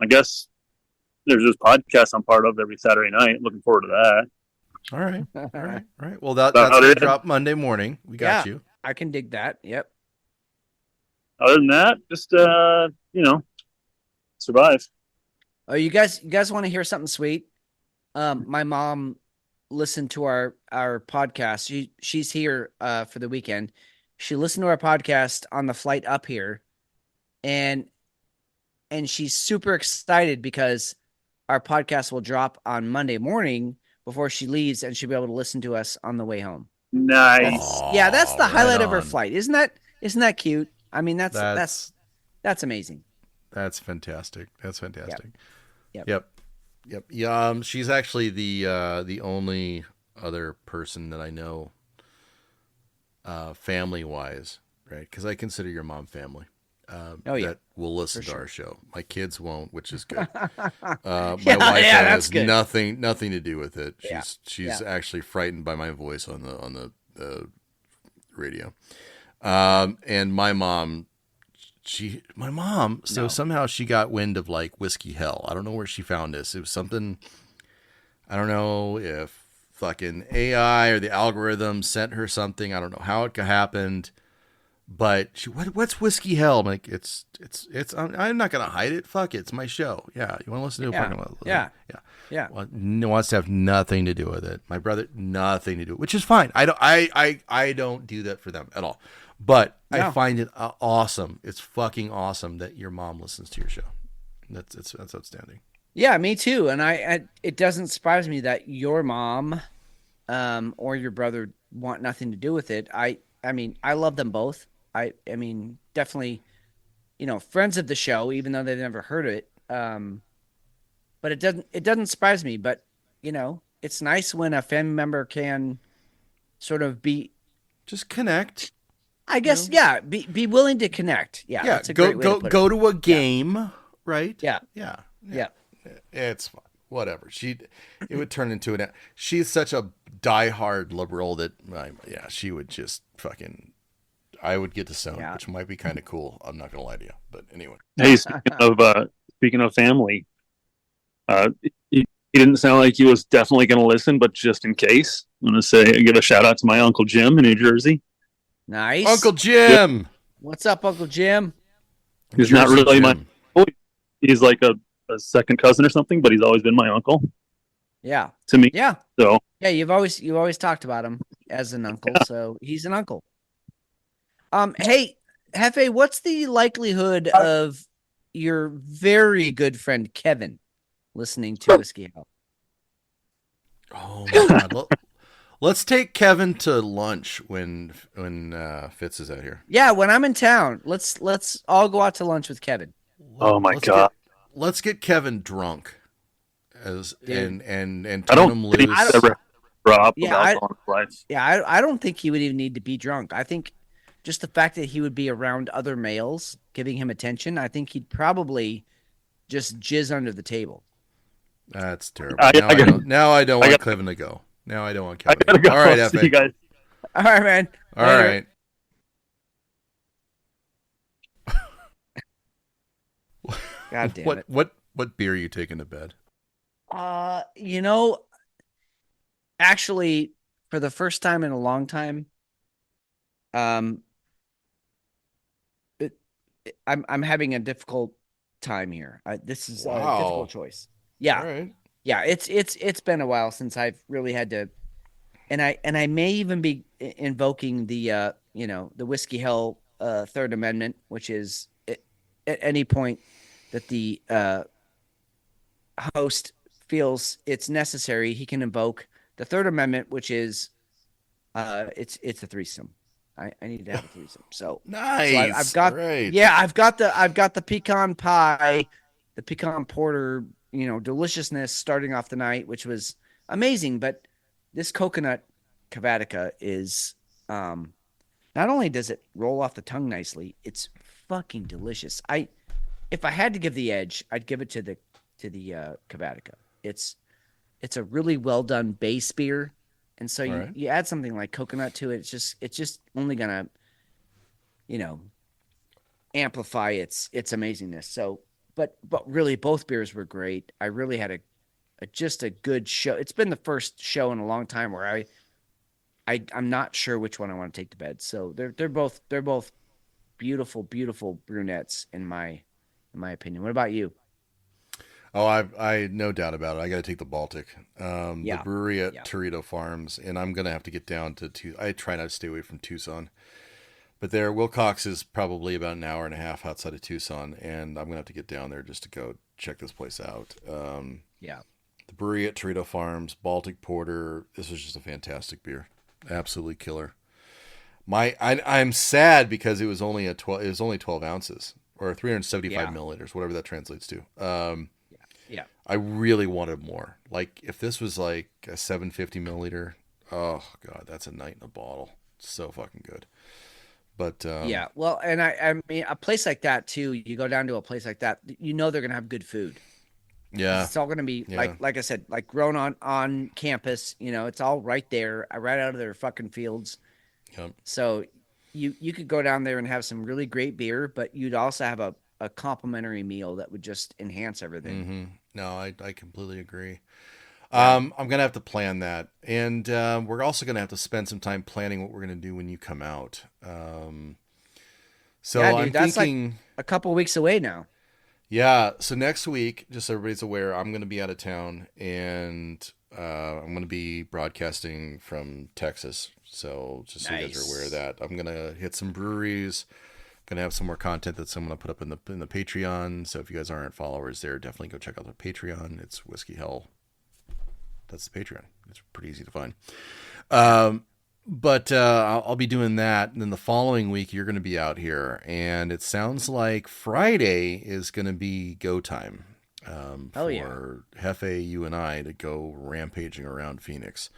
I guess there's this podcast I'm part of every Saturday night. Looking forward to that. All right. All right. All right. Well, that's About going to it. drop Monday morning. We got Yeah. you. I can dig that. Yep. Other than that, just survive. Oh, you guys want to hear something sweet? My mom listened to our podcast. She's here for the weekend. She listened to our podcast on the flight up here, and she's super excited because our podcast will drop on Monday morning before she leaves, and she'll be able to listen to us on the way home. Nice. That's the Right highlight of her on. flight. Isn't that cute? I mean, that's amazing. That's fantastic. That's fantastic. Yep. Yeah. She's actually the only other person that I know, family wise, right? Because I consider your mom family. That will listen to our show. My kids won't, which is good. My wife that's has good. nothing to do with it. Yeah. She's actually frightened by my voice on the radio. And my mom, somehow she got wind of like Whiskey Hell. I don't know where she found this. It was something, I don't know if fucking AI or the algorithm sent her something. I don't know how it happened, but what's Whiskey Hell? I'm like, it's I'm not going to hide it. Fuck it. It's my show. Yeah. You want to listen to it? Yeah. Well, wants to have nothing to do with it. My brother, nothing to do, which is fine. I don't do that for them at all. But I find it awesome. It's fucking awesome that your mom listens to your show. That's outstanding. Yeah, me too. And I it doesn't surprise me that your mom, or your brother want nothing to do with it. I mean, I love them both. I mean, definitely, friends of the show, even though they've never heard it. But it doesn't surprise me. But it's nice when a family member can sort of just connect. I guess, be willing to connect. Yeah, that's a great way to put go it. to a game, right? Yeah. It's fine. Whatever. It would turn into an. She's such a diehard liberal that, she would just fucking. I would get disowned, which might be kind of cool. I'm not gonna lie to you, but anyway. Hey, speaking of family, he didn't sound like he was definitely going to listen, but just in case, I'm going to give a shout out to my Uncle Jim in New Jersey. Nice. Uncle Jim. What's up, Uncle Jim? He's not Jersey really my Jim. uncle. He's like a second cousin or something, but he's always been my uncle Yeah. to me. Yeah. So Yeah. You've always talked about him as an uncle. So he's an uncle. Hey, Hefe, what's the likelihood of your very good friend Kevin listening to Whiskey Hell? Oh my God. Let's take Kevin to lunch when Fitz is out here. Yeah, when I'm in town, let's all go out to lunch with Kevin. oh my Let's god, let's get Kevin drunk as Dude. and I turn don't him think loose. he's ever drop Yeah, of alcohol in his life. Yeah, I don't think he would even need to be drunk. I think just the fact that he would be around other males giving him attention, I think he'd probably just jizz under the table. That's terrible. I gotta- Now I don't want gotta- Kevin to go. Now I don't want I Kevin. gotta go. All right, See F.A. you guys. All right, man. All Later. right. God damn it. What beer are you taking to bed? You know, actually, for the first time in a long time, I'm having a difficult time here. This is a Wow. difficult choice. Yeah, All right. yeah. It's been a while since I've really had to, and I may even be invoking the the Whiskey Hell Third Amendment, which is at any point that the host feels it's necessary, he can invoke the Third Amendment, which is it's a threesome. I need to have a threesome. So Nice. I've got Right. yeah, I've got the pecan pie, the pecan porter, deliciousness starting off the night, which was amazing. But this coconut cavatica is not only does it roll off the tongue nicely, it's fucking delicious. If I had to give the edge, I'd give it to the cavatica. It's a really well done base beer. And so All right. you add something like coconut to it, it's just only gonna, amplify its amazingness. So, but really, both beers were great. I really had just a good show. It's been the first show in a long time where I'm not sure which one I want to take to bed. So they're both beautiful, beautiful brunettes in my opinion. What about you? Oh, I no doubt about it. I got to take the Baltic, Yeah. the brewery at Yeah. Torito Farms, and I'm gonna have to get down to. I try not to stay away from Tucson, but there, Wilcox is probably about an hour and a half outside of Tucson, and I'm gonna have to get down there just to go check this place out. Yeah. The brewery at Torito Farms, Baltic Porter. This was just a fantastic beer, absolutely killer. I'm sad because it was only 12 ounces or 375 Yeah. milliliters, whatever that translates to. Yeah. I really wanted more. Like if this was like a 750 milliliter, oh god, that's a night in a bottle. So fucking good. But Yeah. Well, and I mean, a place like that too, you go down to a place like that, they're going to have good food. yeah, It's all going to be Yeah. like I said, like grown on campus, it's all right there, right out of their fucking fields. Yep. So you could go down there and have some really great beer, but you'd also have a complimentary meal that would just enhance everything. Mm-hmm. No, I completely agree. I'm gonna have to plan that, and we're also gonna have to spend some time planning what we're gonna do when you come out. So Yeah, dude, I'm that's thinking, A couple weeks away now. yeah. So next week, just so everybody's aware, I'm gonna be out of town, and I'm gonna be broadcasting from Texas. So just so you guys are aware of that, I'm gonna hit some breweries. Gonna have some more content that I'm gonna put up in the Patreon. So if you guys aren't followers there, definitely go check out the Patreon. It's Whiskey Hell. That's the Patreon. It's pretty easy to find. But I'll be doing that, and then the following week you're gonna be out here, and it sounds like Friday is gonna be go time. Oh, yeah. For Hefe, you and I to go rampaging around Phoenix.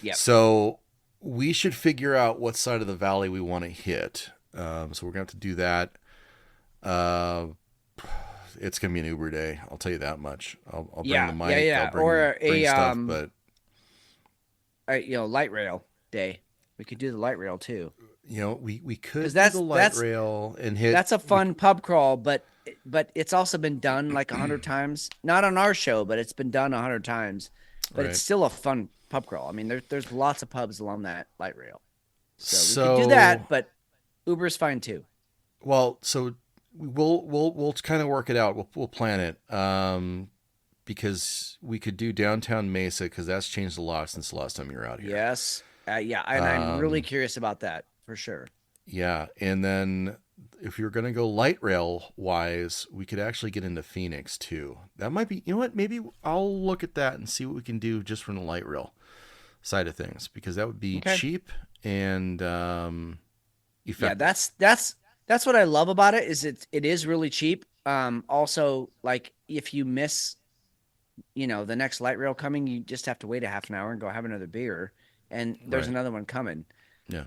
Yeah. So we should figure out what side of the valley we want to hit. So we're gonna have to do that. It's gonna be an Uber day. I'll tell you that much. I'll bring Yeah, the mic. yeah, yeah. I'll bring, Or bring a, stuff, but light rail day. We could do the light rail too. we could 'Cause do that's- the light that's- rail and hit. That's a fun pub crawl, but it's also been done like 100 times. Not on our show, but it's been done 100 times. But Right. it's still a fun pub crawl. I mean, there's lots of pubs along that light rail. So we So could do that, but Uber's fine too. well, so we'll kind of work it out. We'll plan it. Because we could do downtown Mesa because that's changed a lot since the last time you were out here. Yes. Yeah. And I'm really curious about that for sure. Yeah. And then if you're going to go light rail wise, we could actually get into Phoenix too. That might be, you know what? Maybe I'll look at that and see what we can do just from the light rail side of things, because that would be cheap and effective. Yeah, that's what I love about it, is it is really cheap. Also, like, if you miss, the next light rail coming, you just have to wait a half an hour and go have another beer, and there's another one coming. Yeah.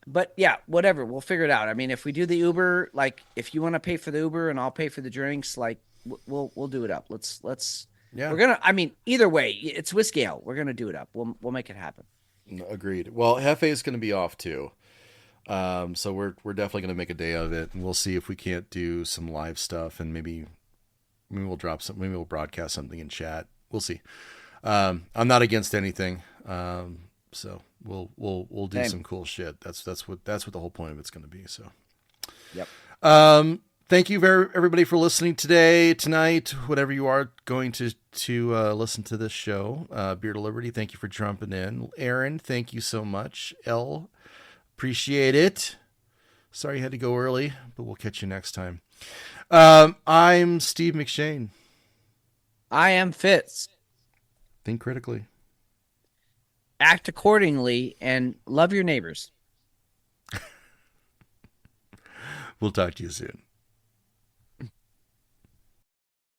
But yeah, whatever, we'll figure it out. I mean, if we do the Uber, like, if you want to pay for the Uber and I'll pay for the drinks, like, we'll do it up. Let's. Yeah. I mean, either way, it's Whiskey Ale. We're gonna do it up. We'll make it happen. Agreed. Well, Hefe is going to be off too. So we're definitely going to make a day of it, and we'll see if we can't do some live stuff, and maybe we'll drop some, maybe we'll broadcast something in chat. We'll see. I'm not against anything. So we'll do some cool shit. That's what the whole point of it's going to be. So, yep. Thank you everybody for listening today, tonight, whatever you are going to listen to this show. Beard of Liberty, thank you for jumping in. Aaron, thank you so much. Elle, appreciate it. Sorry you had to go early, but we'll catch you next time. I'm Steve McShane. I am Fitz. Think critically. Act accordingly and love your neighbors. We'll talk to you soon.